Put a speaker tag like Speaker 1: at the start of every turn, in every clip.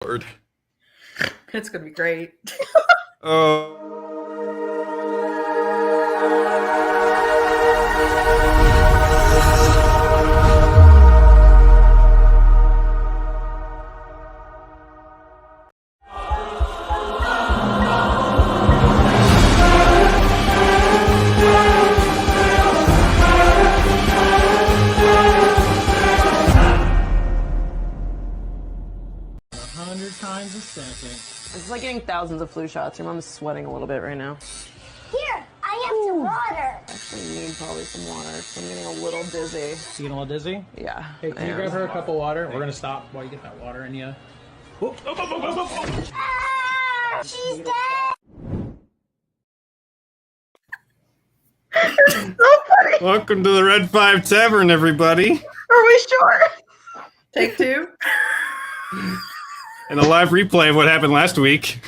Speaker 1: Lord.
Speaker 2: It's going to be great.
Speaker 1: Oh.
Speaker 3: Times a second.
Speaker 4: It's like getting thousands of flu shots. Your mom's sweating a little bit right now.
Speaker 5: Here, I have some water.
Speaker 4: I actually need probably some water. I'm getting a little dizzy.
Speaker 3: You getting a little dizzy?
Speaker 4: Yeah.
Speaker 3: Hey, can you grab her a cup of water? We're gonna stop while you get that water in you. Oh,
Speaker 5: Ah, she's dead.
Speaker 2: So funny.
Speaker 1: Welcome to the Red 5 Tavern, everybody.
Speaker 2: Are we sure? Take two.
Speaker 1: And a live replay of what happened last week.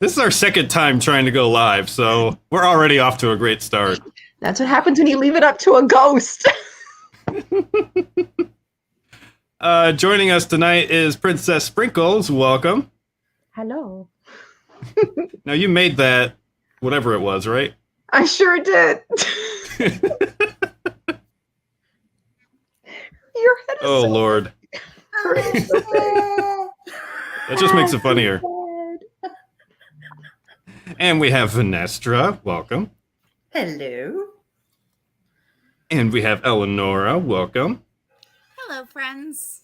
Speaker 1: This is our second time trying to go live, so we're already off to a great start.
Speaker 6: That's what happens when you leave it up to a ghost.
Speaker 1: Joining us tonight is Princess Sprinkles. Welcome.
Speaker 6: Hello.
Speaker 1: Now, you made that, whatever it was, right?
Speaker 6: I sure did. Your head is
Speaker 1: Oh,
Speaker 6: so
Speaker 1: Lord.
Speaker 6: Your head is so big.
Speaker 1: That just makes it funnier. And we have Venestra. Welcome.
Speaker 2: Hello.
Speaker 1: And we have Eleanora. Welcome.
Speaker 7: Hello, friends.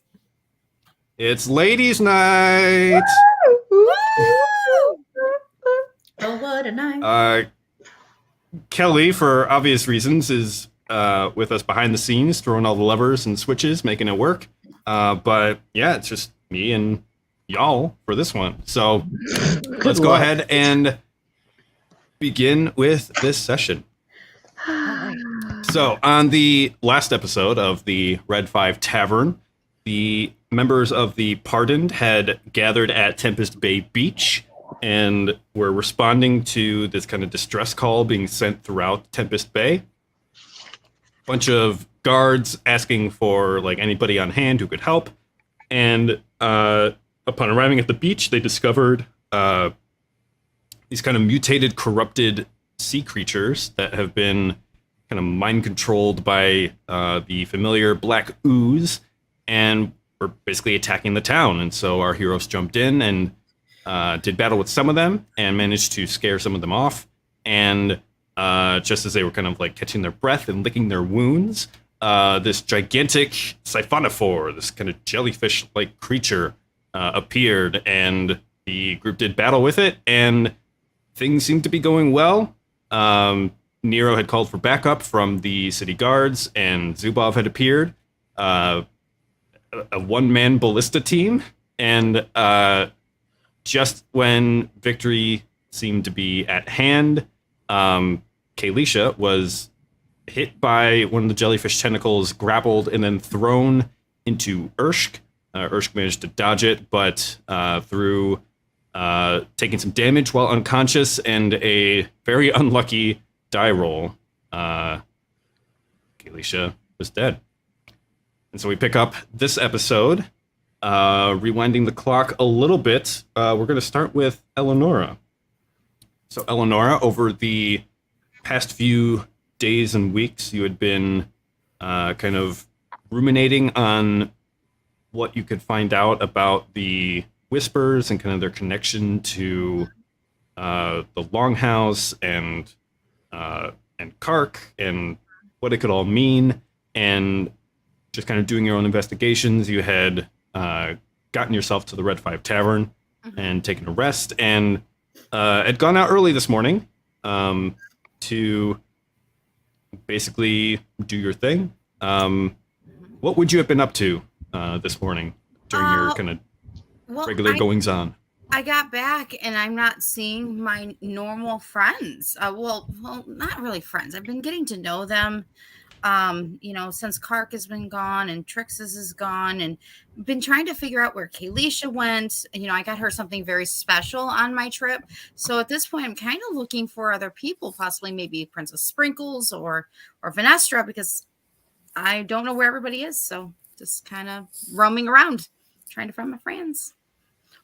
Speaker 1: It's Ladies' Night.
Speaker 2: Oh, what a night.
Speaker 1: Kelly, for obvious reasons, is with us behind the scenes, throwing all the levers and switches, making it work. But yeah, it's just me and y'all for this one. So let's go ahead and begin with this session. So on the last episode of the Red 5 Tavern, the members of the Pardoned had gathered at Tempest Bay Beach and were responding to this kind of distress call being sent throughout Tempest Bay. Bunch of guards asking for like anybody on hand who could help. And upon arriving at the beach, they discovered these kind of mutated, corrupted sea creatures that have been kind of mind controlled by the familiar black ooze and were basically attacking the town. And so our heroes jumped in and did battle with some of them and managed to scare some of them off. And just as they were kind of like catching their breath and licking their wounds, this gigantic siphonophore, this kind of jellyfish-like creature, appeared, and the group did battle with it, and things seemed to be going well. Nero had called for backup from the city guards, and Zubov had appeared, a one-man ballista team, and just when victory seemed to be at hand, Kayleesha was hit by one of the jellyfish tentacles, grappled, and then thrown into Irshc. Irshc managed to dodge it, but through taking some damage while unconscious and a very unlucky die roll, Kayleesha was dead. And so we pick up this episode, rewinding the clock a little bit. We're going to start with Eleanora. So Eleanora, over the past few days and weeks, you had been kind of ruminating on what you could find out about the Whispers and kind of their connection to the Longhouse and Kark and what it could all mean, and just kind of doing your own investigations. You had gotten yourself to the Red 5 Tavern and taken a rest, and had gone out early this morning to basically do your thing. What would you have been up to this morning during your kind of regular goings on?
Speaker 7: I got back and I'm not seeing my normal friends. Well, not really friends. I've been getting to know them, since Kark has been gone and Trix's is gone, and been trying to figure out where Kayleesha went. I got her something very special on my trip. So at this point, I'm kind of looking for other people, possibly maybe Princess Sprinkles or Venestra, because I don't know where everybody is. So just kind of roaming around, trying to find my friends,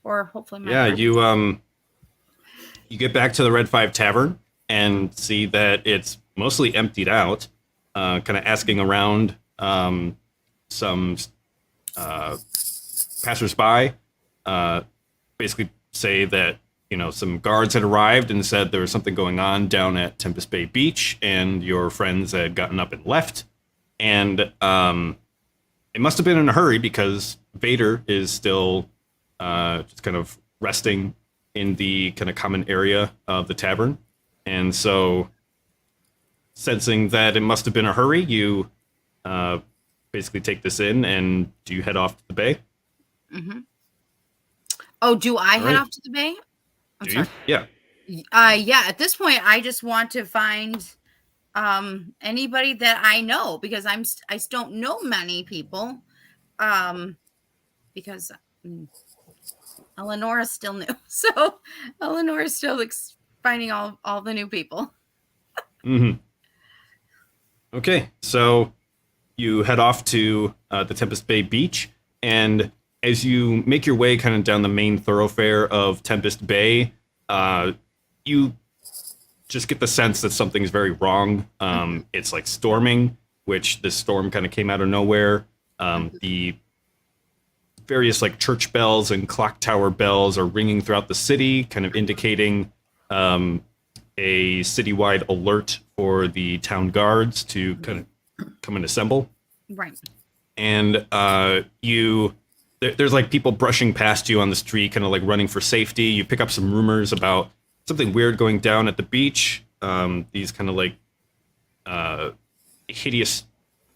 Speaker 7: or hopefully my friends.
Speaker 1: You get back to the Red 5 Tavern and see that it's mostly emptied out. Kind of asking around some passersby, basically say that some guards had arrived and said there was something going on down at Tempest Bay Beach, and your friends had gotten up and left. And it must have been in a hurry because Vader is still just kind of resting in the kind of common area of the tavern. And so, sensing that it must have been a hurry, you basically take this in, and do you head off to the bay?
Speaker 7: Mm-hmm. Oh, do I head off to the bay? I'm sorry.
Speaker 1: Yeah.
Speaker 7: Yeah, at this point, I just want to find anybody that I know, because I don't know many people, because Eleanora is still new. So Eleanora is still finding all the new people.
Speaker 1: Mm-hmm. Okay, so you head off to the Tempest Bay Beach, and as you make your way kind of down the main thoroughfare of Tempest Bay, you just get the sense that something's very wrong. It's like storming, which this storm kind of came out of nowhere. The various like church bells and clock tower bells are ringing throughout the city, kind of indicating a citywide alert for the town guards to kind of come and assemble.
Speaker 7: Right.
Speaker 1: And there's like people brushing past you on the street, kind of like running for safety. You pick up some rumors about something weird going down at the beach. These kind of like hideous,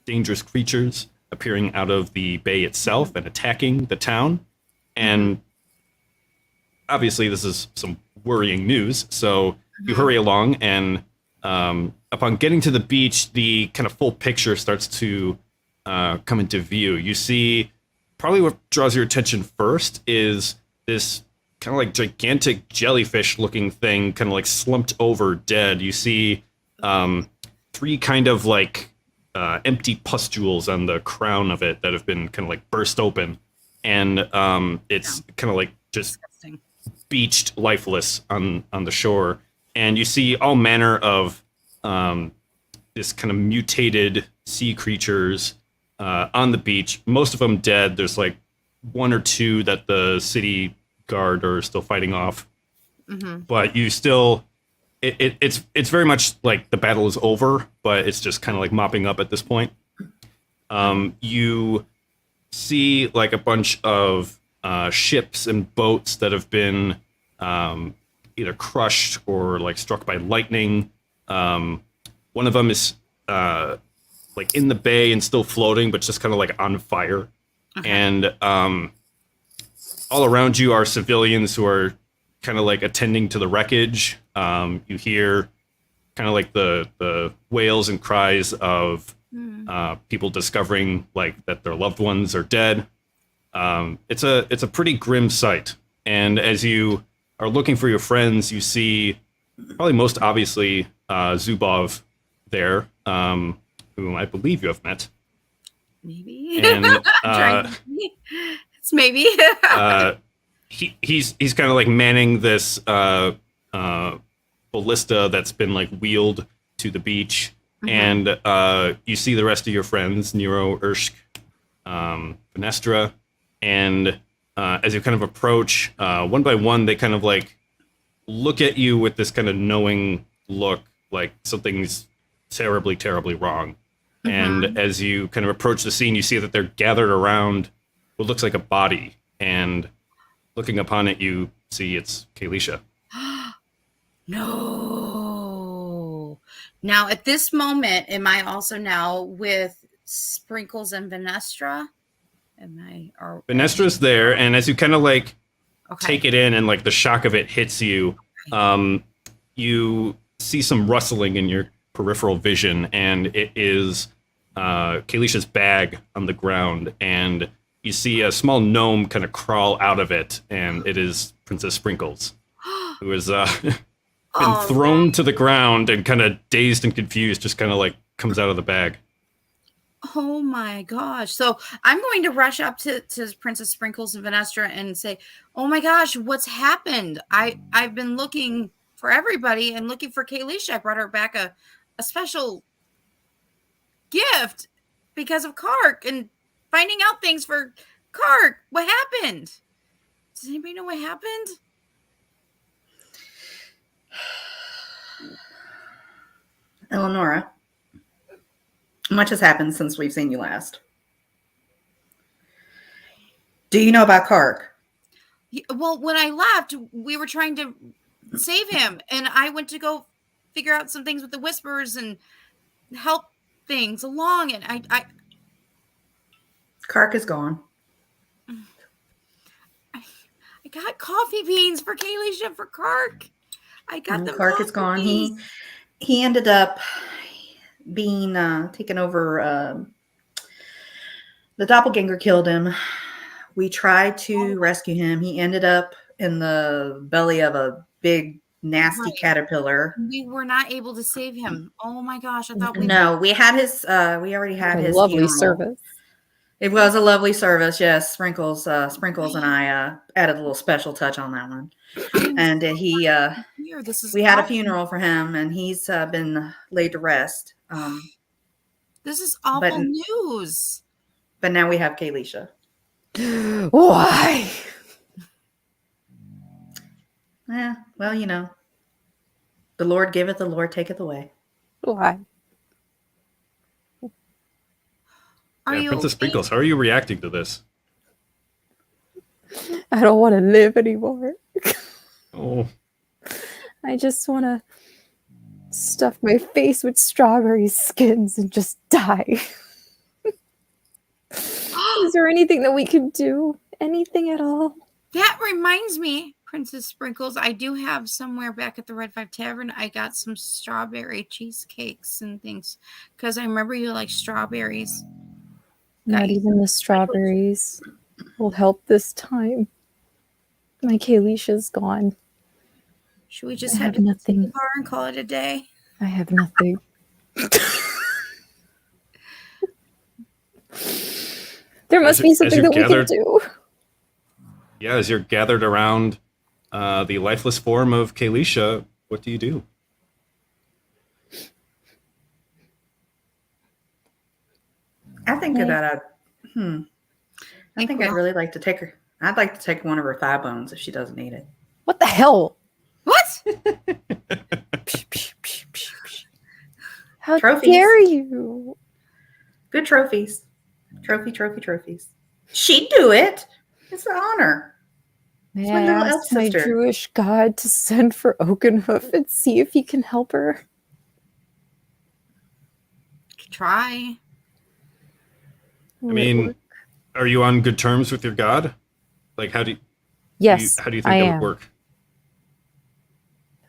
Speaker 1: dangerous creatures appearing out of the bay itself and attacking the town. And obviously this is some worrying news. So you hurry along, and upon getting to the beach, the kind of full picture starts to come into view. You see, probably what draws your attention first is this kind of like gigantic jellyfish looking thing, kind of like slumped over dead. You see three kind of like empty pustules on the crown of it that have been kind of like burst open. And it's kind of like just
Speaker 7: Disgusting.
Speaker 1: Beached lifeless on the shore. And you see all manner of this kind of mutated sea creatures on the beach, most of them dead. There's like one or two that the city guard are still fighting off. Mm-hmm. But you still, it's very much like the battle is over, but it's just kind of like mopping up at this point. You see like a bunch of ships and boats that have been either crushed or like struck by lightning. One of them is like in the bay and still floating, but just kind of like on fire. Okay. And all around you are civilians who are kind of like attending to the wreckage. You hear kind of like the wails and cries of people discovering like that their loved ones are dead. It's a pretty grim sight. And as you are looking for your friends, you see probably most obviously Zubov there, whom I believe you have met.
Speaker 7: Maybe.
Speaker 1: And
Speaker 7: it's maybe.
Speaker 1: He's kind of like manning this ballista that's been like wheeled to the beach. Mm-hmm. And you see the rest of your friends, Nero, Irshc, Venestra, and as you kind of approach, one by one, they kind of like look at you with this kind of knowing look, like something's terribly, terribly wrong. Mm-hmm. And as you kind of approach the scene, you see that they're gathered around what looks like a body. And looking upon it, you see it's Kayleesha.
Speaker 7: No. Now, at this moment, am I also now with Sprinkles and Venestra?
Speaker 1: Venestra's there, and as you kind of like take it in and like the shock of it hits you, you see some rustling in your peripheral vision, and it is Kayleesha's bag on the ground, and you see a small gnome kind of crawl out of it, and it is Princess Sprinkles, who is been thrown to the ground and kind of dazed and confused, just kind of like comes out of the bag.
Speaker 7: Oh my gosh. So I'm going to rush up to Princess Sprinkles and Venestra and say, oh my gosh, what's happened? I've been looking for everybody and looking for Kayleesha. I brought her back a special gift because of Kark and finding out things for Kark. What happened? Does anybody know what happened?
Speaker 2: Eleanora, much has happened since we've seen you last. Do you know about Kark?
Speaker 7: Well, when I left, we were trying to save him, and I went to go figure out some things with the Whispers and help things along, and I
Speaker 2: Kark is gone.
Speaker 7: I got coffee beans for Kayleesha for Kark. I got them.
Speaker 2: Kark is gone. He ended up being taken over. The doppelganger killed him. We tried to rescue him. He ended up in the belly of a big, nasty caterpillar.
Speaker 7: We were not able to save him. Oh my gosh! I thought
Speaker 2: we had his. We already had his
Speaker 6: lovely
Speaker 2: funeral.
Speaker 6: service.
Speaker 2: It was a lovely service. Yes, Sprinkles and I added a little special touch on that one. And we had a funeral for him, and he's been laid to rest.
Speaker 7: This is awful news.
Speaker 2: But now we have Kayleesha.
Speaker 6: Why?
Speaker 2: Yeah, well, you know, the Lord giveth, the Lord taketh away.
Speaker 6: Why?
Speaker 1: Princess Sprinkles, how are you reacting to this?
Speaker 6: I don't want to live anymore.
Speaker 1: Oh.
Speaker 6: I just want to stuff my face with strawberry skins and just die. Is there anything that we could do? Anything at all?
Speaker 7: That reminds me, Princess Sprinkles, I do have somewhere back at the Red 5 Tavern, I got some strawberry cheesecakes and things because I remember you like strawberries.
Speaker 6: Not even the strawberries will help this time. My Kayleesha's gone.
Speaker 7: Should we just
Speaker 6: have nothing
Speaker 7: to the bar and call it a day?
Speaker 6: I have nothing. There must be something that we can do.
Speaker 1: Yeah, as you're gathered around the lifeless form of Kayleesha, what do you do?
Speaker 2: I think about I think I'd really like to take her. I'd like to take one of her thigh bones if she doesn't eat it.
Speaker 6: What the hell?
Speaker 7: What?
Speaker 6: How
Speaker 2: Trophies.
Speaker 6: dare you?
Speaker 2: Good trophies. Trophies. She'd do it. It's an honor.
Speaker 6: May
Speaker 2: my
Speaker 6: I
Speaker 2: little elf
Speaker 6: ask my
Speaker 2: sister.
Speaker 6: Jewish god to send for Oakenhoof and see if he can help her?
Speaker 7: Try.
Speaker 1: I mean, are you on good terms with your god? Like, how do you
Speaker 6: yes,
Speaker 1: how do you think
Speaker 6: I
Speaker 1: that
Speaker 6: am.
Speaker 1: would work?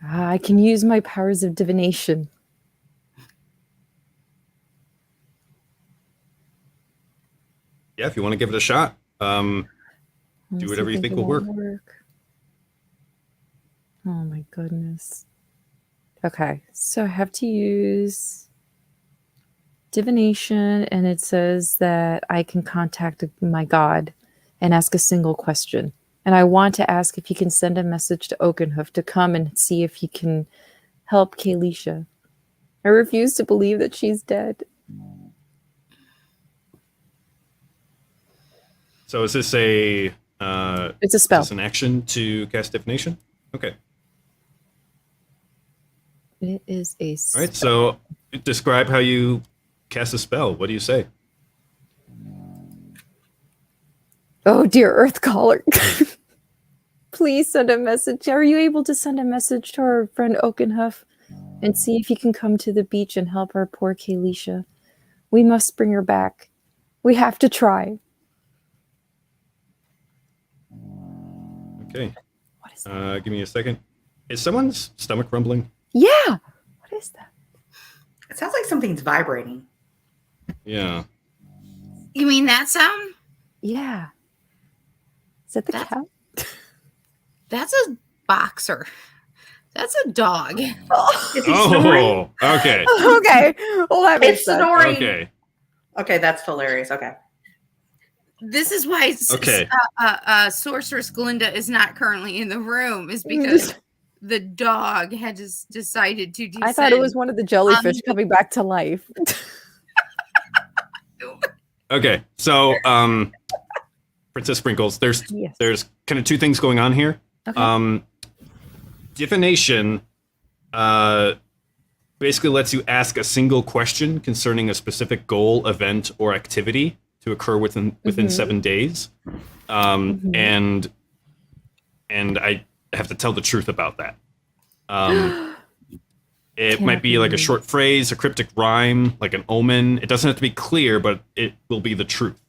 Speaker 6: I can use my powers of divination.
Speaker 1: Yeah, if you want to give it a shot, do whatever you think will work.
Speaker 6: Oh my goodness. Okay, so I have to use divination, and it says that I can contact my god and ask a single question. And I want to ask if he can send a message to Oakenhoof to come and see if he can help Kayleesha. I refuse to believe that she's dead.
Speaker 1: So is this a
Speaker 6: It's a spell.
Speaker 1: is this an action to cast divination? Okay.
Speaker 6: It is a
Speaker 1: All right, so describe how you cast a spell. What do you say?
Speaker 6: Oh, dear Earth Caller. Please send a message. Are you able to send a message to our friend Oakenhoof and see if he can come to the beach and help our poor Kayleesha? We must bring her back. We have to try.
Speaker 1: Okay.
Speaker 6: What is that?
Speaker 1: Give me a second. Is someone's stomach rumbling?
Speaker 6: Yeah. What is that?
Speaker 2: It sounds like something's vibrating.
Speaker 1: Yeah.
Speaker 7: You mean that sound?
Speaker 6: Yeah. Is that the cat?
Speaker 7: That's a boxer. That's a dog.
Speaker 2: Is he snoring?
Speaker 1: Oh, okay.
Speaker 6: Okay. Well, that makes
Speaker 2: It's
Speaker 6: sense.
Speaker 2: snoring.
Speaker 1: Okay.
Speaker 2: Okay, that's hilarious. Okay.
Speaker 7: This is why
Speaker 1: Okay.
Speaker 7: Sorceress Glinda is not currently in the room, is because the dog had just decided to descend.
Speaker 6: I thought it was one of the jellyfish coming back to life.
Speaker 1: Okay, so Princess Sprinkles, there's kind of two things going on here.
Speaker 6: Okay.
Speaker 1: Divination basically lets you ask a single question concerning a specific goal, event, or activity to occur within 7 days. And I have to tell the truth about that. It might be like a short phrase, a cryptic rhyme, like an omen. It doesn't have to be clear, but it will be the truth.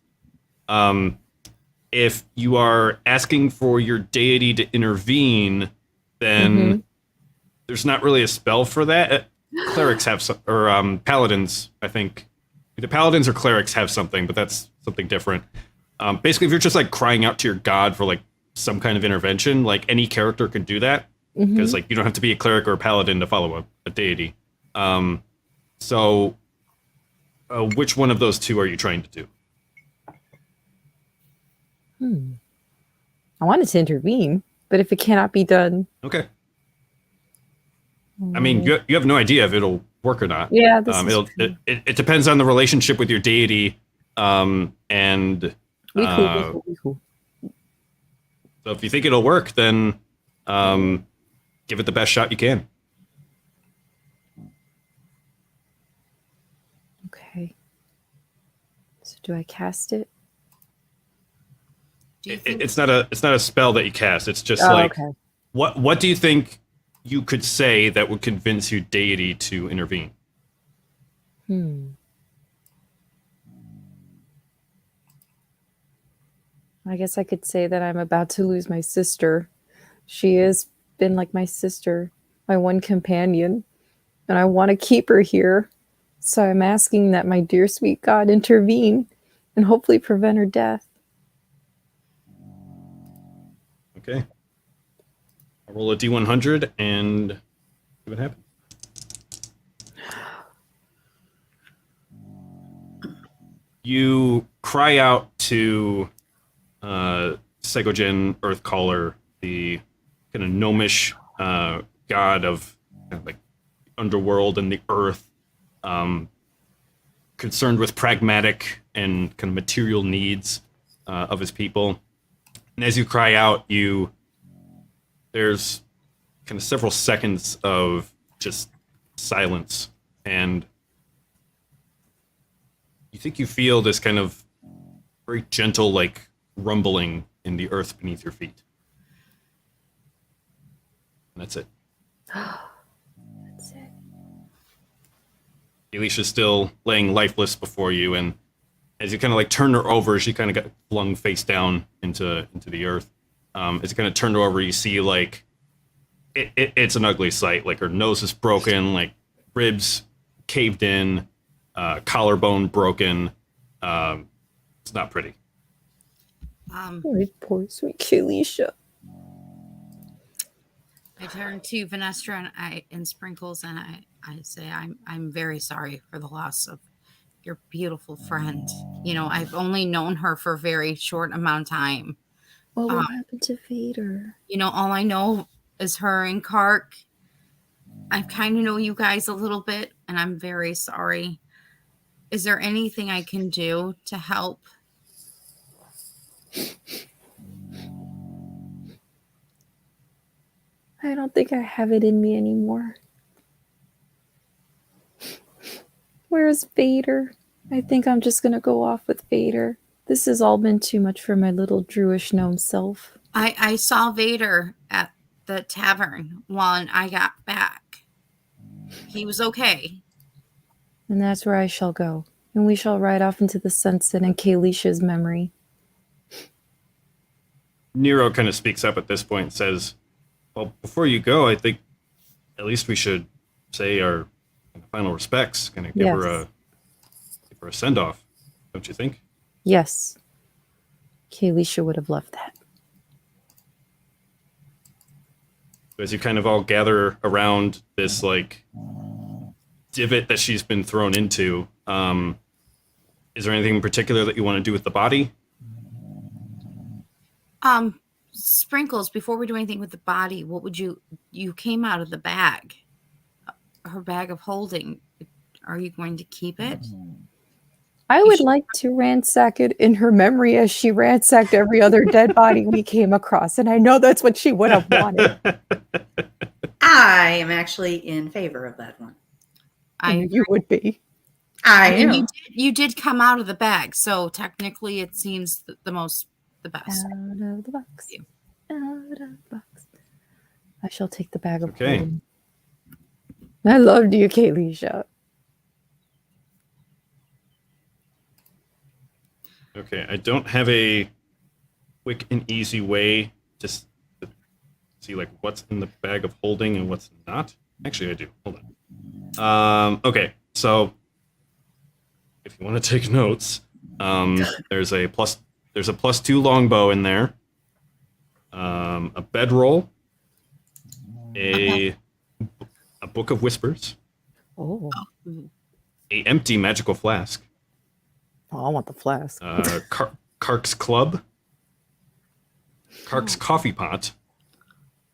Speaker 1: If you are asking for your deity to intervene, then there's not really a spell for that. Clerics have some, or paladins, I think. Either paladins or clerics have something, but that's something different. Basically, if you're just like crying out to your god for like some kind of intervention, like any character can do that. Because like you don't have to be a cleric or a paladin to follow a deity. So which one of those two are you trying to do?
Speaker 6: I wanted to intervene, but if it cannot be done...
Speaker 1: Okay. I mean, you have no idea if it'll work or not.
Speaker 6: Yeah, this is true.
Speaker 1: It depends on the relationship with your deity. And
Speaker 6: We cool.
Speaker 1: so if you think it'll work, then give it the best shot you can.
Speaker 6: Okay. So do I cast it?
Speaker 1: It's not a spell that you cast. It's just
Speaker 6: Okay.
Speaker 1: what do you think you could say that would convince your deity to intervene?
Speaker 6: I guess I could say that I'm about to lose my sister. She has been like my sister, my one companion, and I want to keep her here. So I'm asking that my dear sweet God intervene and hopefully prevent her death.
Speaker 1: Okay. I'll roll a D100 and see what happens. You cry out to Segojen Earthcaller, the kind of gnomish god of kind of like underworld and the earth, concerned with pragmatic and kind of material needs of his people. And as you cry out, there's kind of several seconds of just silence, and you think you feel this kind of very gentle, like, rumbling in the earth beneath your feet. And that's it.
Speaker 6: That's it.
Speaker 1: Kayleesha's still laying lifeless before you, and as you kind of like turn her over, she kind of got flung face down into the earth. As you kind of turn her over, you see like it's an ugly sight. Like her nose is broken, like ribs caved in, collarbone broken. It's not pretty.
Speaker 6: Poor sweet Kayleesha.
Speaker 7: I turn to Venestra and Sprinkles, and I say I'm very sorry for the loss of your beautiful friend. You know, I've only known her for a very short amount of time.
Speaker 6: Well, what happened to Vader?
Speaker 7: You know, all I know is her and Kark. I kind of know you guys a little bit, and I'm very sorry. Is there anything I can do to help?
Speaker 6: I don't think I have it in me anymore. Where's Vader? I think I'm just going to go off with Vader. This has all been too much for my little Druish gnome self.
Speaker 7: I saw Vader at the tavern when I got back. He was okay.
Speaker 6: And that's where I shall go. And we shall ride off into the sunset in Kayleesha's memory.
Speaker 1: Nero kind of speaks up at this point and says, well, before you go, I think at least we should say our final respects, kind of give her a send-off, don't you think?
Speaker 6: Yes. Kayleesha would have loved that.
Speaker 1: As you kind of all gather around this like divot that she's been thrown into, Is there anything in particular that you want to do with the body?
Speaker 7: Sprinkles, before we do anything with the body, what would you came out of the bag, her bag of holding. Are you going to keep it?
Speaker 6: I would like to ransack it in her memory as she ransacked every other dead body we came across. And I know that's what she would have wanted.
Speaker 2: I am actually in favor of that one.
Speaker 6: You would be.
Speaker 2: I
Speaker 7: mean,
Speaker 2: am.
Speaker 7: You did come out of the bag, so technically it seems the best.
Speaker 6: Out of the box. Out of the box. I shall take the bag of
Speaker 1: Okay.
Speaker 6: holding. I loved you, Kayleesha.
Speaker 1: Okay, I don't have a quick and easy way to see like what's in the bag of holding and what's not. Actually, I do. Hold on. Okay, so if you want to take notes, there's a +2 longbow in there, a bedroll, a book of whispers,
Speaker 6: Oh,
Speaker 1: a empty magical flask,
Speaker 6: I want the flask.
Speaker 1: Kark's club, Kark's coffee pot,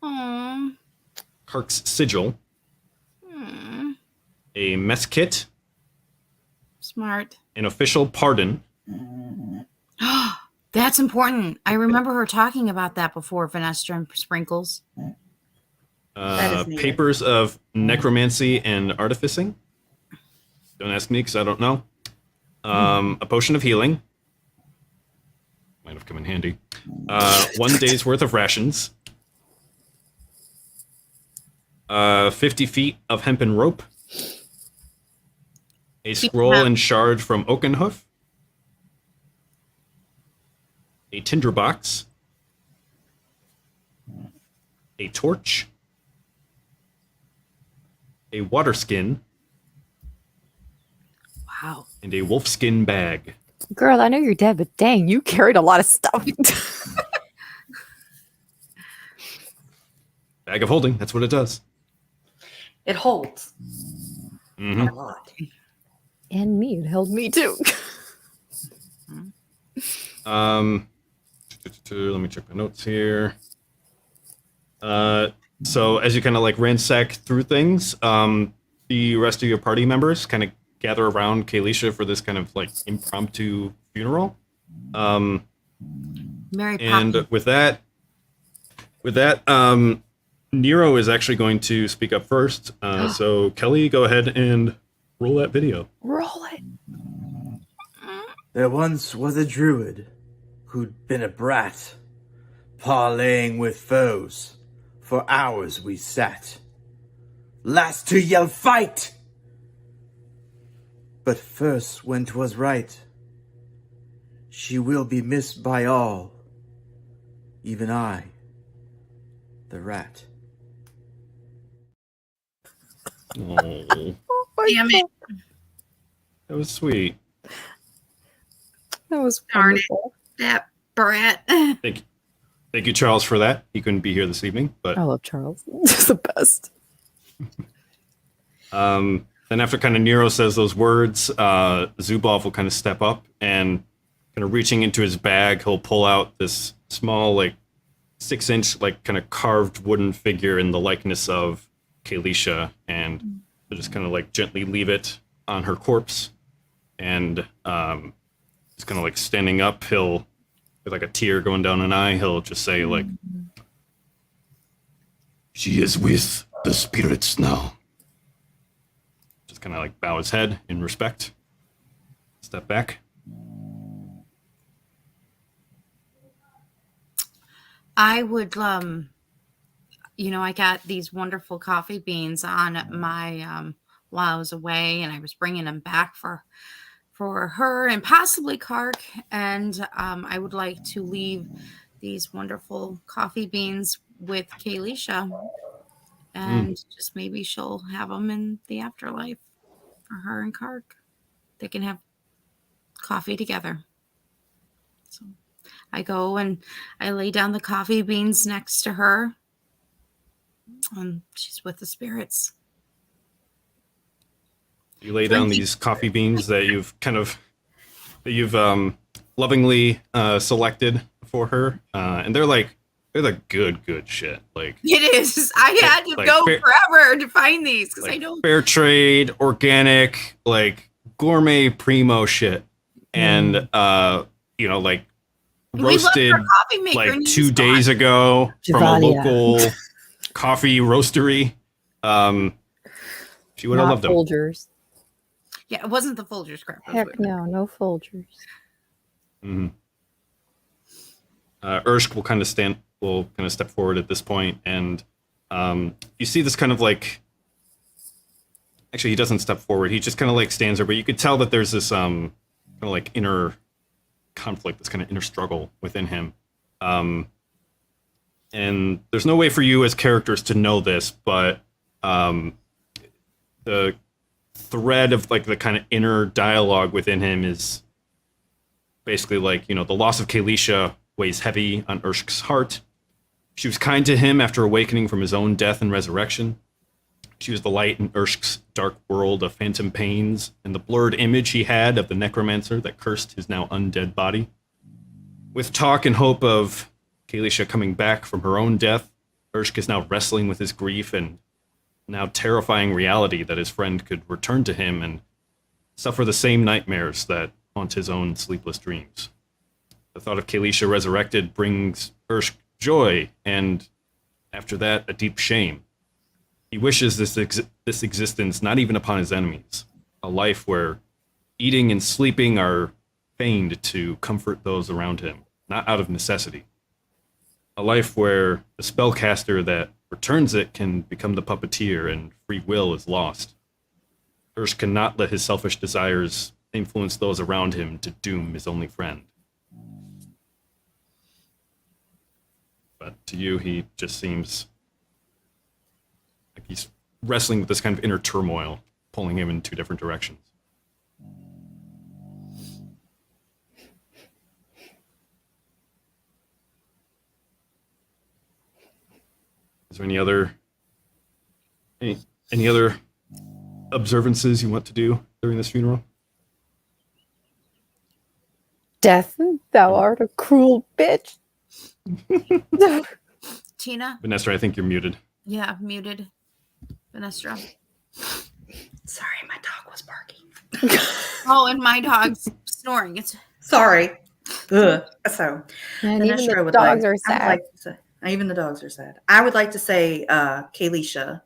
Speaker 7: Aww.
Speaker 1: Kark's sigil, a mess kit,
Speaker 7: Smart.
Speaker 1: an official pardon,
Speaker 7: That's important. I remember her talking about that before, Venestra and Sprinkles.
Speaker 2: That is needed.
Speaker 1: papers of necromancy and artificing. Don't ask me because I don't know. A potion of healing. Might have come in handy. 1 day's worth of rations. 50 feet of hempen rope. A scroll and shard from Oakenhoof. A tinderbox. A torch. A water skin.
Speaker 7: Wow.
Speaker 1: And a wolfskin bag.
Speaker 6: Girl, I know you're dead, but dang, you carried a lot of stuff.
Speaker 1: Bag of holding. That's what it does.
Speaker 2: It holds
Speaker 1: Mhm.
Speaker 2: a lot.
Speaker 6: And me, it held me too.
Speaker 1: Let me check my notes here. So as you kind of like ransack through things, the rest of your party members kind of gather around Kayleesha for this kind of like impromptu funeral.
Speaker 7: Mary
Speaker 1: And
Speaker 7: Poppins.
Speaker 1: with that, Nero is actually going to speak up first. So Kelly, go ahead and roll that video.
Speaker 6: Roll it.
Speaker 8: There once was a druid who'd been a brat, parleying with foes. For hours we sat, last to yell fight! But first, when 'twas right, she will be missed by all, even I, the rat.
Speaker 1: Oh,
Speaker 7: Damn it.
Speaker 1: that was sweet.
Speaker 6: That was
Speaker 7: Darn it.
Speaker 6: wonderful.
Speaker 7: That brat.
Speaker 1: Thank you, Charles, for that. He couldn't be here this evening, but
Speaker 6: I love Charles. He's the best.
Speaker 1: then after kind of Nero says those words, Zubov will kind of step up and kind of reaching into his bag, he'll pull out this small, like 6-inch, like kind of carved wooden figure in the likeness of Kayleesha, and he'll just kind of like gently leave it on her corpse. And he's kind of like standing up, he'll, with like a tear going down an eye, he'll just say like, "She is with the spirits now." Just kind of like bow his head in respect. Step back.
Speaker 7: I would, I got these wonderful coffee beans on my, while I was away, and I was bringing them back for her and possibly Kark. And I would like to leave these wonderful coffee beans with Kayleesha, and just maybe she'll have them in the afterlife for her and Kark. They can have coffee together. So I go and I lay down the coffee beans next to her, and she's with the spirits.
Speaker 1: You lay down these coffee beans that you've kind of you've lovingly selected for her, and they're the good shit. Like
Speaker 7: It is. I had to
Speaker 1: like
Speaker 7: go
Speaker 1: fair-
Speaker 7: forever to find these because I
Speaker 1: like
Speaker 7: don't.
Speaker 1: fair trade, organic, like gourmet primo shit, and like
Speaker 7: We love
Speaker 1: roasted
Speaker 7: our coffee maker
Speaker 1: like
Speaker 7: and
Speaker 1: 2
Speaker 7: he's
Speaker 1: days
Speaker 7: gone.
Speaker 1: ago from a
Speaker 6: Javalia.
Speaker 1: local coffee roastery. She would have
Speaker 6: Not
Speaker 1: loved them.
Speaker 6: Folgers.
Speaker 7: Yeah, it wasn't the Folgers crap. It was
Speaker 6: Heck
Speaker 7: weird.
Speaker 6: no Folgers.
Speaker 1: Mm-hmm. Irshc will kind of step forward at this point, and you see this kind of like. Actually, he doesn't step forward. He just kind of like stands there, but you could tell that there's this kind of like inner conflict, this kind of inner struggle within him. And there's no way for you as characters to know this, but the thread of like the kind of inner dialogue within him is basically like, the loss of Kayleesha weighs heavy on Irshc's heart. She was kind to him after awakening from his own death and resurrection. She was the light in Irshc's dark world of phantom pains and the blurred image he had of the necromancer that cursed his now undead body. With talk and hope of Kayleesha coming back from her own death, Irshc is now wrestling with his grief and now terrifying reality that his friend could return to him and suffer the same nightmares that haunt his own sleepless dreams. The thought of Kayleesha resurrected brings Irshc joy and, after that, a deep shame. He wishes this existence not even upon his enemies, a life where eating and sleeping are feigned to comfort those around him, not out of necessity. A life where the spellcaster that returns it can become the puppeteer and free will is lost. Irshc cannot let his selfish desires influence those around him to doom his only friend. But to you, he just seems like he's wrestling with this kind of inner turmoil, pulling him in 2 different directions. Is there any other observances you want to do during this funeral?
Speaker 6: Death, thou art a cruel bitch.
Speaker 7: Tina?
Speaker 1: Venestra, I think you're muted.
Speaker 7: Yeah, muted. Venestra.
Speaker 2: Sorry, my dog was barking.
Speaker 7: Oh, and my dog's snoring. It's
Speaker 2: Sorry. Ugh. So,
Speaker 6: And even
Speaker 2: Venestra
Speaker 6: the
Speaker 2: would
Speaker 6: dogs
Speaker 2: like-
Speaker 6: are
Speaker 2: I would
Speaker 6: sad.
Speaker 2: like to say- even the dogs are sad. I would like to say, Kayleesha,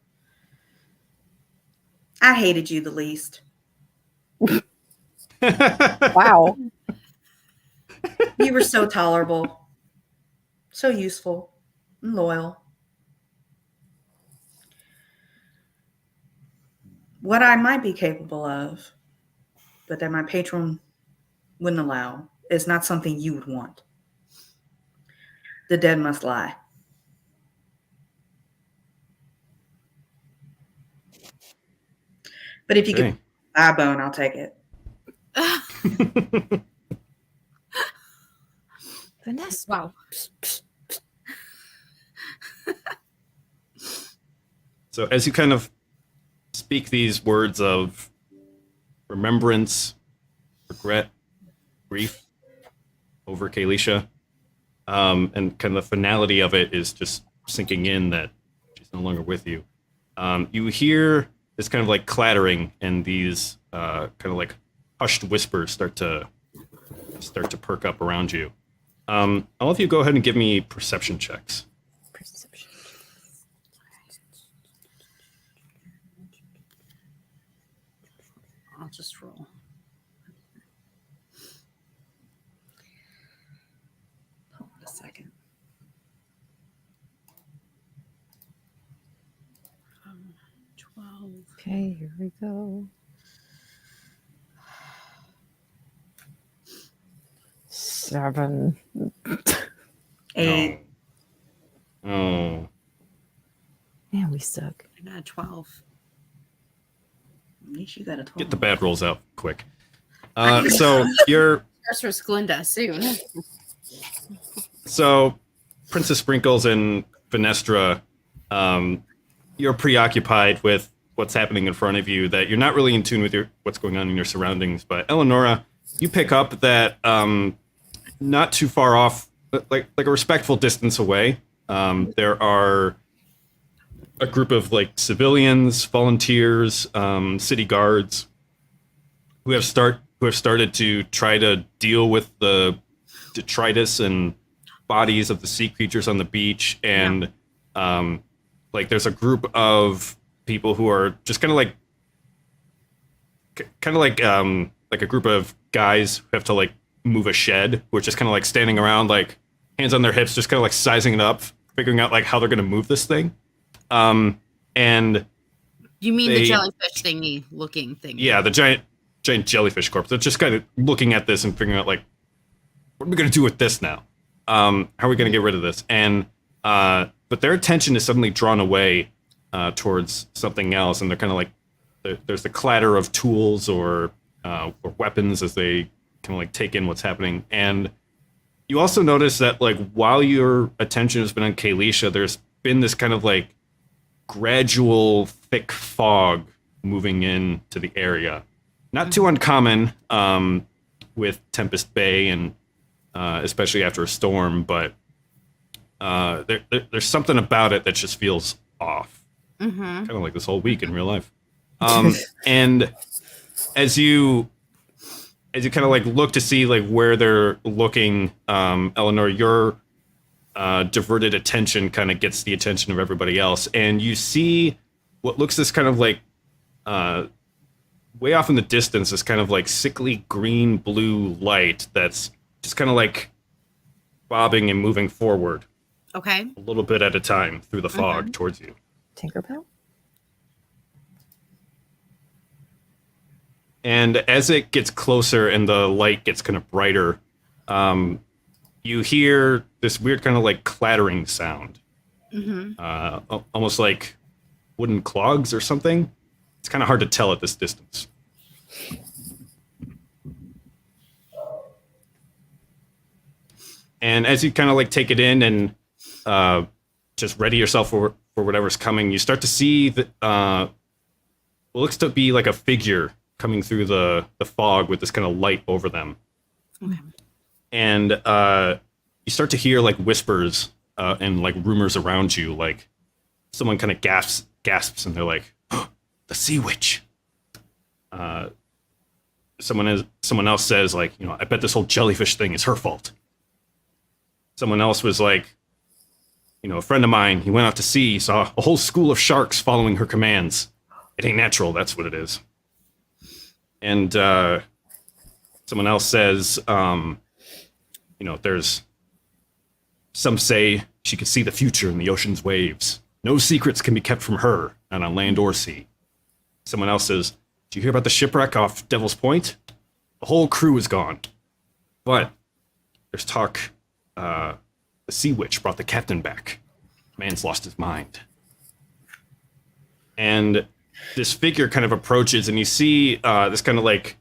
Speaker 2: I hated you the least.
Speaker 6: Wow.
Speaker 2: You were so tolerable, so useful, and loyal. What I might be capable of, but that my patron wouldn't allow, is not something you would want. The dead must lie. But if you
Speaker 1: Okay.
Speaker 2: could buy a bone, I'll take it.
Speaker 6: Vanessa.
Speaker 7: wow.
Speaker 1: So as you kind of speak these words of remembrance, regret, grief over Kayleesha, and kind of the finality of it is just sinking in that she's no longer with you. You hear this kind of like clattering and these kind of like hushed whispers start to perk up around you. All of you go ahead and give me perception checks.
Speaker 6: Perception.
Speaker 7: I'll just roll.
Speaker 2: Hold on a second.
Speaker 7: 12.
Speaker 6: Okay, here we go. 7.
Speaker 2: 8.
Speaker 1: Oh,
Speaker 6: Man, we suck.
Speaker 7: I got a 12.
Speaker 2: At least you got a 12.
Speaker 1: get the bad rolls out quick. So you're
Speaker 7: First was Glinda soon.
Speaker 1: So, Princess Sprinkles and Venestra, you're preoccupied with what's happening in front of you, that you're not really in tune with what's going on in your surroundings. But Eleanora, you pick up that not too far off, like a respectful distance away, there are a group of like civilians, volunteers, city guards who have started to try to deal with the detritus and bodies of the sea creatures on the beach, and like there's a group of people who are just kind of like a group of guys who have to like move a shed, who are just kind of like standing around, like hands on their hips, just kind of like sizing it up, figuring out like how they're going to move this thing. And
Speaker 7: You mean the jellyfish thingy looking thing?
Speaker 1: yeah, the giant jellyfish corpse. They're just kind of looking at this and figuring out like, what are we going to do with this now? How are we going to get rid of this? And but their attention is suddenly drawn away towards something else, and they're kind of like, there's the clatter of tools or weapons as they kind of like take in what's happening. And you also notice that like while your attention has been on Kayleesha, there's been this kind of like gradual thick fog moving into the area. Not too uncommon with Tempest Bay, and especially after a storm, but there's something about it that just feels off. Kind of like this whole week in real life. And as you kind of like look to see like where they're looking, Eleanor, your diverted attention kind of gets the attention of everybody else, and you see what looks this kind of like way off in the distance, this kind of like sickly green blue light that's just kind of like bobbing and moving forward.
Speaker 7: Okay.
Speaker 1: A little bit at a time through the fog towards you.
Speaker 6: Tinkerbell?
Speaker 1: And as it gets closer and the light gets kind of brighter, you hear this weird kind of like clattering sound. Almost like wooden clogs or something. It's kind of hard to tell at this distance. And as you kind of like take it in and just ready yourself for whatever's coming, you start to see that what looks to be like a figure coming through the fog with this kind of light over them.
Speaker 7: Okay.
Speaker 1: And you start to hear like whispers and like rumors around you, like someone kind of gasps and they're like, oh, the sea witch. Someone else says like, I bet this whole jellyfish thing is her fault. Someone else was like, a friend of mine, he went out to sea, saw a whole school of sharks following her commands. It ain't natural, that's what it is. And someone else says, there's some say she could see the future in the ocean's waves. No secrets can be kept from her, not on land or sea. Someone else says, did you hear about the shipwreck off Devil's Point? The whole crew is gone. But there's talk, the sea witch brought the captain back. Man's lost his mind. And this figure kind of approaches, and you see this kind of like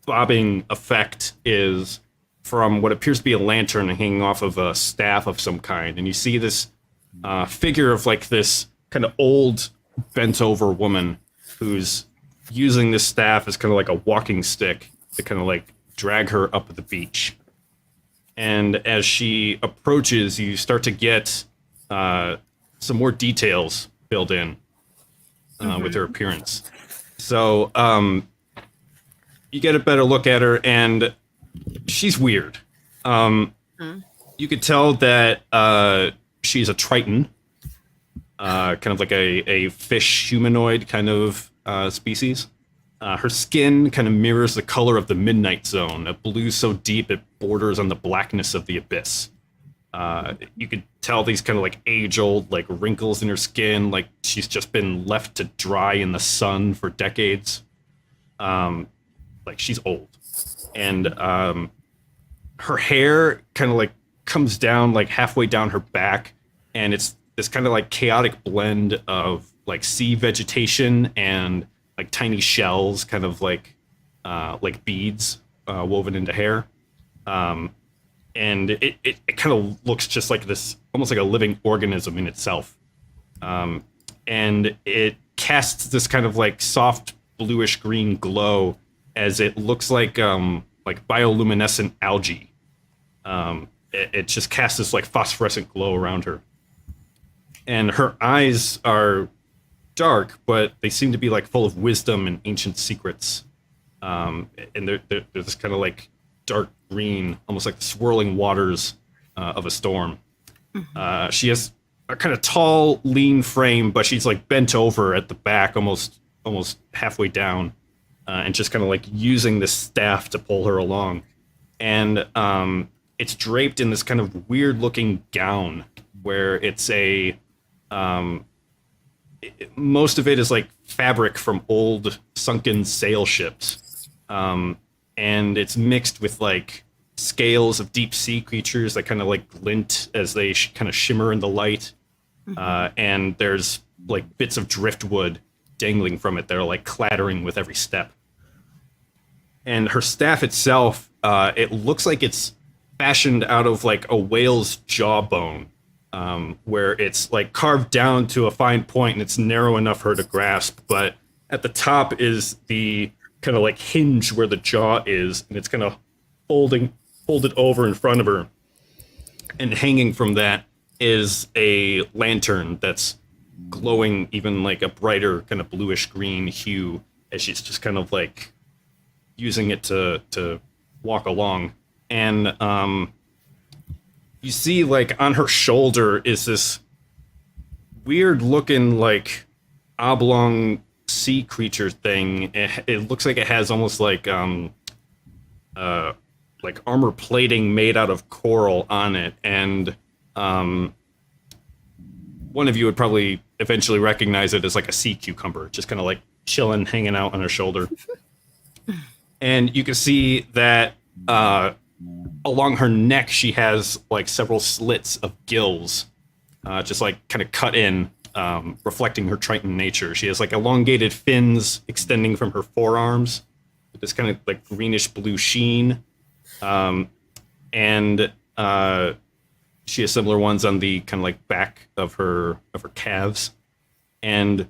Speaker 1: bobbing effect is from what appears to be a lantern hanging off of a staff of some kind. And you see this figure of like this kind of old bent over woman who's using this staff as kind of like a walking stick to kind of like drag her up the beach. And as she approaches, you start to get some more details filled in with her appearance. So you get a better look at her, and she's weird. You could tell that she's a Triton, kind of like a fish humanoid kind of species. Her skin kind of mirrors the color of the Midnight Zone, a blue so deep it borders on the blackness of the abyss. You could tell these kind of like age-old like wrinkles in her skin, like she's just been left to dry in the sun for decades. Like she's old. And her hair kind of like comes down like halfway down her back, and it's this kind of like chaotic blend of like sea vegetation and like tiny shells, kind of like beads woven into hair. And it kind of looks just like this, almost like a living organism in itself. And it casts this kind of like soft bluish green glow as it looks like like bioluminescent algae. It just casts this like phosphorescent glow around her, and her eyes are dark, but they seem to be like full of wisdom and ancient secrets. And they're this kind of like dark green, almost like the swirling waters of a storm. She has a kind of tall, lean frame, but she's like bent over at the back, almost halfway down, and just kind of like using this staff to pull her along. And it's draped in this kind of weird-looking gown, where it's most of it is like fabric from old sunken sail ships, and it's mixed with like scales of deep sea creatures that kind of like glint as they kind of shimmer in the light. And there's like bits of driftwood dangling from it that are like clattering with every step. And her staff itself, it looks like it's fashioned out of like a whale's jawbone, where it's like carved down to a fine point and it's narrow enough for her to grasp. But at the top is the kind of like hinge where the jaw is, and it's kind of folded over in front of her. And hanging from that is a lantern that's glowing even like a brighter kind of bluish green hue, as she's just kind of like using it to walk along. And you see like on her shoulder is this weird looking like oblong sea creature thing. It looks like it has almost like armor plating made out of coral on it. And one of you would probably eventually recognize it as like a sea cucumber, just kind of like chilling, hanging out on her shoulder. And you can see that along her neck, she has like several slits of gills, just like kind of cut in, reflecting her Triton nature. She has like elongated fins extending from her forearms with this kind of like greenish blue sheen. And she has similar ones on the kind of like back of her calves. And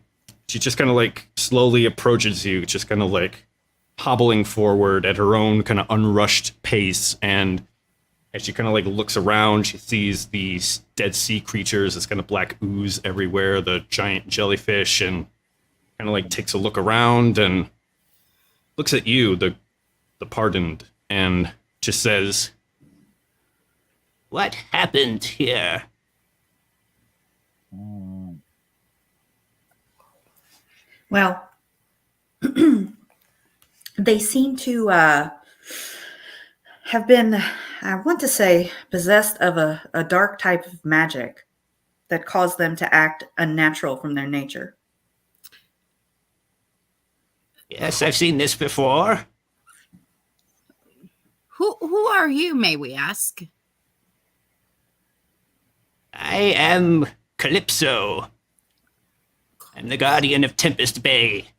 Speaker 1: she just kind of like slowly approaches you, just kind of like hobbling forward at her own kind of unrushed pace. And as she kind of like looks around, she sees these dead sea creatures, this kind of black ooze everywhere, the giant jellyfish, and kind of like takes a look around and looks at you, the pardoned, and just says, "What happened here?"
Speaker 2: Well, they seem to have been, I want to say, possessed of a dark type of magic that caused them to act unnatural from their nature.
Speaker 1: Yes, I've seen this before.
Speaker 7: Who are you, may we ask?
Speaker 1: I am Calypso. I'm the guardian of Tempest Bay.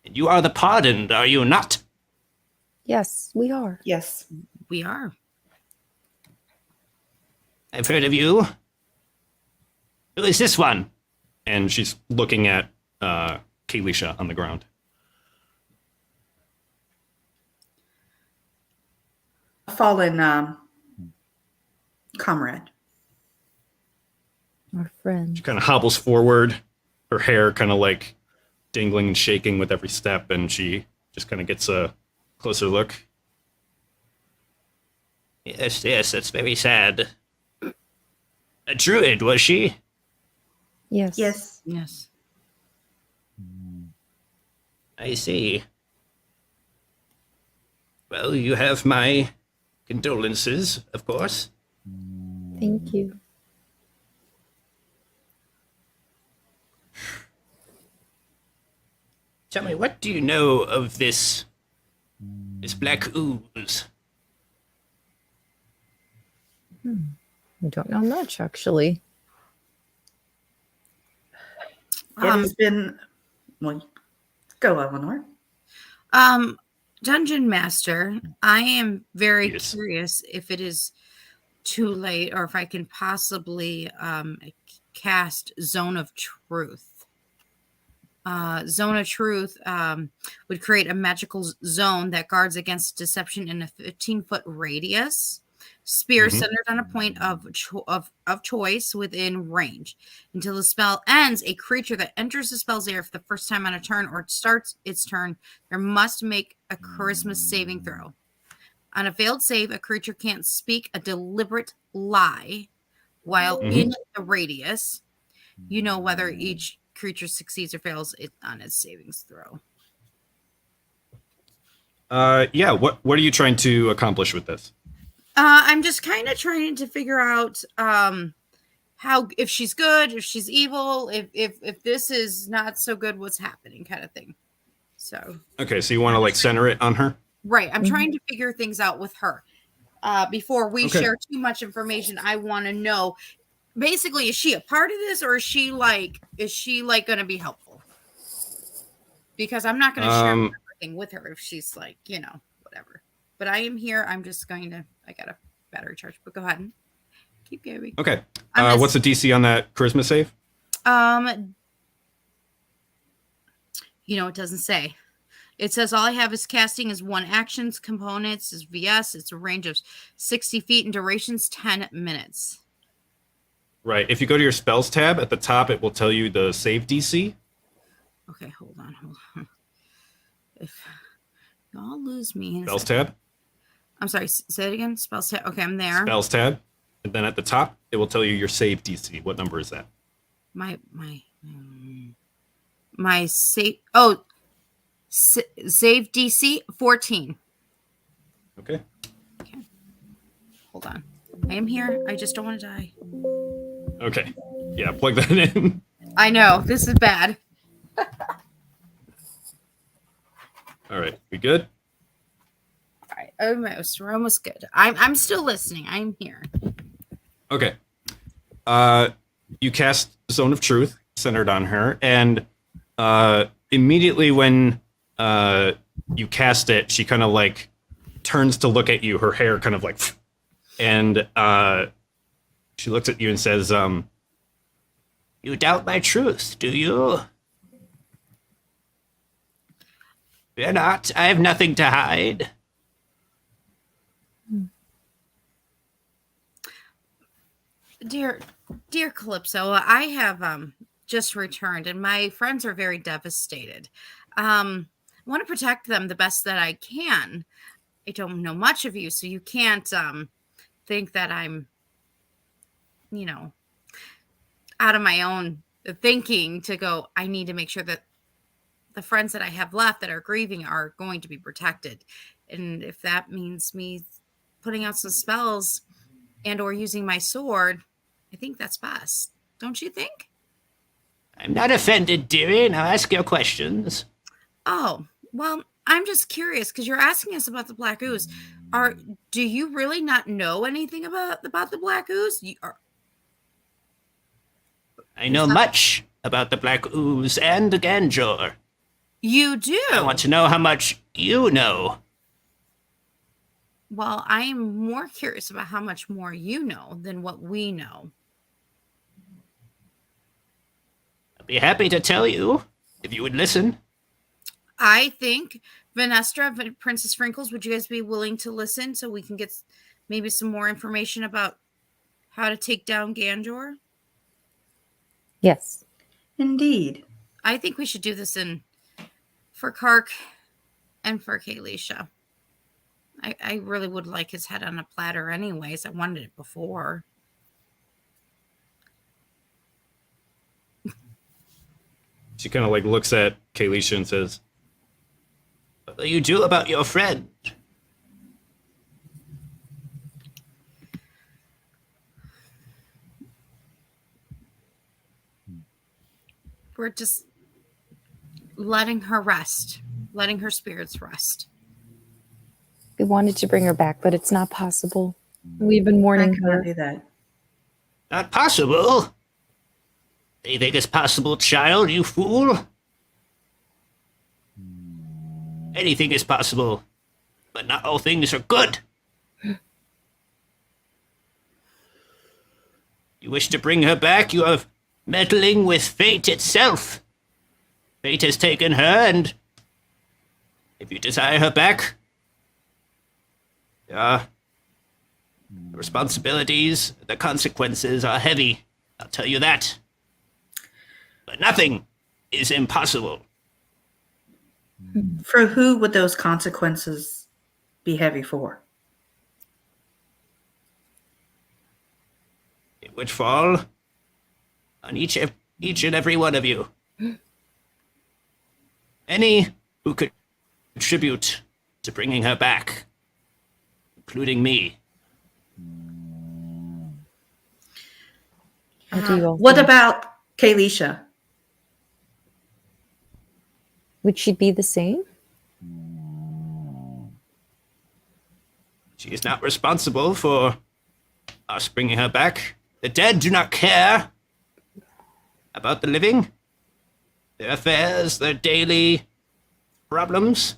Speaker 1: And you are the pardoned, are you not?
Speaker 6: Yes, we are.
Speaker 2: Yes.
Speaker 7: We are.
Speaker 1: I've heard of you. Who is this one? And she's looking at Kayleesha on the ground.
Speaker 2: A fallen comrade.
Speaker 6: Our friend.
Speaker 1: She kind of hobbles forward, her hair kind of like dangling and shaking with every step, and she just kind of gets a closer look. Yes, that's very sad. A druid, was she?
Speaker 6: Yes.
Speaker 2: Yes.
Speaker 7: Yes.
Speaker 1: I see. Well, you have my condolences, of course.
Speaker 6: Thank you.
Speaker 1: Tell me, what do you know of this black ooze?
Speaker 6: I don't know much, actually.
Speaker 2: It has been, well, go, Eleanor.
Speaker 7: Dungeon Master, I am very
Speaker 1: Yes.
Speaker 7: curious if it is too late or if I can possibly cast Zone of Truth. Zone of Truth would create a magical zone that guards against deception in a 15-foot radius. Spear centered on a point of choice within range. Until the spell ends, a creature that enters the spell's area for the first time on a turn or starts its turn, there must make a charisma saving throw. On a failed save, a creature can't speak a deliberate lie while in the radius. You know whether each creature succeeds or fails it on its savings throw.
Speaker 1: Yeah. What are you trying to accomplish with this?
Speaker 7: I'm just kind of trying to figure out how, if she's good, if she's evil, if this is not so good, what's happening, kind of thing. So
Speaker 1: Okay, so you want to like center it on her?
Speaker 7: right, I'm trying to figure things out with her. Before we
Speaker 1: Okay.
Speaker 7: share too much information, I want to know, basically, is she a part of this, or is she like going to be helpful? Because I'm not going to share everything with her if she's like, whatever. But I am here. I'm just going to. I got a battery charge, but go ahead and keep going.
Speaker 1: Okay. What's the DC on that charisma save?
Speaker 7: It doesn't say. It says all I have is casting is 1 actions, components is VS. It's a range of 60 feet and duration's 10 minutes.
Speaker 1: Right. If you go to your spells tab at the top, it will tell you the save DC.
Speaker 7: Okay, hold on. If y'all lose me.
Speaker 1: Spells tab.
Speaker 7: I'm sorry, say it again. Spells tab. Okay, I'm there.
Speaker 1: Spells tab. And then at the top, it will tell you your save DC. What number is that?
Speaker 7: My save. Save DC 14.
Speaker 1: Okay.
Speaker 7: Hold on. I am here. I just don't want to die.
Speaker 1: Okay. Yeah, plug that in.
Speaker 7: I know. This is bad.
Speaker 1: All right. We good?
Speaker 7: All right. Almost. We're almost good. I'm still listening. I'm here.
Speaker 1: Okay. You cast Zone of Truth centered on her, and immediately when you cast it, she kind of like turns to look at you, her hair kind of like, and she looks at you and says, "You doubt my truth, do you?" "Fear not, I have nothing to hide."
Speaker 7: Dear Calypso, I have just returned, and my friends are very devastated. I want to protect them the best that I can. I don't know much of you, so you can't think that I'm, out of my own thinking to go, I need to make sure that the friends that I have left that are grieving are going to be protected. And if that means me putting out some spells and or using my sword, I think that's best. Don't you think?
Speaker 1: "I'm not offended, dearie. Now ask your questions."
Speaker 7: Oh, well, I'm just curious because you're asking us about the Black Ooze. Do you really not know anything about the Black Ooze?
Speaker 1: I know much about the Black Ooze and the Ganjor.
Speaker 7: You do?
Speaker 1: I want to know how much you know.
Speaker 7: Well, I am more curious about how much more you know than what we know.
Speaker 1: I'd be happy to tell you, if you would listen.
Speaker 7: I think Venestra, Princess Frinkles, would you guys be willing to listen so we can get maybe some more information about how to take down Ganjor?
Speaker 6: Yes.
Speaker 2: Indeed.
Speaker 7: I think we should do this for Kark and for Kayleesha. I really would like his head on a platter anyways. I wanted it before.
Speaker 1: She kind of like looks at Kayleesha and says, "What will you do about your friend?"
Speaker 7: We're just letting her rest, letting her spirits rest.
Speaker 6: We wanted to bring her back, but it's not possible. We've been
Speaker 2: I
Speaker 6: warning
Speaker 2: cannot
Speaker 6: her.
Speaker 2: do that.
Speaker 1: Not possible. Anything is possible, child, you fool. Anything is possible, but not all things are good. You wish to bring her back, you are meddling with fate itself. fate has taken her, and if you desire her back, the responsibilities, the consequences are heavy. I'll tell you that. But nothing is impossible.
Speaker 2: For who would those consequences be heavy for?
Speaker 1: It would fall on each and every one of you. Any who could contribute to bringing her back, including me.
Speaker 2: What about Kayleesha?
Speaker 6: Would she be the same?
Speaker 1: She is not responsible for us bringing her back. The dead do not care about the living, their affairs, their daily problems.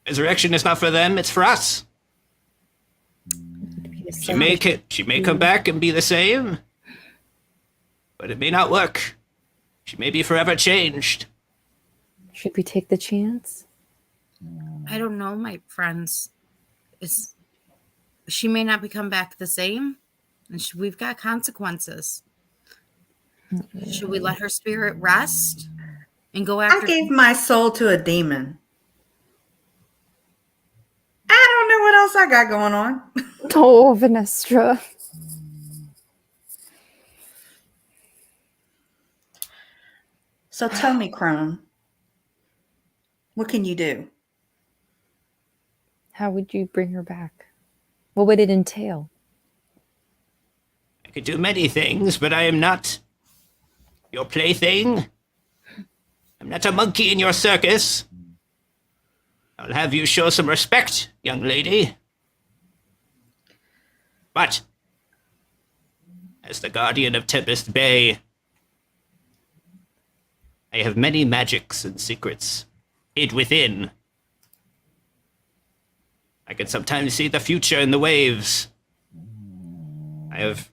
Speaker 1: Resurrection is not for them, it's for us. She may come back and be the same, but it may not work. She may be forever changed.
Speaker 6: Should we take the chance?
Speaker 7: I don't know, my friends. She may not become back the same, and we've got consequences. Should we let her spirit rest and go after?
Speaker 2: I gave my soul to a demon. I don't know what else I got going on.
Speaker 6: Oh, Venestra.
Speaker 2: So tell me, Crone, what can you do?
Speaker 6: How would you bring her back? What would it entail?
Speaker 1: I could do many things, but I am not your plaything. I'm not a monkey in your circus. I'll have you show some respect, young lady. But, as the guardian of Tempest Bay, I have many magics and secrets hid within. I can sometimes see the future in the waves. I have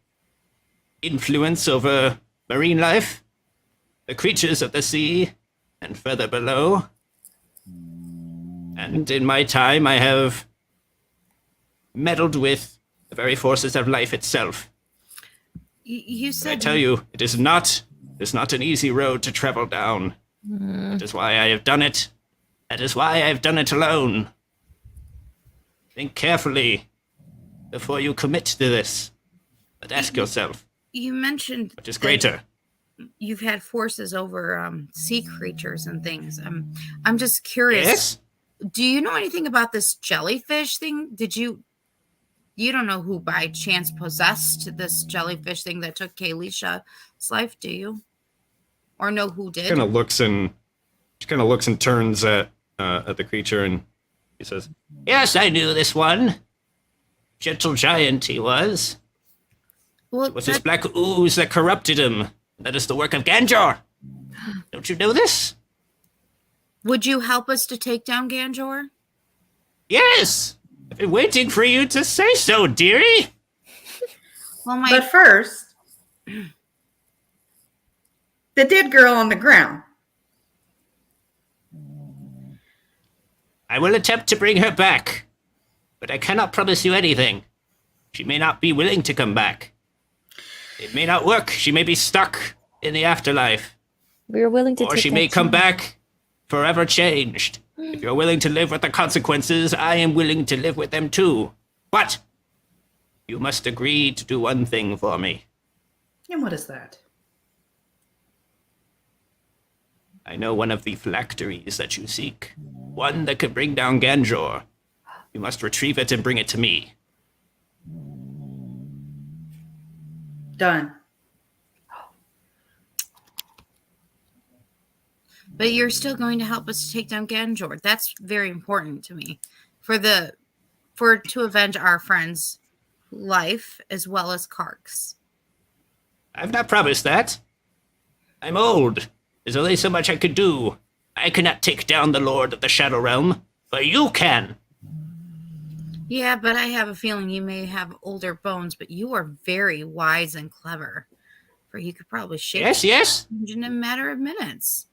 Speaker 1: influence over marine life, the creatures of the sea, and further below. And in my time, I have meddled with the very forces of life itself.
Speaker 7: You said...
Speaker 1: I tell you, it is not an easy road to travel down. That is why I have done it. That is why I have done it alone. Think carefully before you commit to this. But ask yourself,
Speaker 7: You mentioned...
Speaker 1: what is greater?
Speaker 7: You've had forces over sea creatures and things. I'm just curious.
Speaker 1: Yes?
Speaker 7: Do you know anything about this jellyfish thing? You don't know who by chance possessed this jellyfish thing that took Kayleesha's life, do you? Or know who did?
Speaker 1: She kind of looks and turns at the creature, and he says, "Yes, I knew this one. Gentle giant he was.
Speaker 7: Well,
Speaker 1: It was his black ooze that corrupted him. That is the work of Ganjor. Don't you know this?
Speaker 7: Would you help us to take down Ganjor?
Speaker 1: Yes! I've been waiting for you to say so, dearie.
Speaker 7: Well,
Speaker 2: But first, the dead girl on the ground.
Speaker 1: I will attempt to bring her back, but I cannot promise you anything. She may not be willing to come back. It may not work. She may be stuck in the afterlife.
Speaker 6: We are willing to
Speaker 1: Or
Speaker 6: take
Speaker 1: she
Speaker 6: that
Speaker 1: may come
Speaker 6: chance.
Speaker 1: back forever changed. If you're willing to live with the consequences, I am willing to live with them too. But you must agree to do one thing for me.
Speaker 2: And what is that?
Speaker 1: I know one of the phylacteries that you seek. One that could bring down Ganjor. You must retrieve it and bring it to me.
Speaker 2: Done.
Speaker 7: But you're still going to help us to take down Ganjor. That's very important to me. To avenge our friend's life as well as Kark's.
Speaker 1: I've not promised that. I'm old. There's only so much I could do. I cannot take down the Lord of the Shadow Realm, but you can.
Speaker 7: Yeah, but I have a feeling you may have older bones, but you are very wise and clever For he could probably shake
Speaker 1: Yes, yes.
Speaker 7: in a matter of minutes.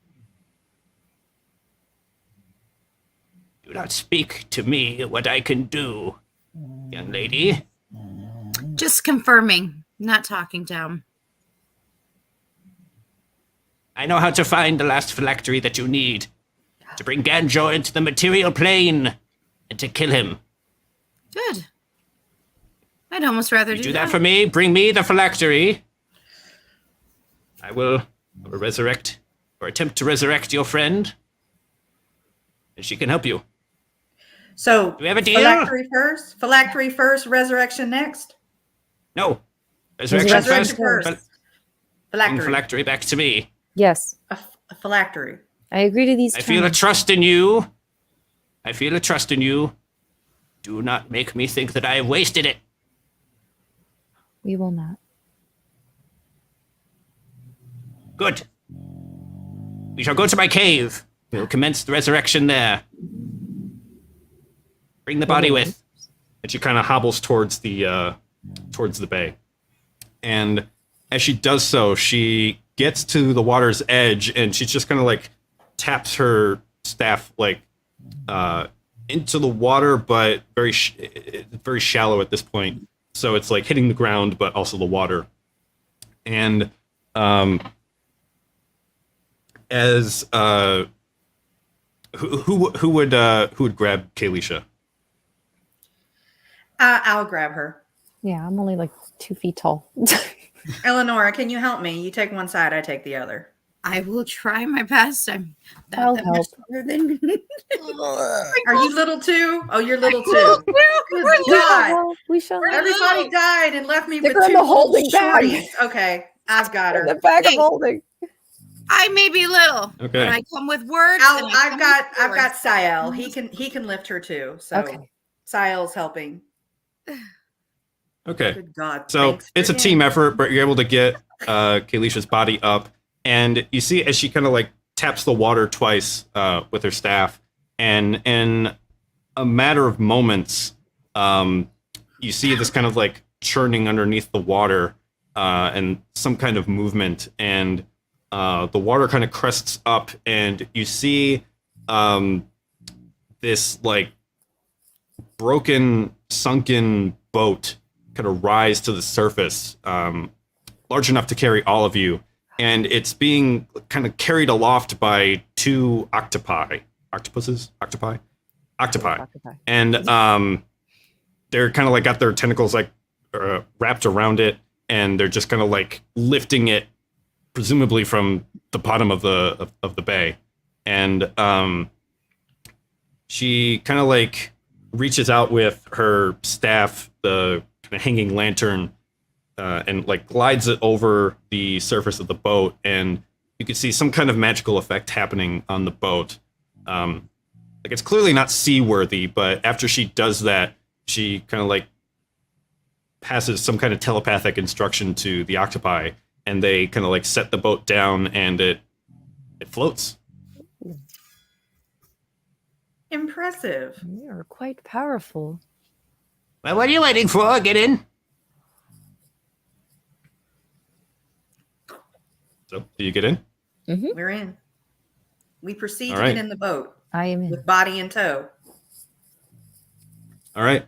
Speaker 1: Do not speak to me what I can do, young lady.
Speaker 7: Just confirming, not talking to him.
Speaker 1: I know how to find the last phylactery that you need to bring Ganjo into the material plane and to kill him.
Speaker 7: Good. I'd almost rather
Speaker 1: You do that for me. Bring me the phylactery. I will resurrect or attempt to resurrect your friend, and she can help you.
Speaker 2: So,
Speaker 1: Do we have a deal?
Speaker 2: Phylactery first, resurrection next.
Speaker 1: No. Resurrection
Speaker 2: Resurrection
Speaker 1: first.
Speaker 2: first.
Speaker 1: Bring phylactery back to me.
Speaker 6: Yes.
Speaker 2: A phylactery.
Speaker 6: I agree to these
Speaker 1: I
Speaker 6: terms.
Speaker 1: feel a trust in you. I feel a trust in you. Do not make me think that I have wasted it.
Speaker 6: We will not.
Speaker 1: Good. We shall go to my cave. We'll commence the resurrection there. Bring the body with. And she kind of hobbles towards the bay. And as she does so, she gets to the water's edge, and she just kind of like taps her staff like into the water, but very shallow at this point. So it's like hitting the ground, but also the water. And as who would grab Kayleesha?
Speaker 2: I'll grab her.
Speaker 6: Yeah, I'm only like 2 feet tall.
Speaker 2: Eleanora, can you help me? You take one side, I take the other.
Speaker 7: I will try my best. I'm
Speaker 6: I'll
Speaker 7: that
Speaker 6: help.
Speaker 7: much taller than
Speaker 2: Are you little too? Oh, you're little too. Good God.
Speaker 6: Well, we shall.
Speaker 2: Everybody died and left me
Speaker 6: Stick
Speaker 2: with
Speaker 6: her in
Speaker 2: 2
Speaker 6: the holding bag.
Speaker 2: shorties. Okay, I've got
Speaker 6: The
Speaker 2: her.
Speaker 6: bag of
Speaker 7: Hey.
Speaker 6: holding.
Speaker 7: I may be little,
Speaker 1: Okay.
Speaker 7: but I come with words. and I
Speaker 2: I've
Speaker 7: come
Speaker 2: got
Speaker 7: with words.
Speaker 2: Sael. He can lift her too. So
Speaker 6: Okay.
Speaker 2: Sael's helping.
Speaker 1: Okay.
Speaker 2: Good God.
Speaker 1: So
Speaker 2: thanks
Speaker 1: it's a
Speaker 2: for
Speaker 1: team
Speaker 2: him.
Speaker 1: effort, but you're able to get Kayleesha's body up, and you see as she kind of like taps the water twice with her staff, and in a matter of moments, you see this kind of like churning underneath the water and some kind of movement, and the water kind of crests up, and you see this like broken, sunken boat kind of rise to the surface, large enough to carry all of you, and it's being kind of carried aloft by 2 octopi, and they're kind of like got their tentacles like wrapped around it, and they're just kind of like lifting it, presumably from the bottom of the bay, and she kind of like reaches out with her staff, the kind of hanging lantern, and like glides it over the surface of the boat, and you can see some kind of magical effect happening on the boat. Like it's clearly not seaworthy, but after she does that, she kind of like passes some kind of telepathic instruction to the octopi, and they kind of like set the boat down, and it floats.
Speaker 2: Impressive.
Speaker 6: You are quite powerful.
Speaker 1: Well, what are you waiting for? Get in. So, do you get in?
Speaker 2: We're in. We proceed
Speaker 1: All
Speaker 2: to
Speaker 1: right.
Speaker 2: get in the boat
Speaker 6: I am in.
Speaker 2: with body in tow.
Speaker 1: All right.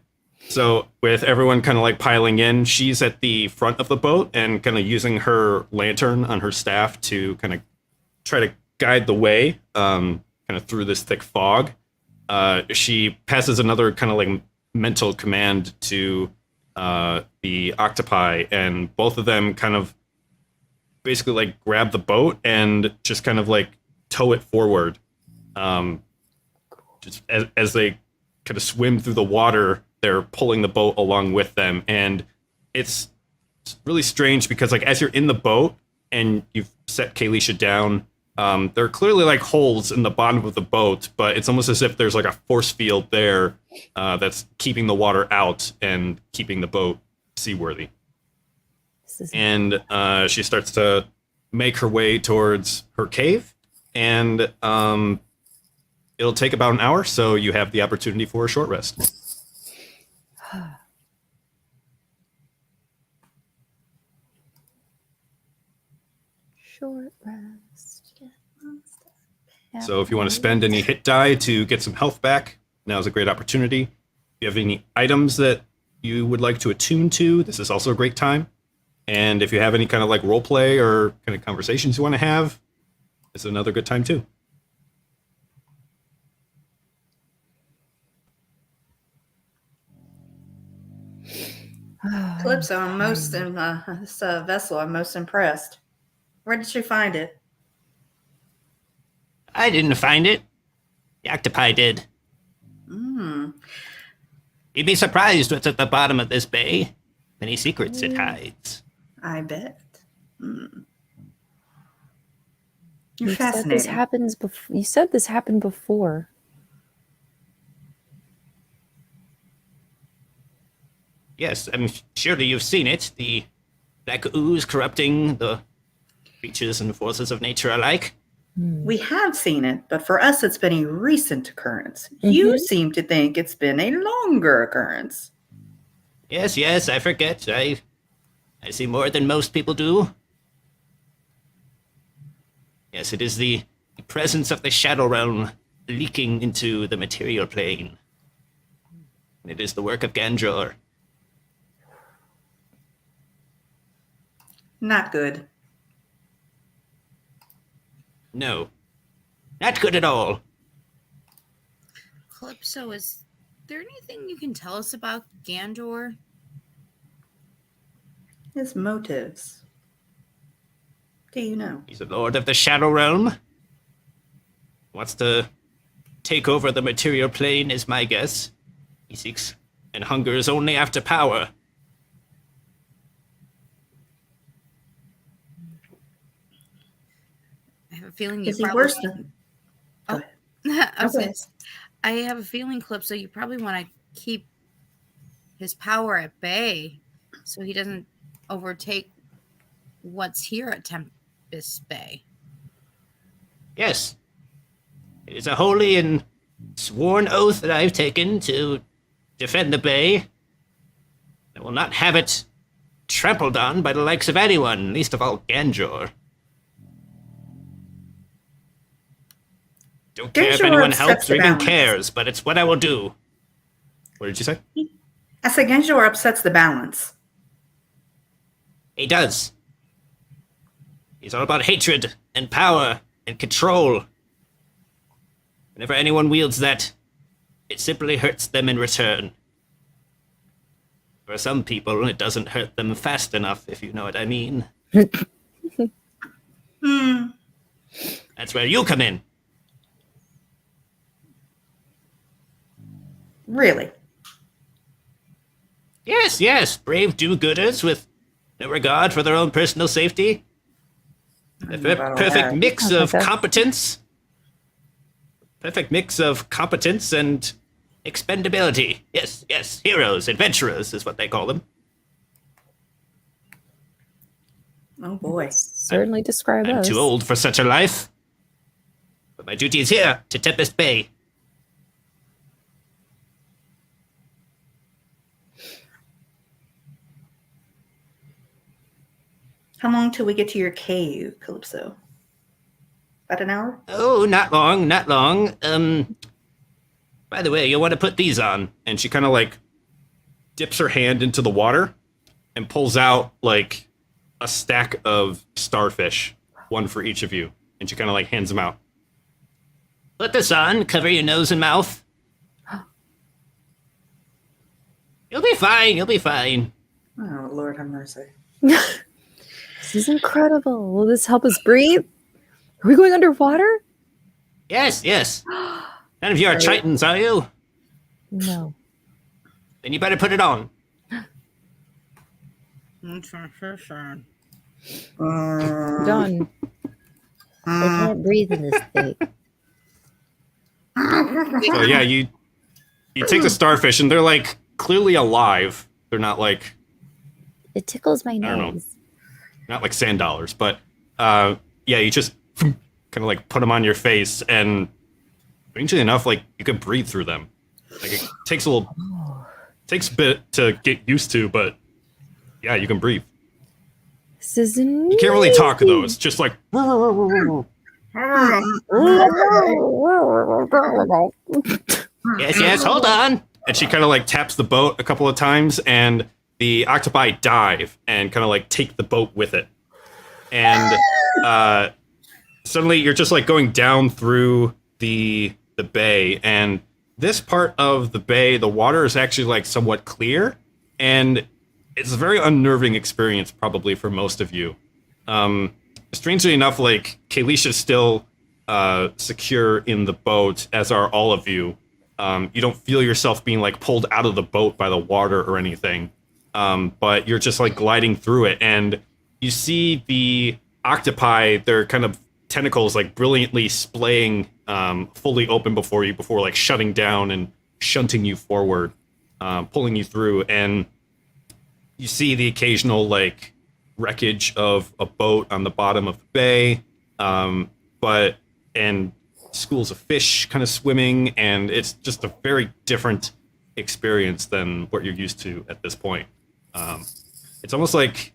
Speaker 1: So, with everyone kind of like piling in, she's at the front of the boat and kind of using her lantern on her staff to kind of try to guide the way kind of through this thick fog. She passes another kind of like mental command to the octopi, and both of them kind of basically like grab the boat and just kind of like tow it forward. Just as they kind of swim through the water, they're pulling the boat along with them, and it's really strange because like as you're in the boat and you've set Kayleesha down, there are clearly like holes in the bottom of the boat, but it's almost as if there's like a force field there that's keeping the water out and keeping the boat seaworthy. And she starts to make her way towards her cave, and it'll take about an hour, so you have the opportunity for a short rest.
Speaker 6: short rest.
Speaker 1: So if you want to spend any hit die to get some health back, now's a great opportunity. If you have any items that you would like to attune to, this is also a great time. And if you have any kind of like role play or kind of conversations you want to have, it's another good time too.
Speaker 2: Calypso, I'm most in this vessel. I'm most impressed. Where did you find it?
Speaker 9: I didn't find it. The octopi did.
Speaker 2: Mm.
Speaker 9: You'd be surprised what's at the bottom of this bay. Many secrets it hides.
Speaker 2: I bet. Mm.
Speaker 6: You
Speaker 2: You're
Speaker 6: said
Speaker 2: fascinating.
Speaker 6: this happens before. You said this happened before.
Speaker 9: Yes, I'm surely you've seen it. The black ooze corrupting the creatures and forces of nature alike.
Speaker 2: We have seen it, but for us, it's been a recent occurrence. You seem to think it's been a longer occurrence.
Speaker 9: Yes, I forget. I see more than most people do. Yes, it is the presence of the shadow realm leaking into the material plane. And it is the work of Gandor.
Speaker 2: Not good.
Speaker 9: No, not good at all.
Speaker 7: Calypso, is there anything you can tell us about Gandor?
Speaker 2: His motives. Do you know?
Speaker 9: He's a lord of the shadow realm. Wants to take over the material plane is my guess. He seeks and hungers only after power.
Speaker 7: I have a feeling
Speaker 2: Is
Speaker 7: you
Speaker 2: he
Speaker 7: probably...
Speaker 2: worse than?
Speaker 7: Oh, I have a feeling, Calypso, you probably want to keep his power at bay so he doesn't overtake what's here at Tempest Bay.
Speaker 9: Yes. It is a holy and sworn oath that I've taken to defend the bay. I will not have it trampled on by the likes of anyone, least of all Gandor. Don't care if
Speaker 2: Gandor
Speaker 9: anyone
Speaker 2: upsets
Speaker 9: helps
Speaker 2: the
Speaker 9: or even
Speaker 2: balance.
Speaker 9: cares, but it's what I will do.
Speaker 1: What did you say?
Speaker 2: I said Gandor upsets the balance.
Speaker 9: He does. He's all about hatred and power and control. Whenever anyone wields that, it simply hurts them in return. For some people, it doesn't hurt them fast enough, if you know what I mean. That's where you come in.
Speaker 2: Really?
Speaker 9: Yes, brave do-gooders with no regard for their own personal safety. A perfect mix of competence. Perfect mix of competence and expendability. Yes, heroes, adventurers is what they call them.
Speaker 2: Oh boy.
Speaker 6: Certainly describe
Speaker 9: I'm
Speaker 6: us.
Speaker 9: too old for such a life. But my duty is here, to Tempest Bay.
Speaker 2: How long till we get to your cave, Calypso? About an hour?
Speaker 9: Oh, not long. By the way, you'll want to put these on.
Speaker 1: And she kind of like dips her hand into the water and pulls out like a stack of starfish, one for each of you. And she kind of like hands them out.
Speaker 9: Put this on, cover your nose and mouth. You'll be fine.
Speaker 2: Oh, Lord have mercy.
Speaker 6: This is incredible. Will this help us breathe? Are we going underwater?
Speaker 9: Yes. None of you are Titans, are you?
Speaker 6: No.
Speaker 9: Then you better put it on.
Speaker 6: Done. I can't breathe in this thing.
Speaker 1: So yeah, you take the starfish and they're like clearly alive. They're not like,
Speaker 6: It tickles my
Speaker 1: don't know.
Speaker 6: nose.
Speaker 1: not like sand dollars, but yeah, you just kind of like put them on your face, and strangely enough, like you can breathe through them. Like it takes a bit to get used to, but yeah, you can breathe.
Speaker 6: This isn't.
Speaker 1: You can't really talk though. It's just like.
Speaker 9: Yes, hold on.
Speaker 1: And she kind of like taps the boat a couple of times, and the octopi dive and kind of like take the boat with it. And suddenly you're just like going down through the bay, and this part of the bay, the water is actually like somewhat clear, and it's a very unnerving experience probably for most of you. Strangely enough, like Kayleesha's still secure in the boat, as are all of you. You don't feel yourself being like pulled out of the boat by the water or anything, but you're just like gliding through it, and you see the octopi, their kind of tentacles like brilliantly splaying fully open before you, before like shutting down and shunting you forward, pulling you through. And you see the occasional like wreckage of a boat on the bottom of the bay, and schools of fish kind of swimming, and it's just a very different experience than what you're used to at this point. It's almost like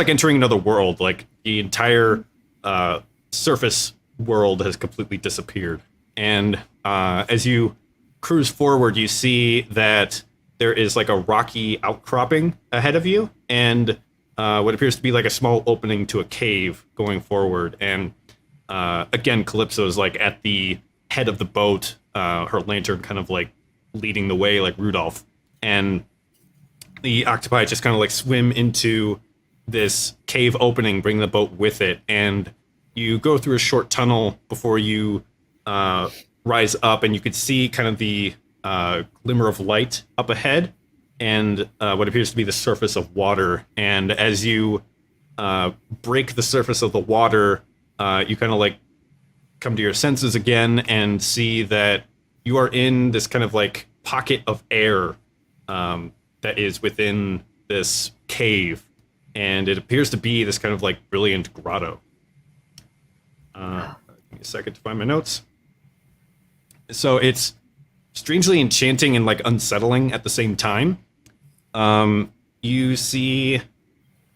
Speaker 1: entering another world. Like the entire surface world has completely disappeared. And as you cruise forward, you see that there is like a rocky outcropping ahead of you, and what appears to be like a small opening to a cave going forward. And again, Calypso is like at the head of the boat, her lantern kind of like leading the way like Rudolph. And the octopi just kind of like swim into this cave opening, bring the boat with it, and you go through a short tunnel before you rise up, and you could see kind of the glimmer of light up ahead, and what appears to be the surface of water. And as you break the surface of the water, you kind of like come to your senses again and see that you are in this kind of like pocket of air that is within this cave, and it appears to be this kind of like brilliant grotto. Give me a second to find my notes. So it's strangely enchanting and like unsettling at the same time. You see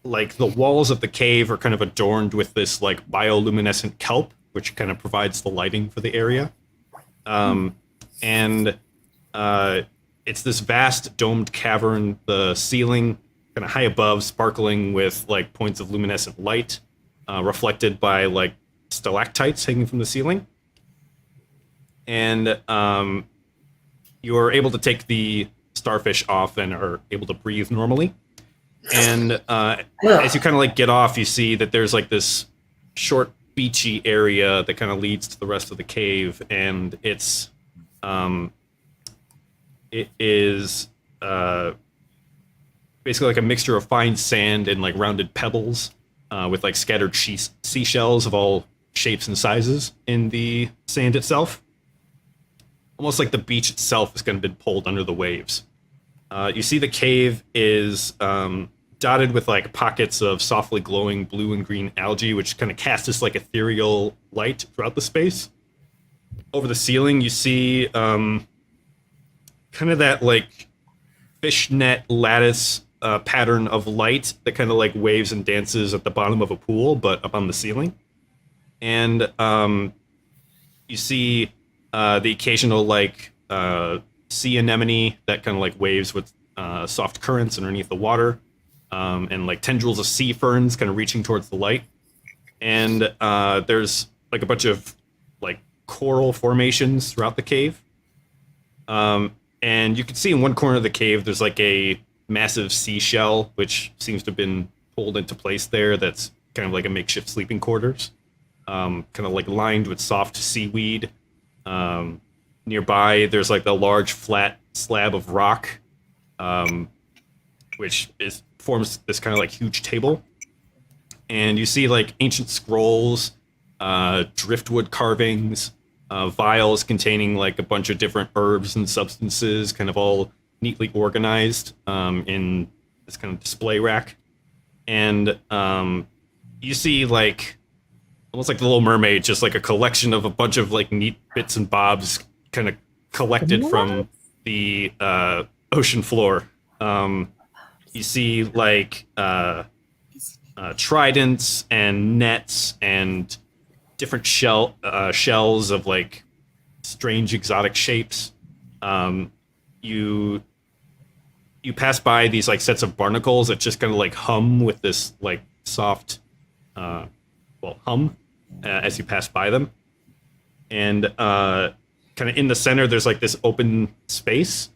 Speaker 1: like the walls of the cave are kind of adorned with this like bioluminescent kelp, which kind of provides the lighting for the area. And it's this vast domed cavern, the ceiling kind of high above, sparkling with like points of luminescent light, reflected by like stalactites hanging from the ceiling. And you're able to take the starfish off and are able to breathe normally. And as you kind of like get off, you see that there's like this short beachy area that kind of leads to the rest of the cave, and it is basically like a mixture of fine sand and like rounded pebbles, with like scattered seashells of all shapes and sizes in the sand itself. Almost like the beach itself has kind of been pulled under the waves. You see the cave is dotted with like pockets of softly glowing blue and green algae, which kind of cast this like ethereal light throughout the space. Over the ceiling, you see kind of that like fishnet lattice pattern of light that kind of like waves and dances at the bottom of a pool, but up on the ceiling. And you see the occasional like sea anemone that kind of like waves with soft currents underneath the water, and like tendrils of sea ferns kind of reaching towards the light. And there's like a bunch of like coral formations throughout the cave. And you can see in one corner of the cave, there's like a massive seashell, which seems to have been pulled into place there. That's kind of like a makeshift sleeping quarters, kind of like lined with soft seaweed. Nearby, there's like a large flat slab of rock, which forms this kind of like huge table. And you see like ancient scrolls, driftwood carvings, vials containing like a bunch of different herbs and substances, kind of all neatly organized in this kind of display rack. And you see like almost like the Little Mermaid, just like a collection of a bunch of like neat bits and bobs kind of collected from the ocean floor. You see like tridents and nets and different shells of like strange exotic shapes. You pass by these like sets of barnacles that just kind of like hum with this like soft hum as you pass by them. And kind of in the center there's like this open space,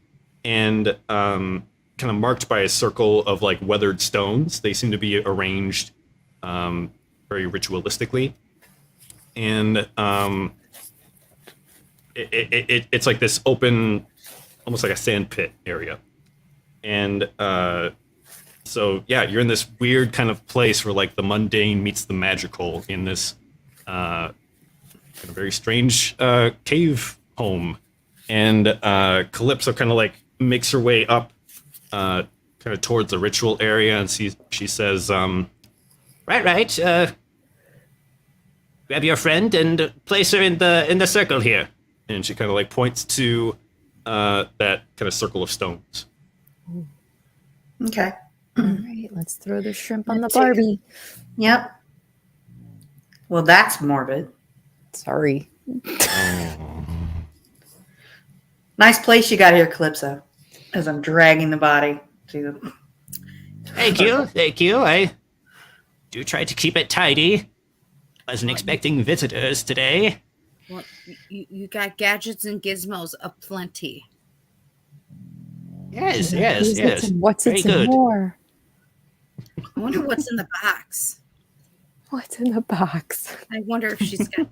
Speaker 1: and kind of marked by a circle of like weathered stones. They seem to be arranged very ritualistically. And it's like this open, almost like a sand pit area. And so, yeah, you're in this weird kind of place where like the mundane meets the magical in this kind of very strange cave home. And Kayleesha kind of like makes her way up kind of towards the ritual area, and she says,
Speaker 9: Right. Grab your friend and place her in the circle here.
Speaker 1: and she kind of like points to that kind of circle of stones.
Speaker 2: Okay.
Speaker 6: All right, let's throw the shrimp on the Barbie.
Speaker 2: Yep. Well, that's morbid.
Speaker 6: Sorry.
Speaker 2: Nice place you got here, Kayleesha. As I'm dragging the body to.
Speaker 9: Thank you. I do try to keep it tidy. Wasn't expecting visitors today.
Speaker 7: Well, you got gadgets and gizmos aplenty.
Speaker 9: Yes.
Speaker 6: What's
Speaker 9: Very
Speaker 6: it some
Speaker 9: good.
Speaker 6: more?
Speaker 7: I wonder what's in the box.
Speaker 6: What's in the box?
Speaker 7: I wonder if she's got.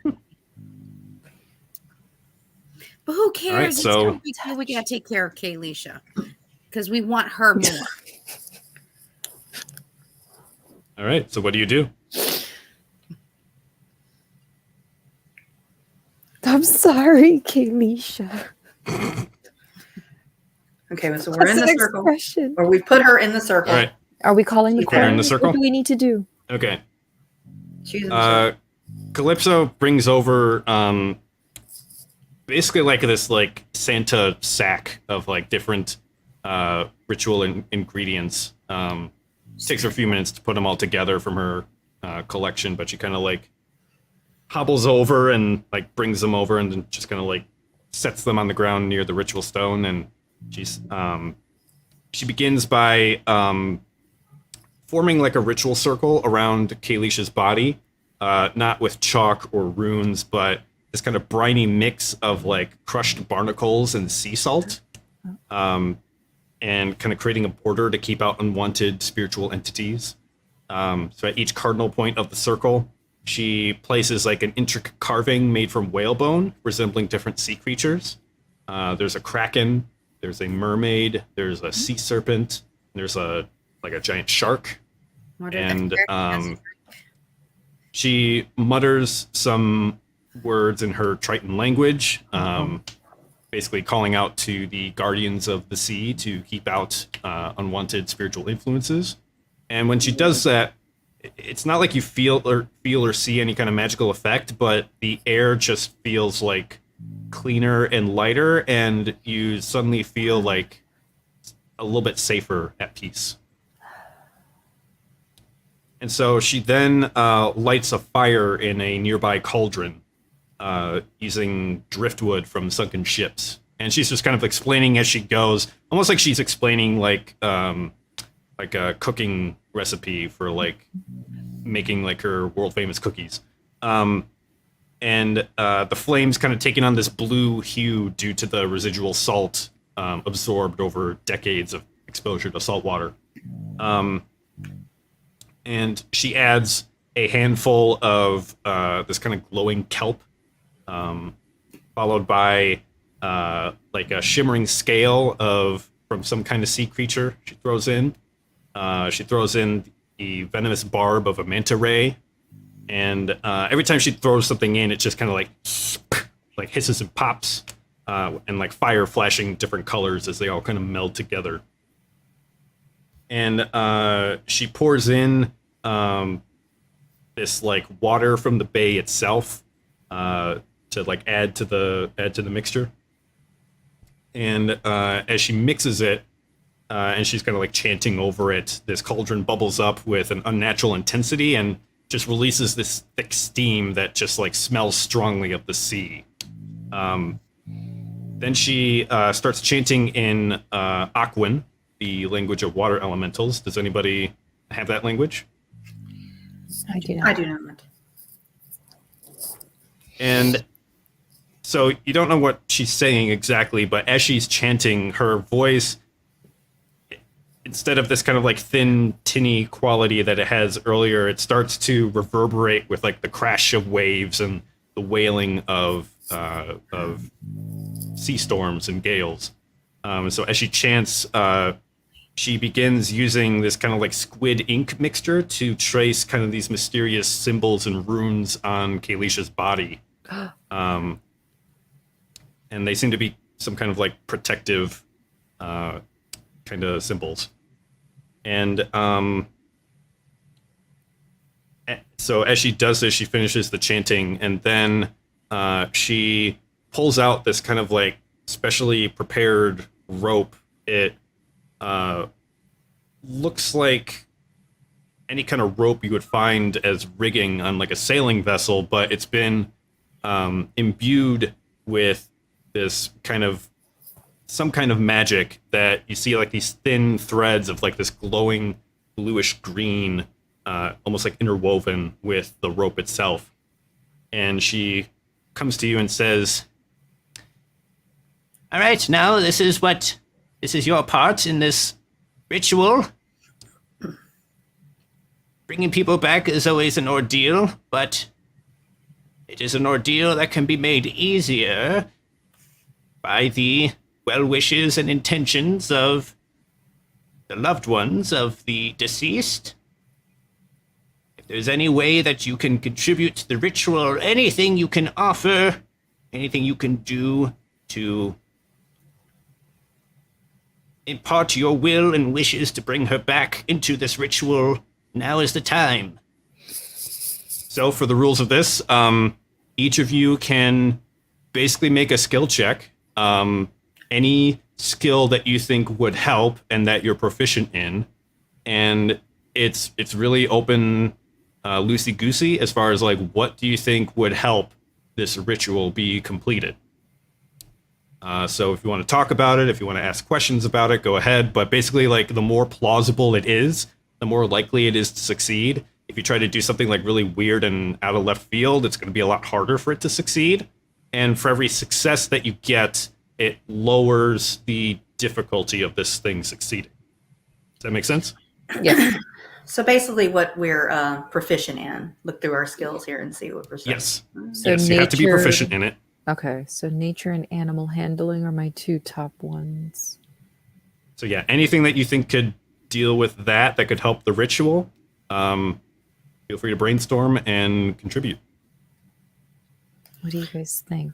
Speaker 7: But who cares?
Speaker 1: All right,
Speaker 7: It's
Speaker 1: so-
Speaker 7: no big deal. We gotta take care of Kayleesha because we want her more.
Speaker 1: All right, so what do you do?
Speaker 6: I'm sorry, Kayleesha.
Speaker 2: Okay, so we're in
Speaker 6: That's
Speaker 2: the
Speaker 6: an
Speaker 2: circle.
Speaker 6: expression.
Speaker 2: Or we put her in the circle.
Speaker 1: All right,
Speaker 6: Are we calling the
Speaker 2: Keep her in
Speaker 6: choir?
Speaker 1: the circle?
Speaker 6: What do we need to do?
Speaker 1: okay.
Speaker 2: She's in the circle.
Speaker 1: Kayleesha brings over basically like this like Santa sack of like different ritual ingredients. Takes her a few minutes to put them all together from her collection, but she kind of like hobbles over and like brings them over and then just kind of like sets them on the ground near the ritual stone. And she begins by forming like a ritual circle around Kayleesha's body, not with chalk or runes, but this kind of briny mix of like crushed barnacles and sea salt, and kind of creating a border to keep out unwanted spiritual entities. So at each cardinal point of the circle, she places like an intricate carving made from whalebone, resembling different sea creatures. There's a kraken, there's a mermaid, there's a sea serpent, there's a giant shark, and she mutters some words in her Triton language, basically calling out to the guardians of the sea to keep out unwanted spiritual influences. And when she does that, it's not like you feel or see any kind of magical effect, but the air just feels like cleaner and lighter, and you suddenly feel like a little bit safer at peace. And so she then lights a fire in a nearby cauldron using driftwood from sunken ships. And she's just kind of explaining as she goes, almost like she's explaining like a cooking recipe for like making like her world famous cookies. And the flames kind of taking on this blue hue due to the residual salt absorbed over decades of exposure to salt water. And she adds a handful of this kind of glowing kelp, followed by like a shimmering scale from some kind of sea creature she throws in. She throws in the venomous barb of a manta ray, and every time she throws something in, it just kind of like hisses and pops, and like fire flashing different colors as they all kind of meld together. And she pours in this like water from the bay itself to like add to the mixture. And as she mixes it, and she's kind of like chanting over it. This cauldron bubbles up with an unnatural intensity and just releases this thick steam that just like smells strongly of the sea. Then she starts chanting in Aquan, the language of water elementals. Does anybody have that language?
Speaker 6: I do not.
Speaker 2: I do not.
Speaker 1: And so you don't know what she's saying exactly, but as she's chanting, her voice, instead of this kind of like thin, tinny quality that it has earlier, it starts to reverberate with like the crash of waves and the wailing of sea storms and gales. So as she chants, she begins using this kind of like squid ink mixture to trace kind of these mysterious symbols and runes on Kayleesha's body. And they seem to be some kind of like protective kind of symbols. And so as she does this, she finishes the chanting, and then she pulls out this kind of like specially prepared rope. It looks like any kind of rope you would find as rigging on like a sailing vessel, but it's been imbued with this kind of some kind of magic that you see like these thin threads of like this glowing bluish green, almost like interwoven with the rope itself. And she comes to you and says,
Speaker 9: All right, now this is your part in this ritual. Bringing people back is always an ordeal, but it is an ordeal that can be made easier by the well wishes and intentions of the loved ones of the deceased. If there's any way that you can contribute to the ritual, or anything you can offer, anything you can do to impart your will and wishes to bring her back into this ritual, now is the time.
Speaker 1: So for the rules of this, each of you can basically make a skill check. Any skill that you think would help and that you're proficient in. And it's really open, loosey-goosey as far as like, what do you think would help this ritual be completed? So if you want to talk about it, if you want to ask questions about it, go ahead. But basically, like, the more plausible it is, the more likely it is to succeed. If you try to do something like really weird and out of left field, it's going to be a lot harder for it to succeed. And for every success that you get, it lowers the difficulty of this thing succeeding. Does that make sense?
Speaker 6: Yes.
Speaker 2: So basically what we're proficient in. Look through our skills here and see what we're saying.
Speaker 1: Yes.
Speaker 6: So
Speaker 1: Yes, you have to be
Speaker 6: nature-
Speaker 1: proficient in it.
Speaker 6: Okay, so nature and animal handling are my two top ones.
Speaker 1: So yeah, anything that you think could deal with that could help the ritual, feel free to brainstorm and contribute.
Speaker 6: What do you guys think?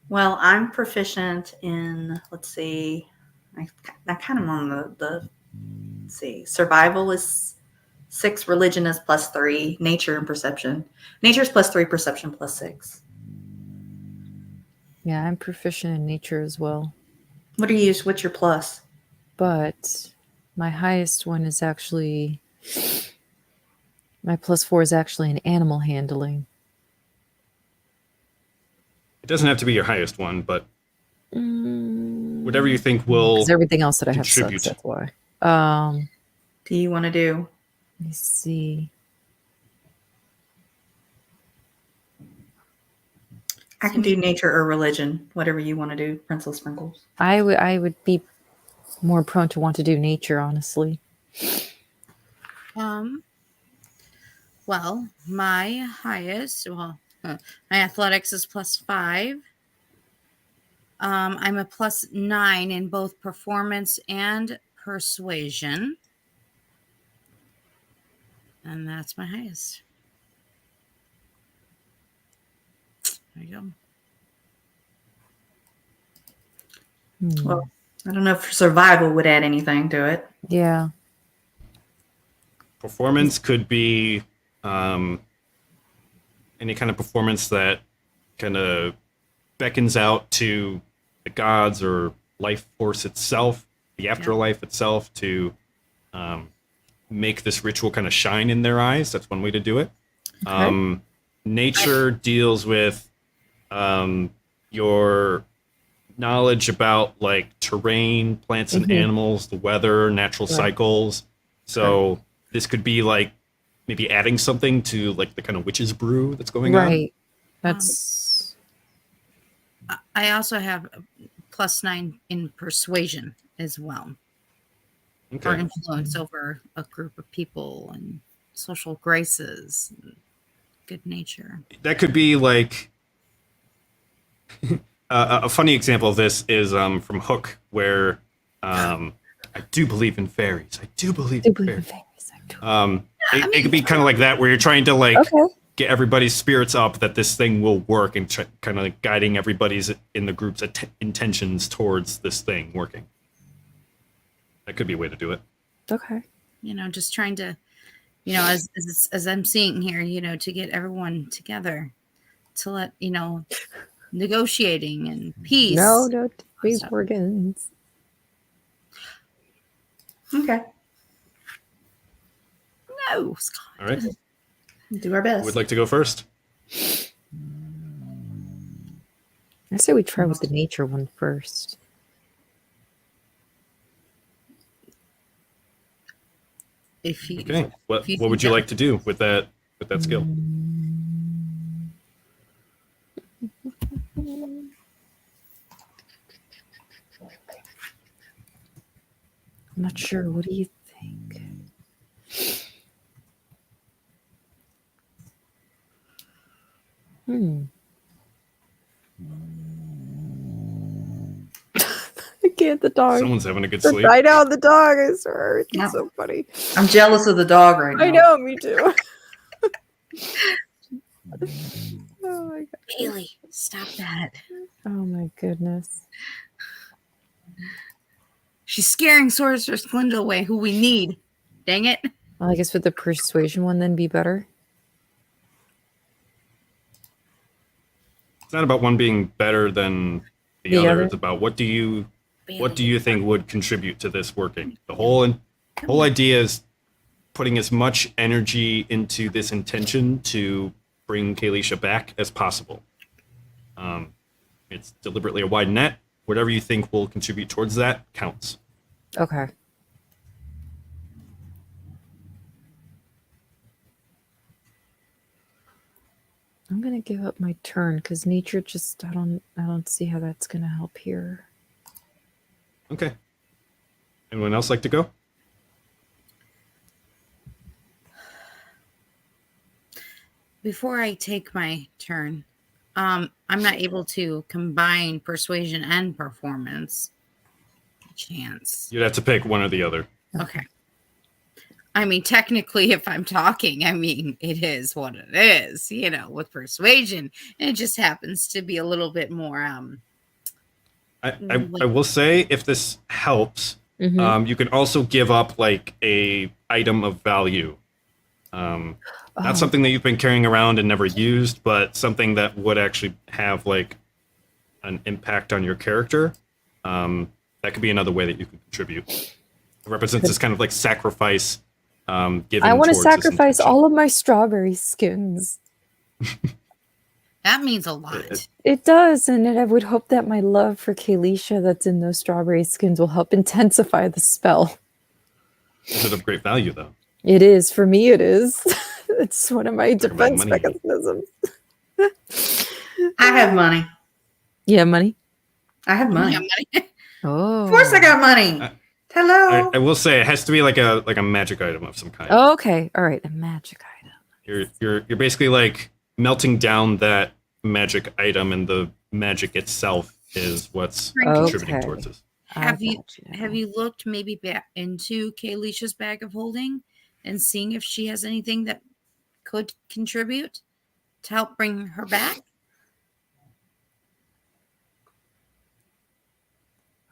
Speaker 2: Well, I'm proficient in, let's see, I kind of on the let's see, survival is 6, religion is +3, nature and perception. Nature's +3, perception +6.
Speaker 6: Yeah, I'm proficient in nature as well.
Speaker 2: What's your plus?
Speaker 6: But my highest one is actually, my +4 is actually in animal handling.
Speaker 1: It doesn't have to be your highest one, but whatever you think will.
Speaker 6: Because everything else that I have
Speaker 1: contribute.
Speaker 6: sucks, that's why.
Speaker 2: Do you want to do?
Speaker 6: Let me see.
Speaker 2: I can do nature or religion, whatever you want to do, Princess Sprinkles.
Speaker 6: I would be more prone to want to do nature, honestly.
Speaker 7: Well, my highest, my athletics is +5. I'm a +9 in both performance and persuasion. And that's my highest. There you go.
Speaker 2: Well, I don't know if survival would add anything to it.
Speaker 6: Yeah.
Speaker 1: Performance could be any kind of performance that kind of beckons out to the gods or life force itself. the afterlife itself to make this ritual kind of shine in their eyes. That's one way to do it.
Speaker 6: Okay.
Speaker 1: Nature deals with your knowledge about like terrain, plants and animals, the weather, natural cycles. So this could be like maybe adding something to like the kind of witch's brew that's going on.
Speaker 6: Right. That's.
Speaker 7: I also have a +9 in persuasion as well. Or
Speaker 1: Okay.
Speaker 7: influence over a group of people and social graces, and good nature.
Speaker 1: That could be like a funny example of this is from Hook, where I do believe in fairies. I do believe in fairies. It could be kind of like that, where you're trying to like get everybody's spirits up that this thing will work, and kind of like guiding everybody's in the group's intentions towards this thing working. That could be a way to do it.
Speaker 6: Okay.
Speaker 7: You know, just trying to, you know, as I'm seeing here, you know, to get everyone together, to let, you know, negotiating and peace.
Speaker 6: No, don't raise organs.
Speaker 2: Okay.
Speaker 7: No, Scott.
Speaker 1: All right.
Speaker 2: Do our best.
Speaker 1: Would like to go first?
Speaker 6: I say we try with the nature one first.
Speaker 7: If you,
Speaker 1: Okay. What
Speaker 7: if
Speaker 1: would you like to do with that skill?
Speaker 6: I'm not sure. What do you think? I can't. The dog.
Speaker 1: Someone's having a good sleep.
Speaker 6: I know the dog. I swear, it's so funny.
Speaker 2: I'm jealous of the dog right now.
Speaker 6: I know, me too. Oh my god.
Speaker 7: Kaylee, stop that.
Speaker 6: Oh my goodness.
Speaker 7: She's scaring Sorceress Glinda away, who we need. Dang it.
Speaker 6: Well, I guess would the persuasion one then be better?
Speaker 1: It's not about one being better than the other. It's about what do you think would contribute to this working. The whole idea is putting as much energy into this intention to bring Kayleesha back as possible. It's deliberately a wide net. Whatever you think will contribute towards that counts.
Speaker 6: Okay. I'm gonna give up my turn because nature just I don't see how that's gonna help here.
Speaker 1: Okay. Anyone else like to go?
Speaker 7: Before I take my turn, I'm not able to combine persuasion and performance. Chance.
Speaker 1: You'd have to pick one or the other.
Speaker 7: Okay. I mean, technically, if I'm talking, I mean, it is what it is, you know, with persuasion. And it just happens to be a little bit more.
Speaker 1: I will say, if this helps, you can also give up like a item of value. Not something that you've been carrying around and never used, but something that would actually have like an impact on your character. That could be another way that you could contribute. It represents this kind of like sacrifice. Given
Speaker 6: I want to
Speaker 1: towards this
Speaker 6: sacrifice
Speaker 1: intention.
Speaker 6: all of my strawberry skins.
Speaker 7: That means a lot.
Speaker 6: It does, and I would hope that my love for Kayleesha that's in those strawberry skins will help intensify the spell.
Speaker 1: Is it of great value, though?
Speaker 6: It is. For me, it is. It's one of my
Speaker 1: Talk about
Speaker 6: defense
Speaker 1: money.
Speaker 6: mechanisms.
Speaker 2: I have money.
Speaker 6: You have money?
Speaker 2: I have money.
Speaker 6: Oh.
Speaker 2: Of course I got money. Hello.
Speaker 1: I will say it has to be like a magic item of some kind.
Speaker 6: Oh, okay. All right. A magic item.
Speaker 1: You're basically like melting down that magic item, and the magic itself is what's contributing towards this.
Speaker 7: Have you looked maybe back into Kayleesha's bag of holding and seeing if she has anything that could contribute to help bring her back?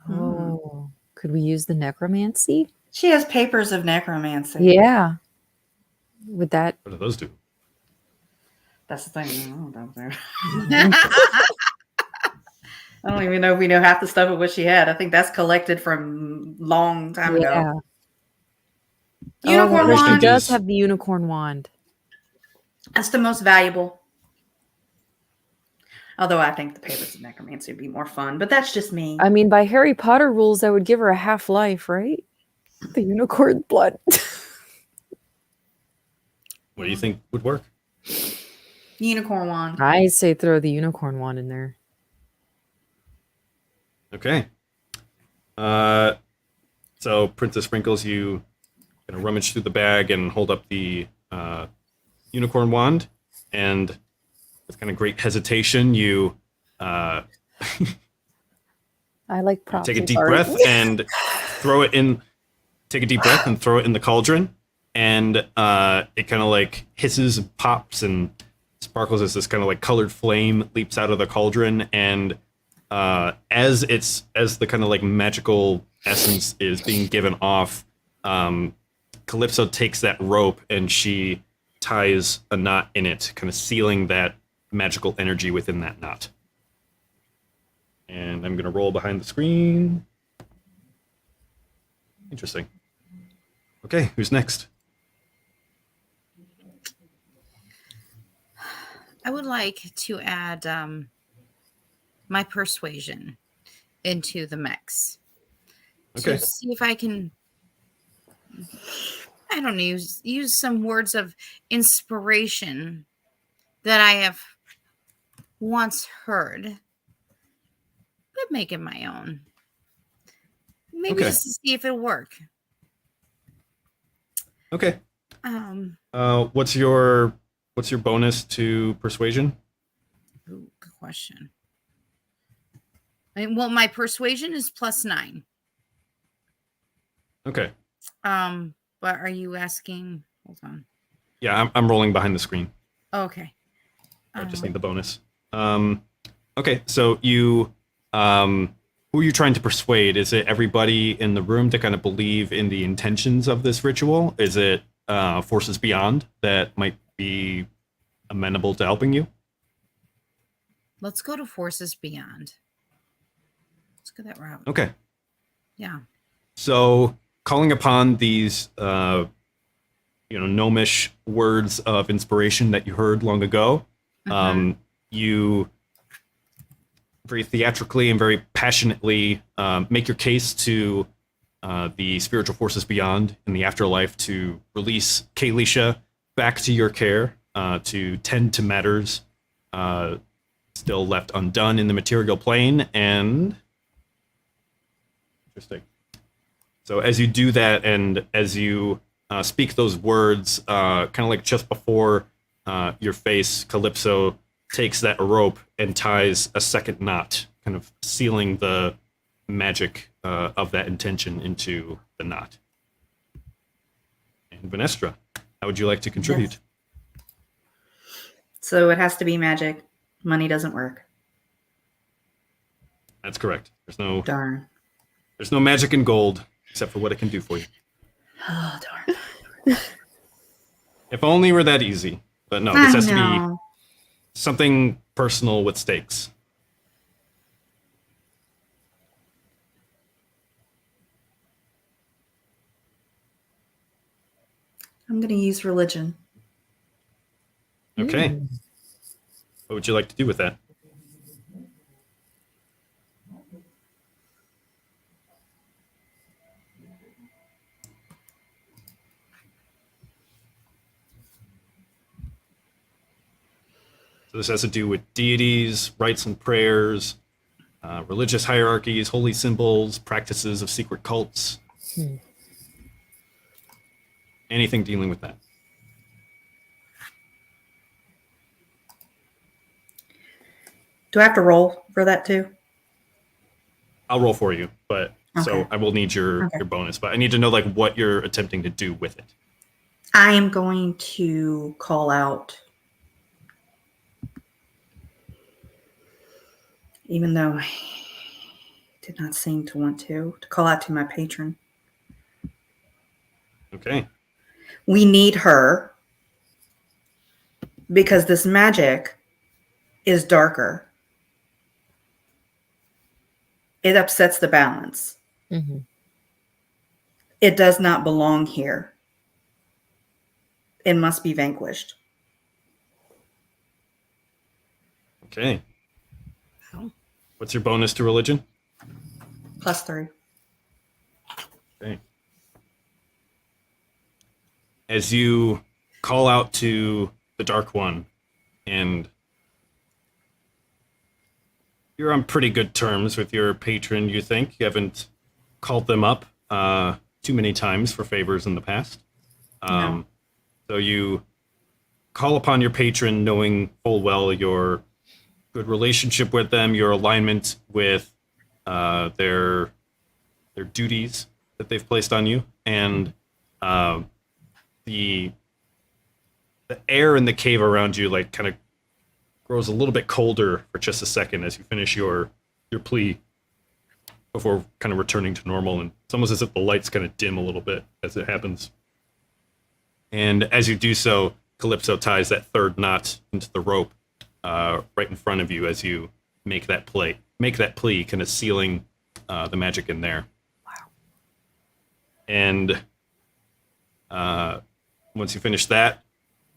Speaker 6: Oh, could we use the necromancy?
Speaker 2: She has papers of necromancy.
Speaker 6: Yeah. Would that?
Speaker 1: What do those do?
Speaker 2: That's the thing. I don't even know if we know half the stuff of what she had. I think that's collected from long time ago.
Speaker 6: Yeah.
Speaker 2: Unicorn
Speaker 6: Oh, she
Speaker 2: wand.
Speaker 6: does have the unicorn wand.
Speaker 2: That's the most valuable. Although I think the Papers of Necromancy would be more fun, but that's just me.
Speaker 6: I mean, by Harry Potter rules, that would give her a half-life, right? The unicorn blood.
Speaker 1: What do you think would work?
Speaker 2: Unicorn wand.
Speaker 6: I say throw the unicorn wand in there.
Speaker 1: Okay. So Princess Sprinkles, you kind of rummage through the bag and hold up the unicorn wand, and with kind of great hesitation, you
Speaker 6: I like props.
Speaker 1: take a
Speaker 6: I'm
Speaker 1: deep
Speaker 6: sorry.
Speaker 1: breath and throw it in. Take a deep breath and throw it in the cauldron, and it kind of like hisses and pops and sparkles as this kind of like colored flame leaps out of the cauldron, and as the kind of like magical essence is being given off, Calypso takes that rope and she ties a knot in it, kind of sealing that magical energy within that knot. And I'm gonna roll behind the screen. Interesting. Okay, who's next?
Speaker 7: I would like to add my persuasion into the mix.
Speaker 1: Okay.
Speaker 7: To see if I can, I don't know, use some words of inspiration that I have once heard, but make it my own. Maybe
Speaker 1: Okay.
Speaker 7: just to see if it'll work.
Speaker 1: Okay. What's your bonus to persuasion?
Speaker 7: Ooh, good question. Well, my persuasion is +9.
Speaker 1: Okay.
Speaker 7: But are you asking? Hold on.
Speaker 1: Yeah, I'm rolling behind the screen.
Speaker 7: Okay.
Speaker 1: I just need the bonus. Okay, so you, who are you trying to persuade? Is it everybody in the room to kind of believe in the intentions of this ritual? Is it forces beyond that might be amenable to helping you?
Speaker 7: Let's go to forces beyond. Let's go that route.
Speaker 1: Okay.
Speaker 7: Yeah.
Speaker 1: So calling upon these, gnomish words of inspiration that you heard long ago, you very theatrically and very passionately make your case to the spiritual forces beyond in the afterlife to release Kayleesha back to your care, to tend to matters still left undone in the material plane. And interesting. So as you do that, and as you speak those words, kind of like just before your face, Calypso takes that rope and ties a second knot, kind of sealing the magic of that intention into the knot. And Venestra, how would you like to contribute?
Speaker 2: Yes. So it has to be magic. Money doesn't work.
Speaker 1: That's correct.
Speaker 2: Darn.
Speaker 1: There's no magic in gold except for what it can do for you.
Speaker 2: Oh, darn.
Speaker 1: If only were that easy. But no, this has to be something personal with stakes.
Speaker 2: I'm going to use religion.
Speaker 1: Okay. What would you like to do with that? So this has to do with deities, rites and prayers, religious hierarchies, holy symbols, practices of secret cults. Anything dealing with that.
Speaker 2: Do I have to roll for that too?
Speaker 1: I'll roll for you, but so
Speaker 2: Okay.
Speaker 1: I will need your bonus, but I need to know like what you're attempting to do with it.
Speaker 2: I am going to call out, even though I did not seem to want to call out to my patron.
Speaker 1: Okay.
Speaker 2: We need her because this magic is darker It upsets the balance.
Speaker 6: Mhm.
Speaker 2: It does not belong here. It must be vanquished.
Speaker 1: Okay. What's your bonus to religion?
Speaker 2: +3.
Speaker 1: Okay. As you call out to the Dark One, and you're on pretty good terms with your patron, you think. You haven't called them up too many times for favors in the past.
Speaker 2: No.
Speaker 1: So you call upon your patron knowing full well your good relationship with them, your alignment with their duties that they've placed on you, and the air in the cave around you like kind of grows a little bit colder for just a second as you finish your plea before kind of returning to normal, and it's almost as if the lights kind of dim a little bit as it happens. And as you do so, Calypso ties that third knot into the rope right in front of you as you make that plea, kind of sealing the magic in there. Wow. And once you finish that,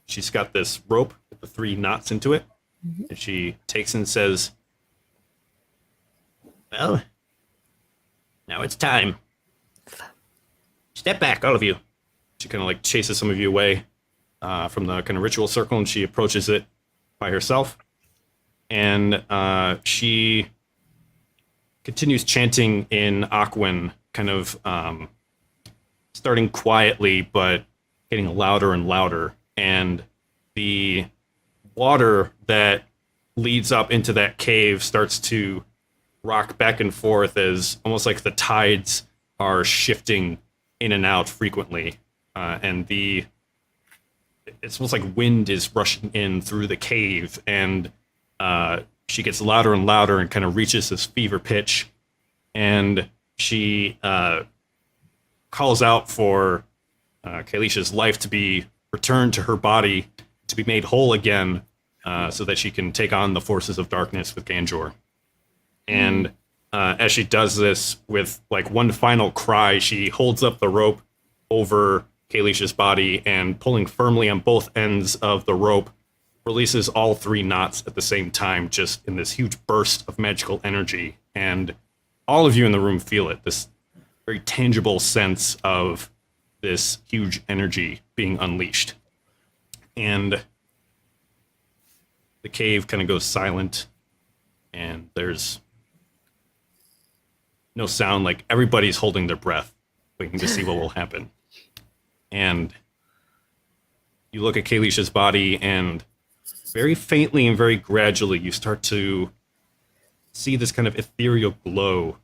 Speaker 1: she's got this rope with the 3 knots into it, and she takes and says,
Speaker 9: Well, now it's time. Step back, all of you.
Speaker 1: she kind of like chases some of you away from the kind of ritual circle, and she approaches it by herself. And she continues chanting in Aquan, kind of starting quietly, but getting louder and louder. And the water that leads up into that cave starts to rock back and forth as almost like the tides are shifting in and out frequently. And it's almost like wind is rushing in through the cave, and she gets louder and louder and kind of reaches this fever pitch, and she calls out for Kayleesha's life to be returned to her body, to be made whole again, so that she can take on the forces of darkness with Ganjor. And as she does this, with like one final cry, she holds up the rope over Kayleesha's body, and pulling firmly on both ends of the rope, releases all 3 knots at the same time, just in this huge burst of magical energy. And all of you in the room feel it, this very tangible sense of this huge energy being unleashed. And the cave kind of goes silent, and there's no sound, like everybody's holding their breath, waiting to see what will happen. And you look at Kayleesha's body, and very faintly and very gradually, you start to see this kind of ethereal glow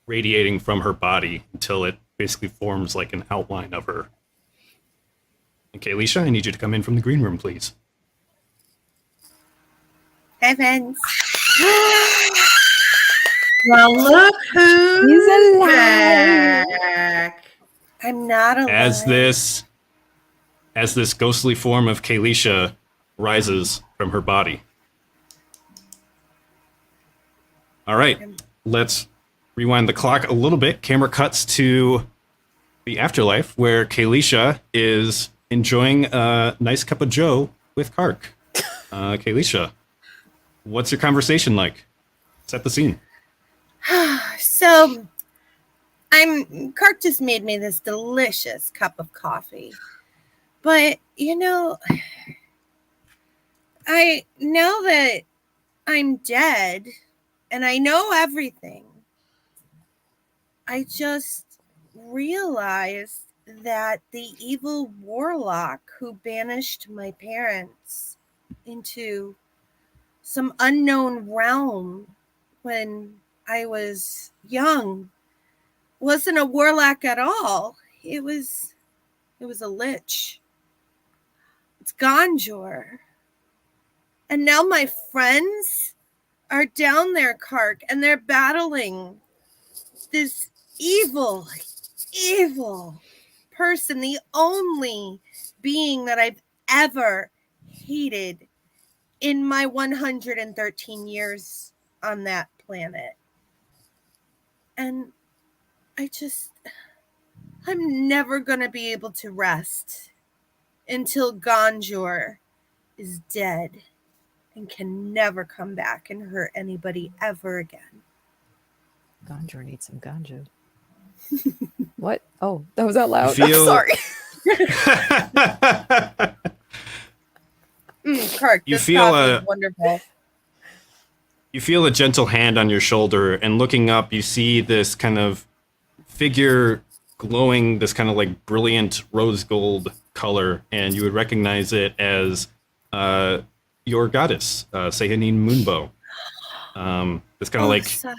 Speaker 1: radiating from her body until it basically forms like an outline of her. And Kayleesha, I need you to come in from the green room, please.
Speaker 10: Hi, friends.
Speaker 2: Well, look who's
Speaker 6: He's alive.
Speaker 2: back.
Speaker 10: I'm not alive.
Speaker 1: As this ghostly form of Kayleesha rises from her body. All right, let's rewind the clock a little bit. Camera cuts to the afterlife, where Kayleesha is enjoying a nice cup of joe with Kark. Kayleesha, what's your conversation like? Set the scene.
Speaker 10: So, Kirk just made me this delicious cup of coffee. But, you know, I know that I'm dead and I know everything. I just realized that the evil warlock who banished my parents into some unknown realm when I was young wasn't a warlock at all. It was a lich. It's Ganjor. And now my friends are down there, Kark, and they're battling this evil person, the only being that I've ever hated in my 113 years on that planet. And I'm never going to be able to rest until Ganjor is dead and can never come back and hurt anybody ever again.
Speaker 6: Ganjor needs some ganja. What? Oh, that was out loud.
Speaker 1: You feel-
Speaker 6: I'm sorry.
Speaker 10: Kirk,
Speaker 1: You
Speaker 10: this
Speaker 1: feel
Speaker 10: coffee
Speaker 1: a-
Speaker 10: is wonderful.
Speaker 1: You feel a gentle hand on your shoulder, and looking up, you see this kind of figure glowing this kind of like brilliant rose gold color, and you would recognize it as your goddess, Sehanin Moonbow. This kind of like
Speaker 10: son.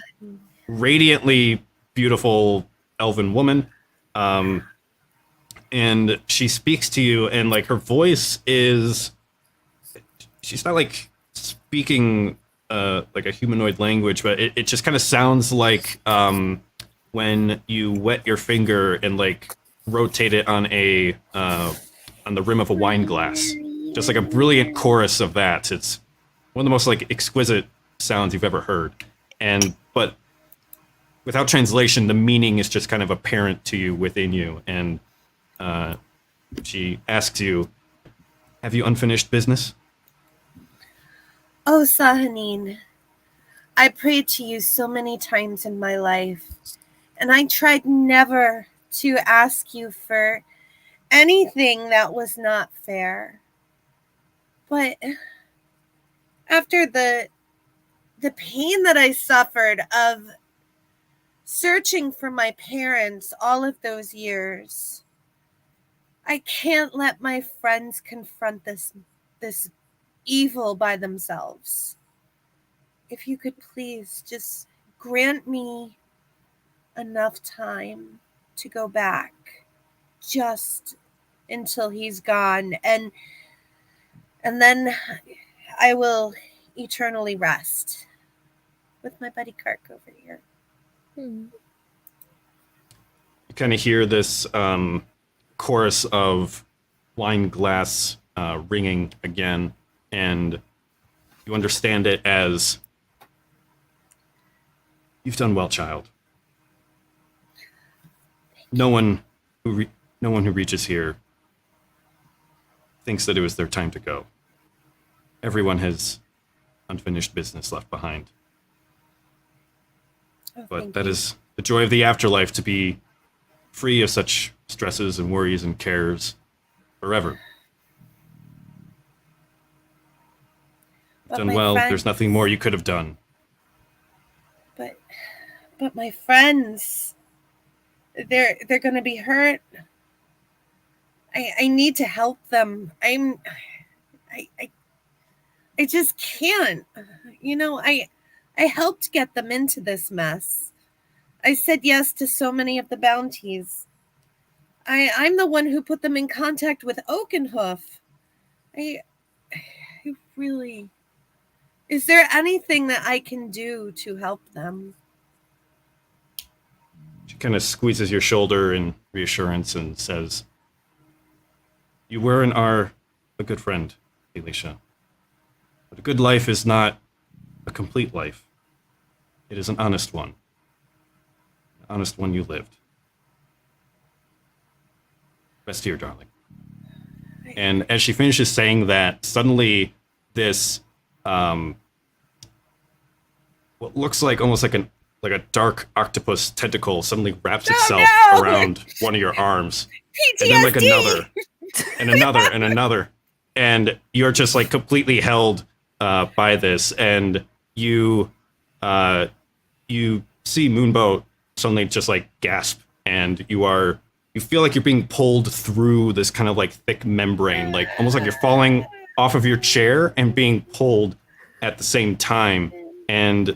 Speaker 1: radiantly beautiful elven woman. And she speaks to you, and like her voice is, she's not like speaking like a humanoid language, but it just kind of sounds like when you wet your finger and like rotate it on a on the rim of a wine glass. Just like a brilliant chorus of that. It's one of the most like exquisite sounds you've ever heard. But without translation, the meaning is just kind of apparent to you within you. And she asks you, "Have you unfinished business?"
Speaker 10: Oh, Sahanin, I prayed to you so many times in my life, and I tried never to ask you for anything that was not fair. But after the pain that I suffered of searching for my parents all of those years, I can't let my friends confront this evil by themselves. If you could please just grant me enough time to go back just until he's gone, and then I will eternally rest with my buddy Kirk over here.
Speaker 1: You kind of hear this chorus of wine glass ringing again, and you understand it as, "You've done well, child. No one who reaches here thinks that it was their time to go. Everyone has unfinished business left behind. But that is the joy of the afterlife, to be free of such stresses and worries and cares forever. Done well. There's nothing more you could have done."
Speaker 10: But my friends, they're going to be hurt. I need to help them. I just can't. You know, I helped get them into this mess. I said yes to so many of the bounties. I'm the one who put them in contact with Oakenhoof. I really... Is there anything that I can do to help them?
Speaker 1: She kind of squeezes your shoulder in reassurance and says, "You were and are a good friend, Kayleesha. But a good life is not a complete life. It is an honest one. An honest one you lived. Rest here, darling." And as she finishes saying that, suddenly this what looks like almost like a dark octopus tentacle suddenly wraps itself around one of your arms.
Speaker 10: PTSD!
Speaker 1: And then like another and another and another. And you're just like completely held by this, and you see Moonbow suddenly just like gasp, and you feel like you're being pulled through this kind of like thick membrane, like almost like you're falling off of your chair and being pulled at the same time. And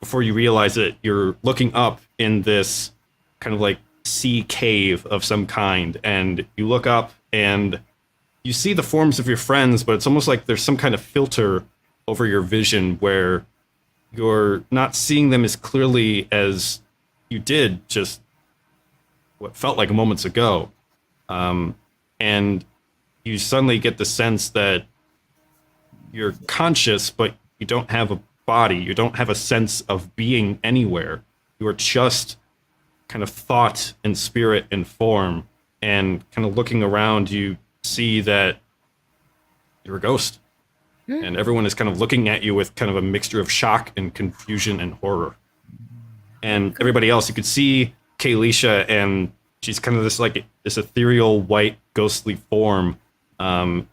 Speaker 1: before you realize it, you're looking up in this kind of like sea cave of some kind, and you look up and you see the forms of your friends, but it's almost like there's some kind of filter over your vision where you're not seeing them as clearly as you did just what felt like moments ago. And you suddenly get the sense that you're conscious, but you don't have a body. You don't have a sense of being anywhere. You are just kind of thought and spirit and form. And kind of looking around, you see that you're a ghost. And everyone is kind of looking at you with kind of a mixture of shock and confusion and horror. And everybody else, you could see Kayleesha, and she's kind of this ethereal white ghostly form. And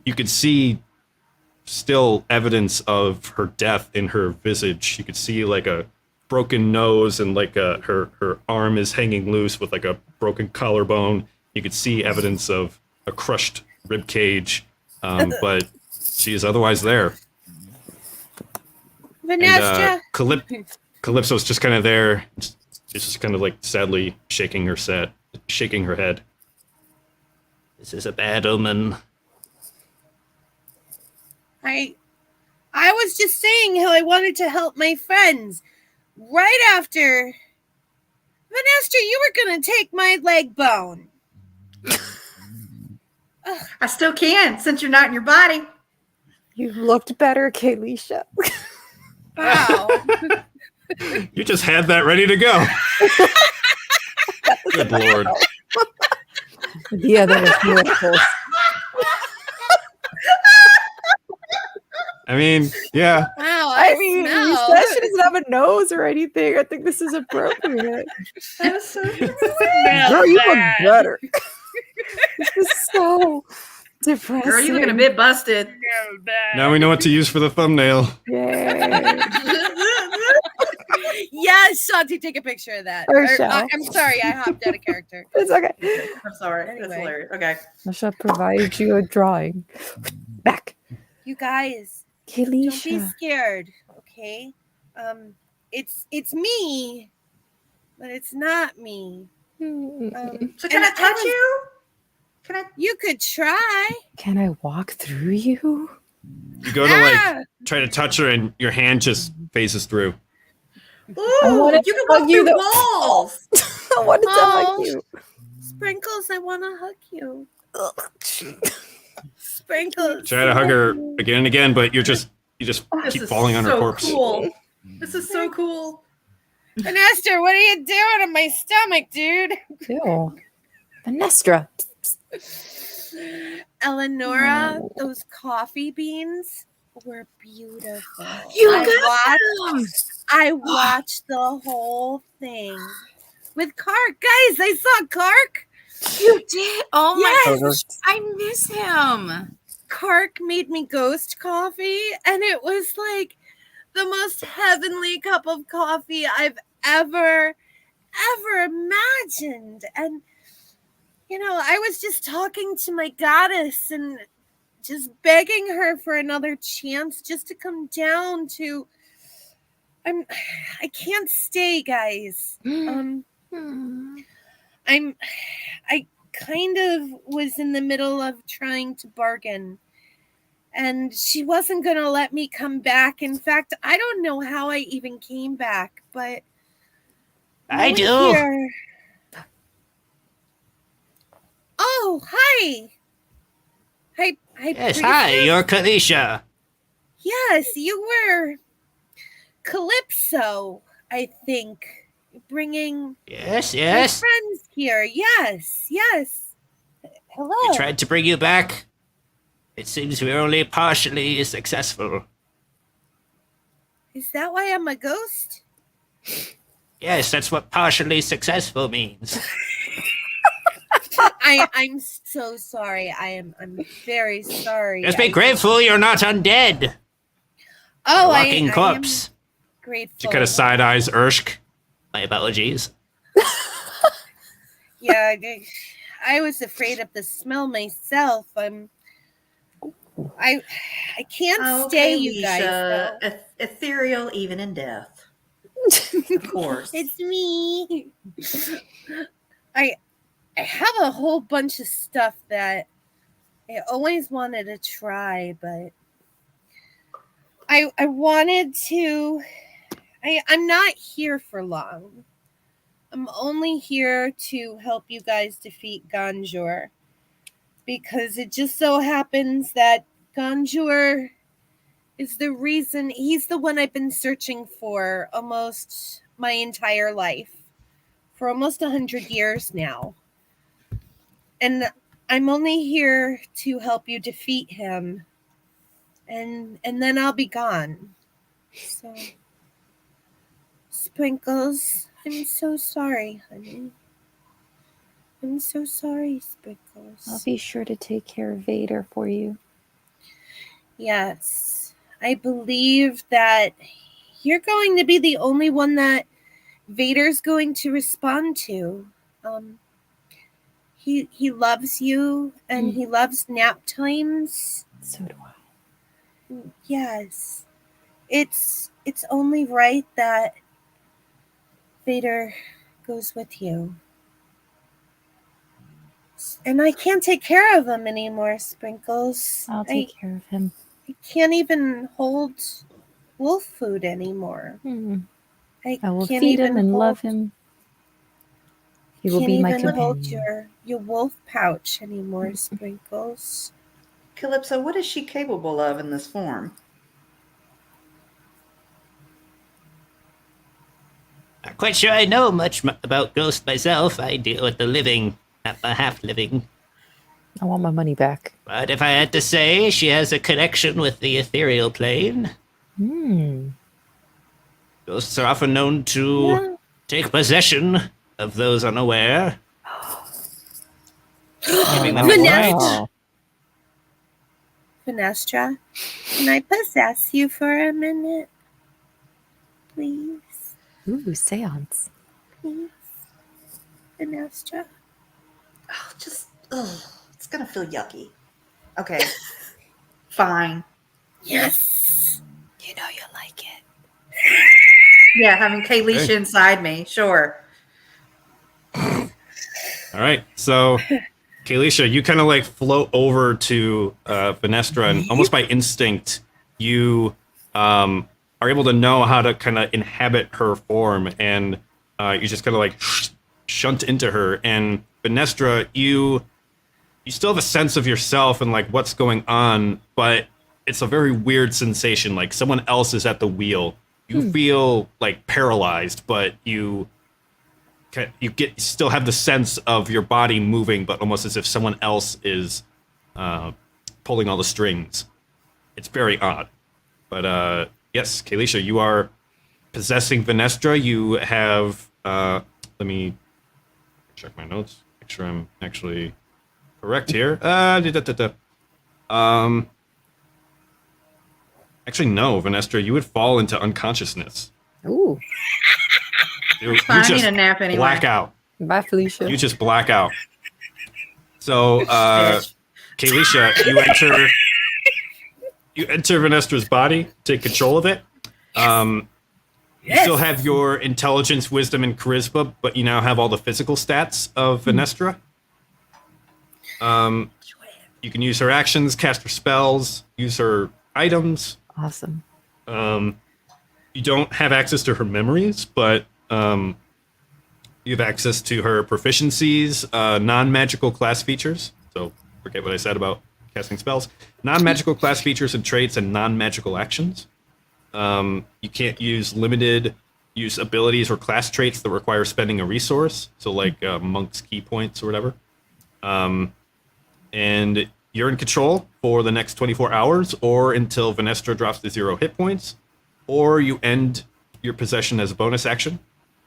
Speaker 1: you could see still evidence of her death in her visage. You could see like a broken nose, and like her arm is hanging loose with like a broken collarbone. You could see evidence of a crushed rib cage, but she is otherwise there.
Speaker 10: Venestra.
Speaker 1: And Calypso's just kind of there. She's just kind of like sadly shaking her head.
Speaker 9: This is a bad omen.
Speaker 10: I was just saying how I wanted to help my friends. Right after Venestra, you were gonna take my leg bone.
Speaker 2: I still can, since you're not in your body.
Speaker 6: You looked better, Kayleesha.
Speaker 10: Wow.
Speaker 1: You just had that ready to go. Good Lord.
Speaker 6: Yeah, that was beautiful.
Speaker 1: I mean, yeah.
Speaker 10: Wow,
Speaker 6: I mean, you said she doesn't have a nose or anything. I think this is appropriate.
Speaker 2: That was so
Speaker 6: Girl, you look better. This is so depressing.
Speaker 2: Girl, you looking a bit busted.
Speaker 1: Now we know what to use for the thumbnail.
Speaker 6: Yay.
Speaker 10: Yes, Shanti, take a picture of that. I'm sorry, I hopped out of character.
Speaker 6: It's okay.
Speaker 2: I'm sorry. That's hilarious. Okay.
Speaker 6: I shall provide you a drawing. Back.
Speaker 10: You guys,
Speaker 6: Kayleesha.
Speaker 10: don't be scared, okay? It's me, but it's not me.
Speaker 2: So can I touch you? Can I?
Speaker 10: You could try.
Speaker 6: Can I walk through you?
Speaker 1: You go to like try to touch her, and your hand just phases through.
Speaker 2: Ooh, you can walk through walls.
Speaker 6: I want to hug you.
Speaker 10: Sprinkles, I want to hug you. Sprinkles.
Speaker 1: Try to hug her again and again, but you just keep falling on her corpse.
Speaker 2: Cool. This is so cool.
Speaker 10: Venestra, what are you doing in my stomach, dude?
Speaker 6: Ew. Venestra.
Speaker 10: Eleanora, those coffee beans were beautiful. I watched the whole thing with Kark. Guys, I saw Kark.
Speaker 7: You did? Oh my
Speaker 10: Yes.
Speaker 7: gosh. I miss him.
Speaker 10: Kark made me ghost coffee, and it was like the most heavenly cup of coffee I've ever imagined. And you know, I was just talking to my goddess and just begging her for another chance just to come down to I can't stay, guys. I kind of was in the middle of trying to bargain, and she wasn't going to let me come back. In fact, I don't know how I even came back, but
Speaker 9: I do.
Speaker 10: Here. Oh, hi. Hi.
Speaker 9: Yes, hi, you're Kayleesha.
Speaker 10: Yes, you were Calypso, I think, bringing
Speaker 9: Yes.
Speaker 10: my friends here. Yes. Hello.
Speaker 9: We tried to bring you back. It seems we're only partially successful.
Speaker 10: Is that why I'm a ghost?
Speaker 9: Yes, that's what partially successful means.
Speaker 10: I'm so sorry. I'm very sorry.
Speaker 9: Just be grateful you're not undead.
Speaker 10: Oh,
Speaker 9: Walking
Speaker 10: I
Speaker 9: corpse.
Speaker 10: am grateful.
Speaker 1: She kind of side eyes Irshc.
Speaker 9: My apologies.
Speaker 10: Yeah, I was afraid of the smell myself. I can't stay, you guys. Though.
Speaker 2: Ethereal even in death. Of course.
Speaker 10: It's me. I have a whole bunch of stuff that I always wanted to try, but I wanted to. I'm not here for long. I'm only here to help you guys defeat Ganjur, because it just so happens that Ganjur is the reason. He's the one I've been searching for almost my entire life for almost 100 years now. And I'm only here to help you defeat him. And then I'll be gone. So, Sprinkles, I'm so sorry, honey. I'm so sorry, Sprinkles.
Speaker 6: I'll be sure to take care of Vader for you.
Speaker 10: Yes. I believe that you're going to be the only one that Vader's going to respond to. He loves you, and he loves nap times.
Speaker 6: So do I.
Speaker 10: Yes. It's only right that Vader goes with you. And I can't take care of him anymore, Sprinkles.
Speaker 6: I'll take care of him.
Speaker 10: I can't even hold wolf food anymore.
Speaker 6: I will feed him and love him. He will be my
Speaker 10: companion. Hold
Speaker 6: companion.
Speaker 10: your wolf pouch anymore, Sprinkles.
Speaker 2: Calypso, what is she capable of in this form?
Speaker 9: Not quite sure I know much about ghosts myself. I deal with the living, not the half-living.
Speaker 6: I want my money back.
Speaker 9: But if I had to say, she has a connection with the ethereal plane. Ghosts are often known to take possession of those unaware. Giving them
Speaker 10: Venestra. Venestra, can I possess you for a minute? Please?
Speaker 6: Ooh, seance.
Speaker 10: Please? Venestra?
Speaker 2: Oh, it's going to feel yucky. Okay. Fine.
Speaker 10: Yes.
Speaker 6: You know you like it.
Speaker 2: Yeah, having Kayleesha
Speaker 1: Okay.
Speaker 2: inside me. Sure.
Speaker 1: All right, so Kayleesha, you kind of like float over to Venestra, and almost by instinct, you are able to know how to kind of inhabit her form, and you just kind of like shunt into her. And Venestra, you still have a sense of yourself and like what's going on, but it's a very weird sensation, like someone else is at the wheel. You feel like paralyzed, but you still have the sense of your body moving, but almost as if someone else is pulling all the strings. It's very odd. But yes, Kayleesha, you are possessing Venestra. You have let me check my notes, make sure I'm actually correct here. Actually, no, Venestra, you would fall into unconsciousness.
Speaker 6: Ooh.
Speaker 1: You
Speaker 2: Fine, I
Speaker 1: just
Speaker 2: need a nap anyway.
Speaker 1: black out.
Speaker 6: Bye, Felicia.
Speaker 1: You just black out. So, Kayleesha, you enter Venestra's body, take control of it. You still have your intelligence, wisdom, and charisma, but you now have all the physical stats of Venestra. You can use her actions, cast her spells, use her items.
Speaker 6: Awesome.
Speaker 1: You don't have access to her memories, but you have access to her proficiencies, non-magical class features. So forget what I said about casting spells. Non-magical class features and traits and non-magical actions. You can't use limited use abilities or class traits that require spending a resource. So like monk's key points or whatever. And you're in control for the next 24 hours or until Venestra drops to 0 hit points, or you end your possession as a bonus action,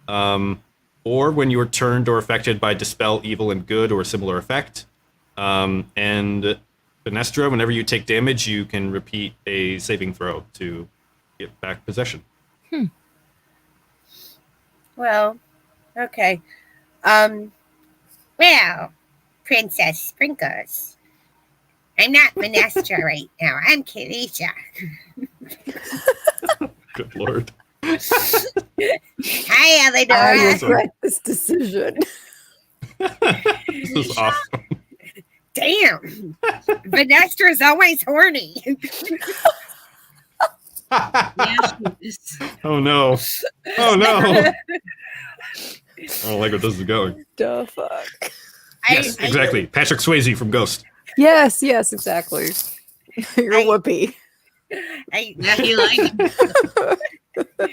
Speaker 1: or when you are turned or affected by Dispel Evil and Good or a similar effect. And Venestra, whenever you take damage, you can repeat a saving throw to get back possession.
Speaker 10: Well, okay. Well, Princess Sprinkles. I'm not Venestra right now. I'm Kayleesha.
Speaker 1: Good lord.
Speaker 10: Hi, Eleanora.
Speaker 6: I regret this decision.
Speaker 1: This is awesome.
Speaker 10: Damn. Venestra's always horny.
Speaker 1: Oh no. Oh no. I don't like where this is going.
Speaker 6: The fuck.
Speaker 1: Yes, exactly. Patrick Swayze from Ghost.
Speaker 6: Yes, exactly. You're a whoopee.
Speaker 10: Now you like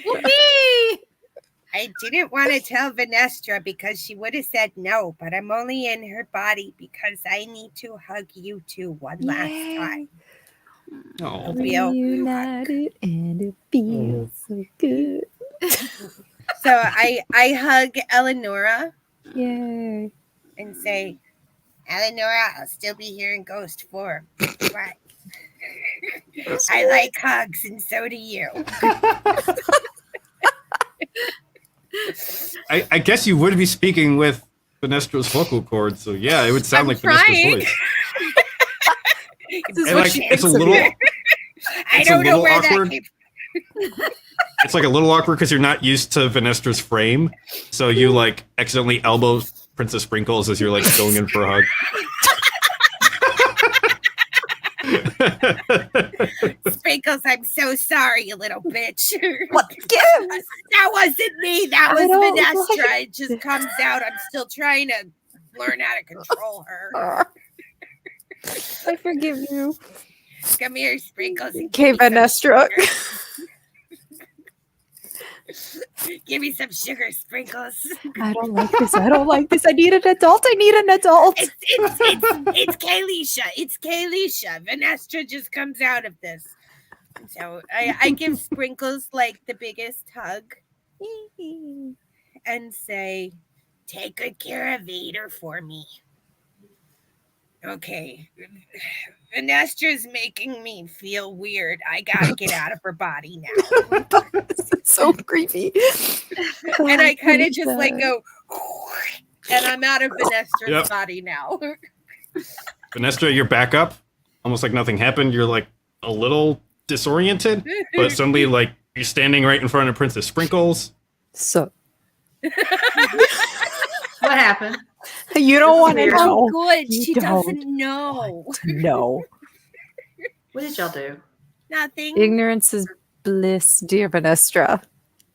Speaker 7: Whoopee!
Speaker 10: I didn't want to tell Venestra because she would have said no, but I'm only in her body because I need to hug you two one last time.
Speaker 1: Oh.
Speaker 6: Reunited and it feels so good.
Speaker 10: So I hug Eleanora.
Speaker 6: Yay.
Speaker 10: And say, Eleanora, I'll still be here in ghost form. But I like hugs, and so do you.
Speaker 1: I guess you would be speaking with Venestra's vocal cords, so yeah, it would sound like Venestra's voice.
Speaker 10: This is
Speaker 1: And
Speaker 10: what
Speaker 1: like,
Speaker 10: she
Speaker 1: it's a
Speaker 10: thinks of
Speaker 1: little.
Speaker 10: it. I
Speaker 1: it's a
Speaker 10: don't know
Speaker 1: little
Speaker 10: where
Speaker 1: awkward.
Speaker 10: that came
Speaker 1: It's like a little awkward because you're not used to Venestra's frame, so you like accidentally elbow Princess Sprinkles as you're like going in for a hug.
Speaker 10: Sprinkles, I'm so sorry, you little bitch.
Speaker 6: What?
Speaker 10: That wasn't me. That was
Speaker 6: don't
Speaker 10: Venestra.
Speaker 6: like-
Speaker 10: It just comes out. I'm still trying to learn how to control her.
Speaker 6: I forgive you.
Speaker 10: Come here, Sprinkles. and
Speaker 6: Okay,
Speaker 10: give me some
Speaker 6: Venestra.
Speaker 10: sugar. Give me some sugar, Sprinkles.
Speaker 6: I don't like this. I don't like this. I need an adult. I need an adult.
Speaker 10: It's Kayleesha. It's Kayleesha. Venestra just comes out of this. So I give Sprinkles like the biggest hug and say, take good care of Vader for me. Okay. Venestra's making me feel weird. I gotta get out of her body now.
Speaker 6: So creepy.
Speaker 10: And I kind of just like go, and I'm out of Venestra's
Speaker 1: Yep.
Speaker 10: body now.
Speaker 1: Venestra, you're back up, almost like nothing happened. You're like a little disoriented, but suddenly like you're standing right in front of Princess Sprinkles.
Speaker 6: So
Speaker 2: What happened?
Speaker 6: you don't want to
Speaker 2: weird.
Speaker 6: know.
Speaker 10: Oh, good.
Speaker 6: You
Speaker 10: She
Speaker 6: don't
Speaker 10: doesn't know.
Speaker 6: No.
Speaker 2: What did y'all do?
Speaker 10: Nothing.
Speaker 6: Ignorance is bliss, dear Venestra.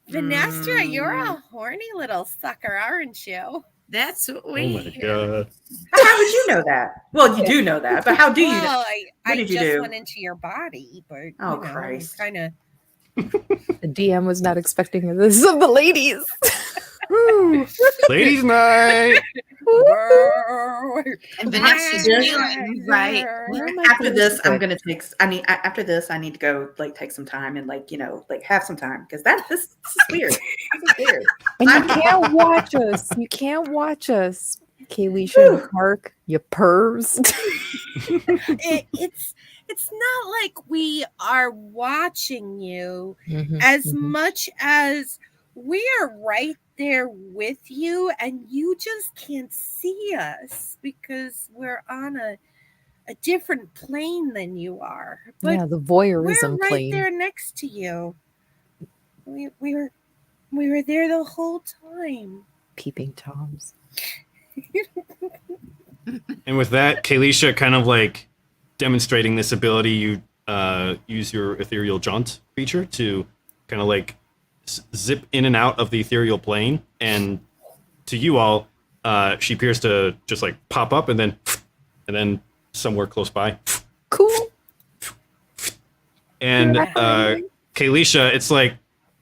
Speaker 10: Venestra, you're a horny little sucker, aren't you?
Speaker 7: That's what
Speaker 1: Oh
Speaker 7: we.
Speaker 1: my god!
Speaker 2: How would you know that? Well, you do know that, but how do you know?
Speaker 10: Well, I
Speaker 2: did you
Speaker 10: just
Speaker 2: do?
Speaker 10: went into your body, but
Speaker 2: Oh, Christ.
Speaker 10: kind of.
Speaker 6: The DM was not expecting this of the ladies.
Speaker 1: Ladies' night.
Speaker 7: And Venestra's feeling right.
Speaker 2: After this, I'm gonna take. After this, I need to go like take some time and like have some time because this is weird. This is weird.
Speaker 6: And you can't watch us. You can't watch us. Kayleesha in the park, you pervs.
Speaker 10: It's not like we are watching you
Speaker 6: Mhm,
Speaker 10: as
Speaker 6: mhm.
Speaker 10: much as we are right there with you, and you just can't see us because we're on a different plane than you are. But
Speaker 6: Yeah, the
Speaker 10: we're
Speaker 6: voyeurism
Speaker 10: right
Speaker 6: plane.
Speaker 10: there next to you. We were there the whole time.
Speaker 6: Peeping toms.
Speaker 1: And with that, Kayleesha kind of like demonstrating this ability, you use your ethereal jaunt feature to kind of like zip in and out of the ethereal plane, and to you all, she appears to just like pop up and then somewhere close by.
Speaker 6: Cool.
Speaker 1: And Kayleesha, it's like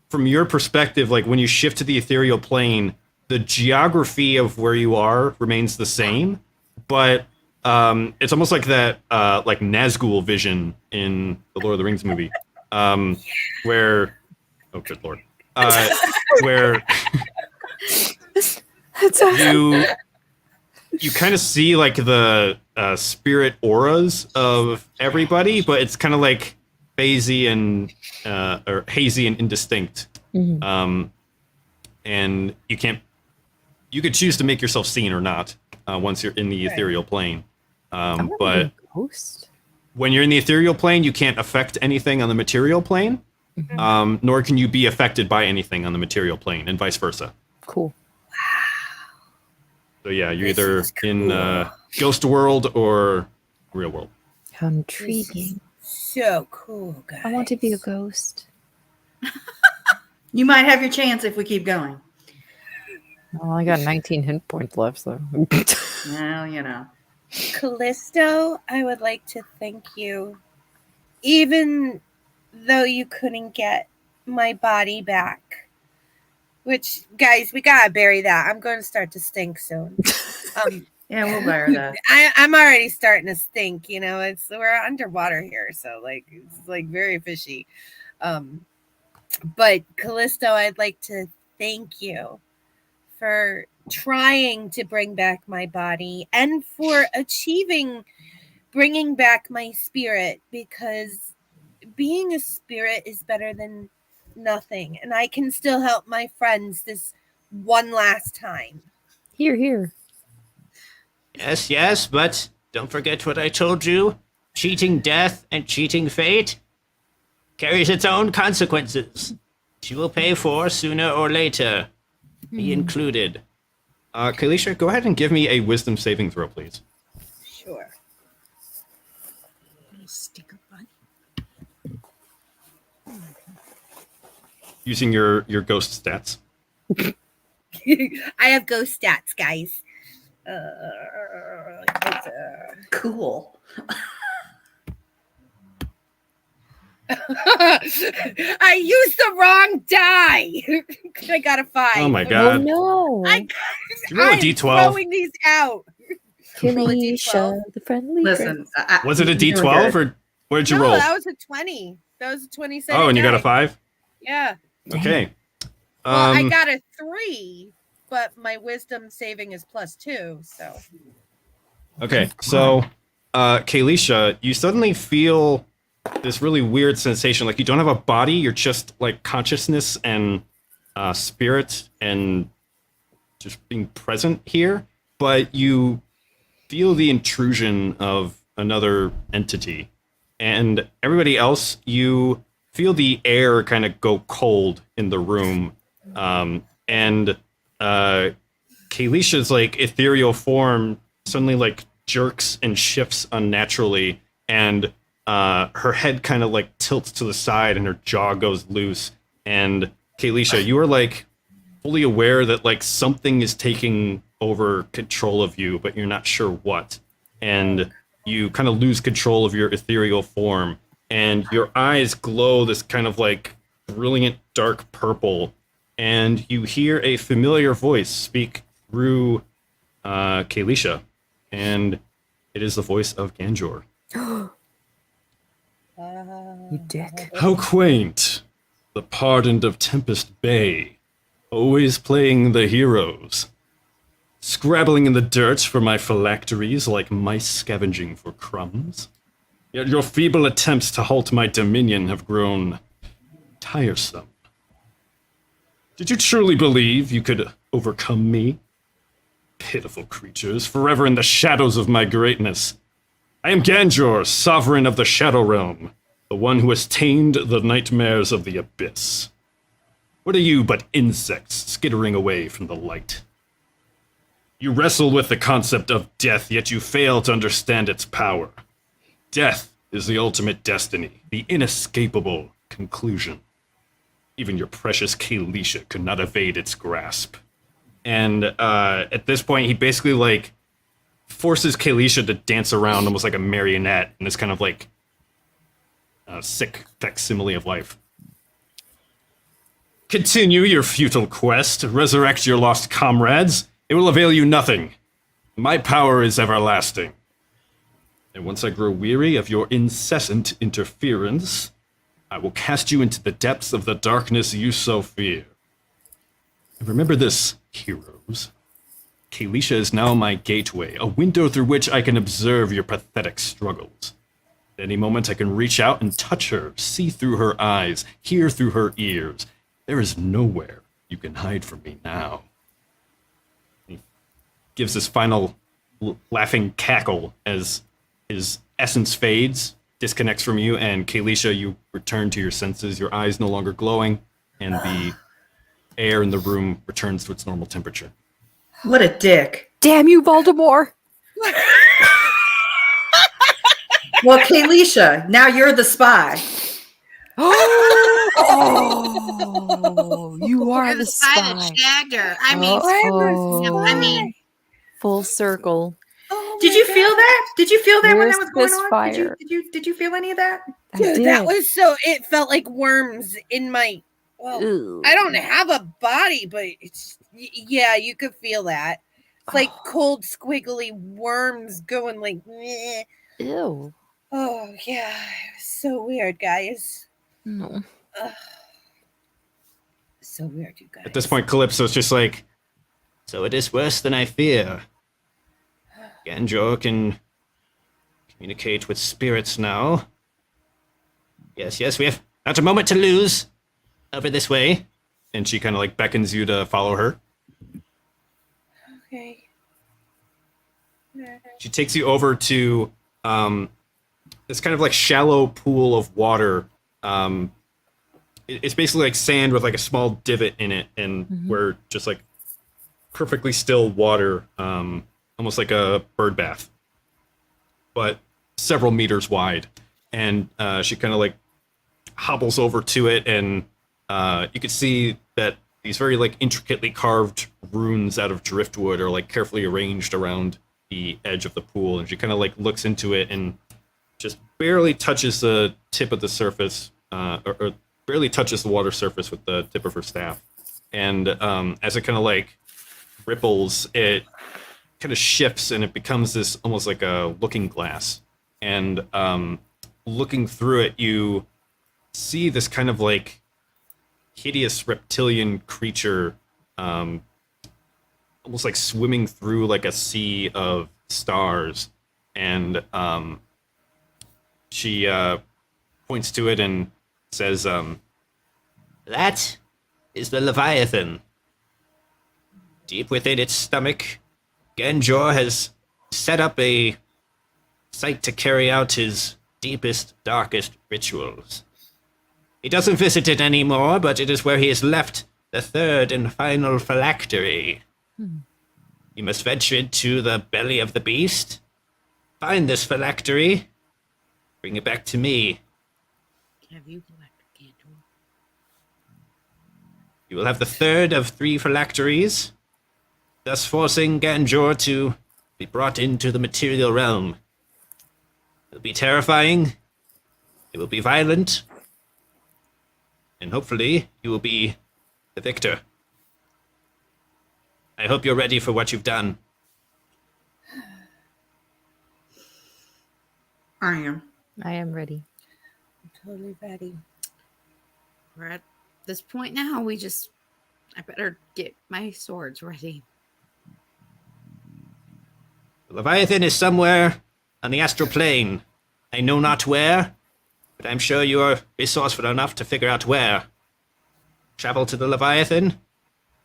Speaker 1: from your perspective, like when you shift to the ethereal plane, the geography of where you are remains the same, but it's almost like that like Nazgul vision in the Lord of the Rings movie, where oh good lord, where you kind of see like the spirit auras of everybody, but it's kind of like hazy and or hazy and indistinct.
Speaker 6: Mhm.
Speaker 1: And you could choose to make yourself seen or not once you're in the ethereal plane.
Speaker 6: I wanna be
Speaker 1: But
Speaker 6: a ghost.
Speaker 1: when you're in the ethereal plane, you can't affect anything on the material plane, nor can you be affected by anything on the material plane, and vice versa.
Speaker 6: Cool.
Speaker 1: So yeah, you're either in ghost world or real world.
Speaker 6: How intriguing.
Speaker 10: So cool, guys.
Speaker 6: I want to be a ghost.
Speaker 2: You might have your chance if we keep going.
Speaker 6: Well, I got 19 hit points left, so.
Speaker 2: Well, you know.
Speaker 10: Callisto, I would like to thank you. Even though you couldn't get my body back, Which, guys, we gotta bury that. I'm going to start to stink soon.
Speaker 2: Yeah, we'll bury that.
Speaker 10: I'm already starting to stink. You know, we're underwater here, so like it's like very fishy. But Callisto, I'd like to thank you for trying to bring back my body and for bringing back my spirit, because being a spirit is better than nothing, and I can still help my friends this one last time.
Speaker 6: Here.
Speaker 9: Yes, but don't forget what I told you. Cheating death and cheating fate carries its own consequences. You will pay for sooner or later, me included.
Speaker 1: Kayleesha, go ahead and give me a wisdom saving throw, please.
Speaker 10: Sure.
Speaker 7: Sticker bunny.
Speaker 1: Using your ghost stats.
Speaker 10: I have ghost stats, guys.
Speaker 2: Cool.
Speaker 10: I used the wrong die. I got a 5.
Speaker 1: Oh my
Speaker 6: Oh
Speaker 1: god.
Speaker 6: no.
Speaker 10: I'm
Speaker 1: you roll a D12?
Speaker 10: throwing these out. Roll a
Speaker 6: Kayleesha,
Speaker 10: D12.
Speaker 6: the friendly
Speaker 2: Listen,
Speaker 1: Was it a
Speaker 2: you're doing
Speaker 1: D12
Speaker 2: good.
Speaker 1: or what did you
Speaker 10: No,
Speaker 1: roll?
Speaker 10: that was a 20. That was a 27.
Speaker 1: Oh, and you got a 5?
Speaker 10: Yeah.
Speaker 1: Okay.
Speaker 10: Well, I got a 3, but my wisdom saving is +2, so.
Speaker 1: Okay, so Kayleesha, you suddenly feel this really weird sensation, like you don't have a body, you're just like consciousness and spirit and just being present here, but you feel the intrusion of another entity. And everybody else, you feel the air kind of go cold in the room. And Kayleesha's like ethereal form suddenly like jerks and shifts unnaturally, and her head kind of like tilts to the side and her jaw goes loose. And Kayleesha, you are like fully aware that like something is taking over control of you, but you're not sure what. And you kind of lose control of your ethereal form, and your eyes glow this kind of like brilliant dark purple, and you hear a familiar voice speak through Kayleesha, and it is the voice of Ganjor.
Speaker 6: You dick.
Speaker 1: How quaint! The pardoned of Tempest Bay, always playing the heroes. Scrabbling in the dirt for my phylacteries like mice scavenging for crumbs. Yet your feeble attempts to halt my dominion have grown tiresome. Did you truly believe you could overcome me? Pitiful creatures, forever in the shadows of my greatness. I am Ganjor, sovereign of the Shadow Realm, the one who has tamed the nightmares of the abyss. What are you but insects skittering away from the light? You wrestle with the concept of death, yet you fail to understand its power. Death is the ultimate destiny, the inescapable conclusion. Even your precious Kayleesha could not evade its grasp. And at this point, he basically like forces Kayleesha to dance around almost like a marionette in this kind of like sick facsimile of life. Continue your futile quest, resurrect your lost comrades. It will avail you nothing. My power is everlasting. And once I grow weary of your incessant interference, I will cast you into the depths of the darkness you so fear. And remember this, heroes. Kayleesha is now my gateway, a window through which I can observe your pathetic struggles. At any moment I can reach out and touch her, see through her eyes, hear through her ears. There is nowhere you can hide from me now. He gives this final laughing cackle as his essence fades, disconnects from you, and Kayleesha, you return to your senses, your eyes no longer glowing, and the air in the room returns to its normal temperature.
Speaker 2: What a dick.
Speaker 6: Damn you, Voldemort.
Speaker 2: Well, Kayleesha, now you're the spy.
Speaker 6: Oh, you are the
Speaker 7: spy
Speaker 6: spy.
Speaker 7: that shagged her. I mean,
Speaker 6: I
Speaker 7: mean,
Speaker 6: full circle.
Speaker 10: Oh
Speaker 2: Did you feel that? Did you feel that when
Speaker 6: Where's
Speaker 2: that was going
Speaker 6: this
Speaker 2: on?
Speaker 6: fire?
Speaker 2: Did you feel any of that?
Speaker 6: I
Speaker 10: Dude,
Speaker 6: did.
Speaker 10: that was so. It felt like worms in my Well,
Speaker 6: Ew.
Speaker 10: I don't have a body, but it's yeah, you could feel that. It's like cold, squiggly worms going like. Meh.
Speaker 6: Ew.
Speaker 10: Oh yeah, it was so weird, guys.
Speaker 6: No.
Speaker 10: Ugh. So weird, you guys.
Speaker 1: At this point, Calypso's just like,
Speaker 9: So it is worse than I fear. Ganjor can communicate with spirits now. Yes, we have not a moment to lose. Over this way.
Speaker 1: and she kind of like beckons you to follow her.
Speaker 10: Okay.
Speaker 1: She takes you over to this kind of like shallow pool of water. It's basically like sand with like a small divot in it, and where just like perfectly still water, almost like a bird bath, but several meters wide. And she kind of like hobbles over to it, and you can see that these very like intricately carved runes out of driftwood are like carefully arranged around the edge of the pool. And she kind of like looks into it and just barely touches the tip of the surface, or barely touches the water surface with the tip of her staff. And as it kind of like ripples, it kind of shifts and it becomes this almost like a looking glass. And looking through it, you see this kind of like hideous reptilian creature, almost like swimming through like a sea of stars. And she points to it and says,
Speaker 9: That is the Leviathan. Deep within its stomach, Ganjor has set up a site to carry out his deepest, darkest rituals. He doesn't visit it anymore, but it is where he has left the third and final phylactery. You must venture into the belly of the beast, find this phylactery, bring it back to me.
Speaker 7: Have you collected Ganjor?
Speaker 9: You will have the third of 3 phylacteries, thus forcing Ganjor to be brought into the material realm. It will be terrifying, it will be violent, and hopefully you will be the victor. I hope you're ready for what you've done.
Speaker 2: I am.
Speaker 6: I am ready.
Speaker 10: I'm totally ready.
Speaker 7: We're at this point now. I better get my swords ready.
Speaker 9: The Leviathan is somewhere on the astral plane. I know not where, but I'm sure you are resourceful enough to figure out where. Travel to the Leviathan,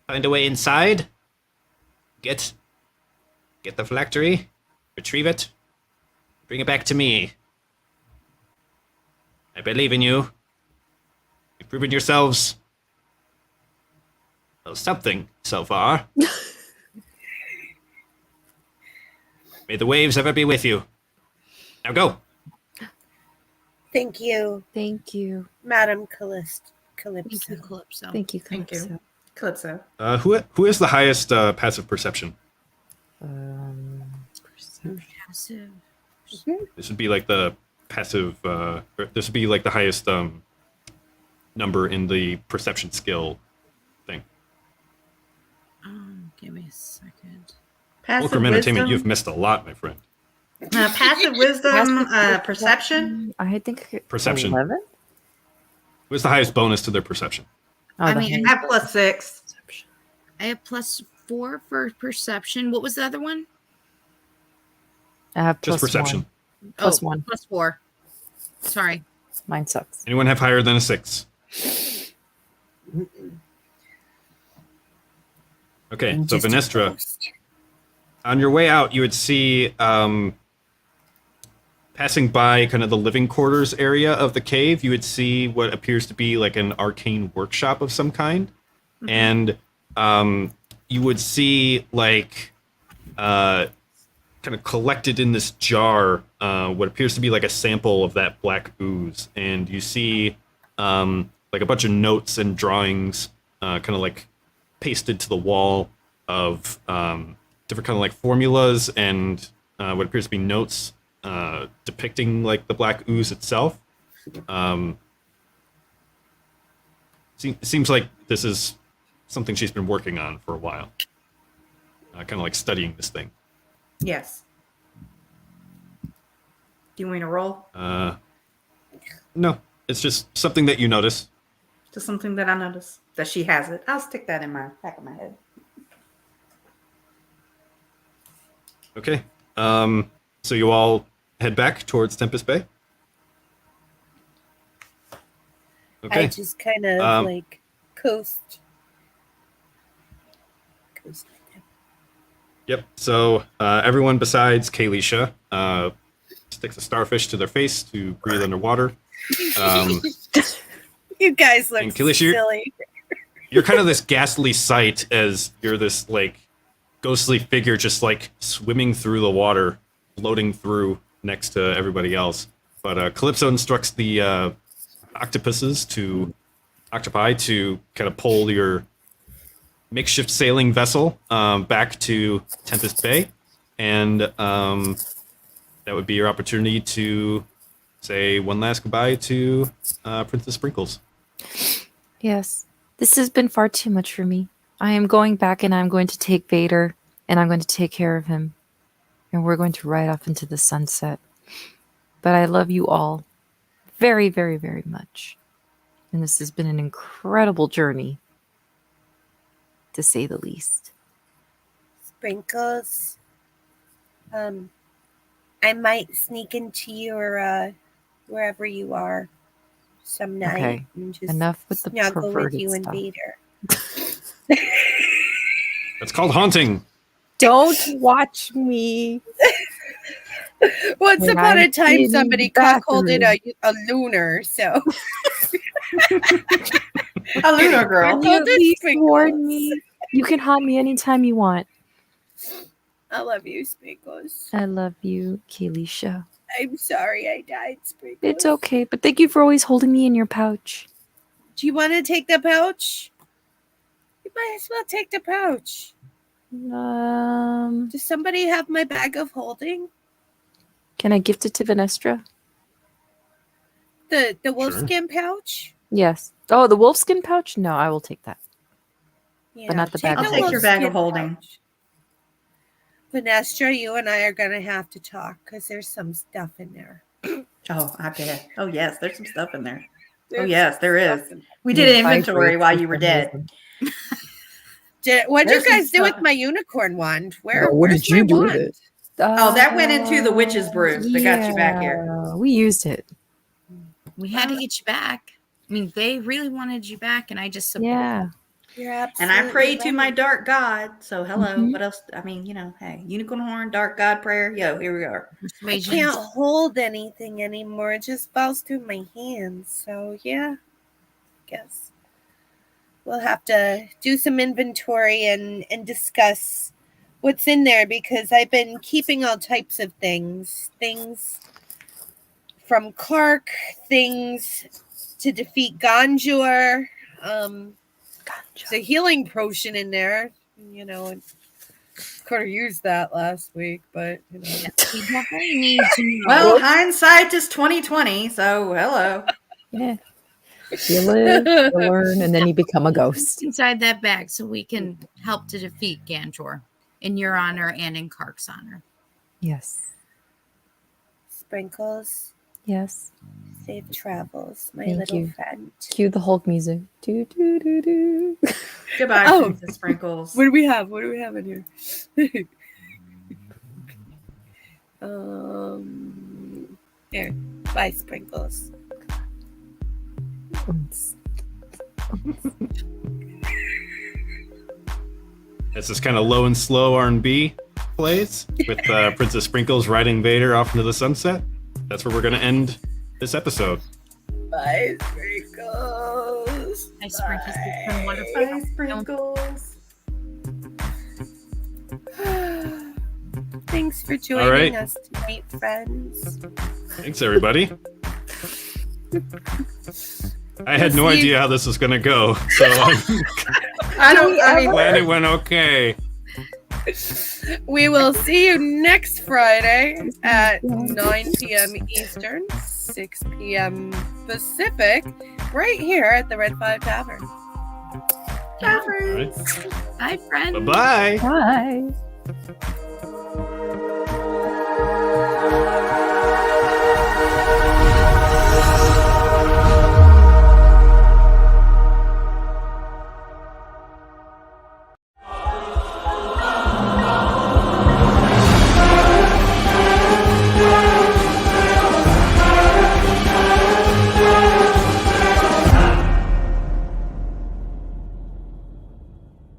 Speaker 9: find a way inside, get the phylactery, retrieve it, bring it back to me. I believe in you. You've proven yourselves, well, something so far. May the waves ever be with you. Now go.
Speaker 10: Thank you.
Speaker 6: Thank you.
Speaker 10: Madam Calypso.
Speaker 7: Thank you, Calypso.
Speaker 6: Thank you,
Speaker 2: Thank you.
Speaker 6: Calypso.
Speaker 2: Calypso.
Speaker 1: who has the highest passive perception?
Speaker 7: Passive.
Speaker 1: This would be like the passive, or this would be like the highest number in the perception skill thing.
Speaker 7: Give me a second.
Speaker 2: Passive
Speaker 1: Fulcrum Entertainment,
Speaker 2: wisdom.
Speaker 1: you've missed a lot, my friend.
Speaker 2: Passive wisdom, perception.
Speaker 6: I think
Speaker 1: Perception.
Speaker 6: 11?
Speaker 1: What's the highest bonus to their perception?
Speaker 6: Oh,
Speaker 7: I
Speaker 6: the
Speaker 7: mean,
Speaker 2: I have +6.
Speaker 7: I have +4 for perception. What was the other one?
Speaker 6: I have
Speaker 1: Just
Speaker 6: plus
Speaker 1: perception.
Speaker 6: One. +1.
Speaker 7: +4. Sorry.
Speaker 6: Mine sucks.
Speaker 1: Anyone have higher than a 6? Okay,
Speaker 10: I'm
Speaker 1: so
Speaker 10: just a
Speaker 1: Venestra,
Speaker 10: ghost.
Speaker 1: on your way out, you would see, passing by kind of the living quarters area of the cave, you would see what appears to be like an arcane workshop of some kind. And you would see like kind of collected in this jar what appears to be like a sample of that black ooze. And you see like a bunch of notes and drawings kind of like pasted to the wall of different kind of like formulas and what appears to be notes depicting like the black ooze itself. seems like this is something she's been working on for a while. Kind of like studying this thing.
Speaker 2: Yes. Do you want me to roll?
Speaker 1: No, it's just something that you notice.
Speaker 2: Just something that I noticed that she has it. I'll stick that in my back of my head.
Speaker 1: Okay. So you all head back towards Tempest Bay? Okay.
Speaker 10: I just kind of like coast.
Speaker 1: Yep. So everyone besides Kayleesha sticks a starfish to their face to breathe underwater.
Speaker 10: You guys look
Speaker 1: and Kayleesha,
Speaker 10: silly.
Speaker 1: You're kind of this ghastly sight as you're this like ghostly figure just like swimming through the water, floating through next to everybody else. But Calypso instructs the octopi to kind of pull your makeshift sailing vessel back to Tempest Bay, and that would be your opportunity to say one last goodbye to Princess Sprinkles.
Speaker 6: Yes. This has been far too much for me. I am going back and I'm going to take Vader and I'm going to take care of him. And we're going to ride off into the sunset. But I love you all very, very, very much. And this has been an incredible journey, to say the least.
Speaker 10: Sprinkles. I might sneak into your wherever you are some night
Speaker 6: Okay.
Speaker 10: and just
Speaker 6: Enough with the
Speaker 10: snuggle with
Speaker 6: perverted
Speaker 10: you
Speaker 6: stuff.
Speaker 10: and Vader.
Speaker 1: That's called haunting.
Speaker 6: Don't watch me.
Speaker 10: Once
Speaker 6: When
Speaker 10: upon
Speaker 6: I'm
Speaker 10: a time,
Speaker 6: in
Speaker 10: somebody
Speaker 6: the
Speaker 10: cuckolded
Speaker 6: bathroom.
Speaker 10: a lunar, so.
Speaker 2: A lunar girl.
Speaker 6: Can you at
Speaker 10: Hold it,
Speaker 6: least
Speaker 10: Sprinkles.
Speaker 6: warn me? You can haunt me anytime you want.
Speaker 10: I love you, Sprinkles.
Speaker 6: I love you, Kayleesha.
Speaker 10: I'm sorry I died, Sprinkles.
Speaker 6: It's okay, but thank you for always holding me in your pouch.
Speaker 10: Do you want to take the pouch? You might as well take the pouch. Does somebody have my bag of holding?
Speaker 6: Can I gift it to Venestra?
Speaker 10: The wolfskin pouch?
Speaker 6: Yes. Oh, the wolfskin pouch? No, I will take that.
Speaker 10: Yeah,
Speaker 6: But not the bag
Speaker 2: I'll
Speaker 6: of
Speaker 2: take your bag
Speaker 10: wolfskin
Speaker 2: of holding.
Speaker 10: pouch. Vanessa, you and I are going to have to talk because there's some stuff in there.
Speaker 2: Oh, I bet. Oh, yes, there's some stuff in there. Oh,
Speaker 10: There's
Speaker 2: yes,
Speaker 10: some
Speaker 2: there
Speaker 10: stuff
Speaker 2: is.
Speaker 10: in there.
Speaker 2: We did an inventory while you were dead.
Speaker 10: What'd
Speaker 2: There's
Speaker 10: you guys
Speaker 2: some
Speaker 10: do
Speaker 2: stuff.
Speaker 10: with my unicorn wand?
Speaker 6: What did you do with it?
Speaker 2: Oh, that went into the witch's brew that got you back here.
Speaker 6: We used it.
Speaker 7: We had to get you back. I mean, they really wanted you back, and I just supported.
Speaker 6: Yeah.
Speaker 10: You're
Speaker 2: And
Speaker 10: absolutely
Speaker 2: I prayed to
Speaker 10: right.
Speaker 2: my dark god. So, hello.
Speaker 6: Mhm.
Speaker 2: What else? I mean, hey, unicorn horn, dark god prayer. Yo, here we are.
Speaker 10: I can't hold anything anymore. It just falls through my hands. So, yeah, guess we'll have to do some inventory and discuss what's in there because I've been keeping all types of things from Clark, things to defeat Ganjur. There's a healing potion in there, and could have used that last week, but
Speaker 7: We definitely need to.
Speaker 2: Well, hindsight is 2020. So, hello.
Speaker 6: Yeah. You live, you learn, and then you become a ghost.
Speaker 7: Inside that bag, so we can help to defeat Ganjor in your honor and in Kark's honor.
Speaker 6: Yes.
Speaker 10: Sprinkles,
Speaker 6: Yes.
Speaker 10: safe travels, my
Speaker 6: Thank
Speaker 10: little
Speaker 6: you.
Speaker 10: friend.
Speaker 6: Cue the Hulk music. Do, do, do, do.
Speaker 2: Goodbye,
Speaker 10: Oh.
Speaker 2: Princess Sprinkles.
Speaker 10: What do we have? What do we have in here? Here, bye, Sprinkles.
Speaker 1: As this kind of low and slow R&B plays with Princess Sprinkles riding Vader off into the sunset, that's where we're going to end this episode.
Speaker 10: Bye, Sprinkles.
Speaker 7: Hi, Sprinkles. It's been wonderful.
Speaker 2: Bye, Sprinkles.
Speaker 10: Thanks for
Speaker 1: All
Speaker 10: joining
Speaker 1: right.
Speaker 10: us tonight, friends.
Speaker 1: Thanks, everybody. I had no idea how this was going to go, so I'm
Speaker 2: I mean,
Speaker 1: glad it went okay.
Speaker 10: We will see you next Friday at 9 p.m. Eastern, 6 p.m. Pacific, right here at the Red 5 Tavern.
Speaker 7: Bye, friends.
Speaker 1: Bye-bye.
Speaker 6: Bye.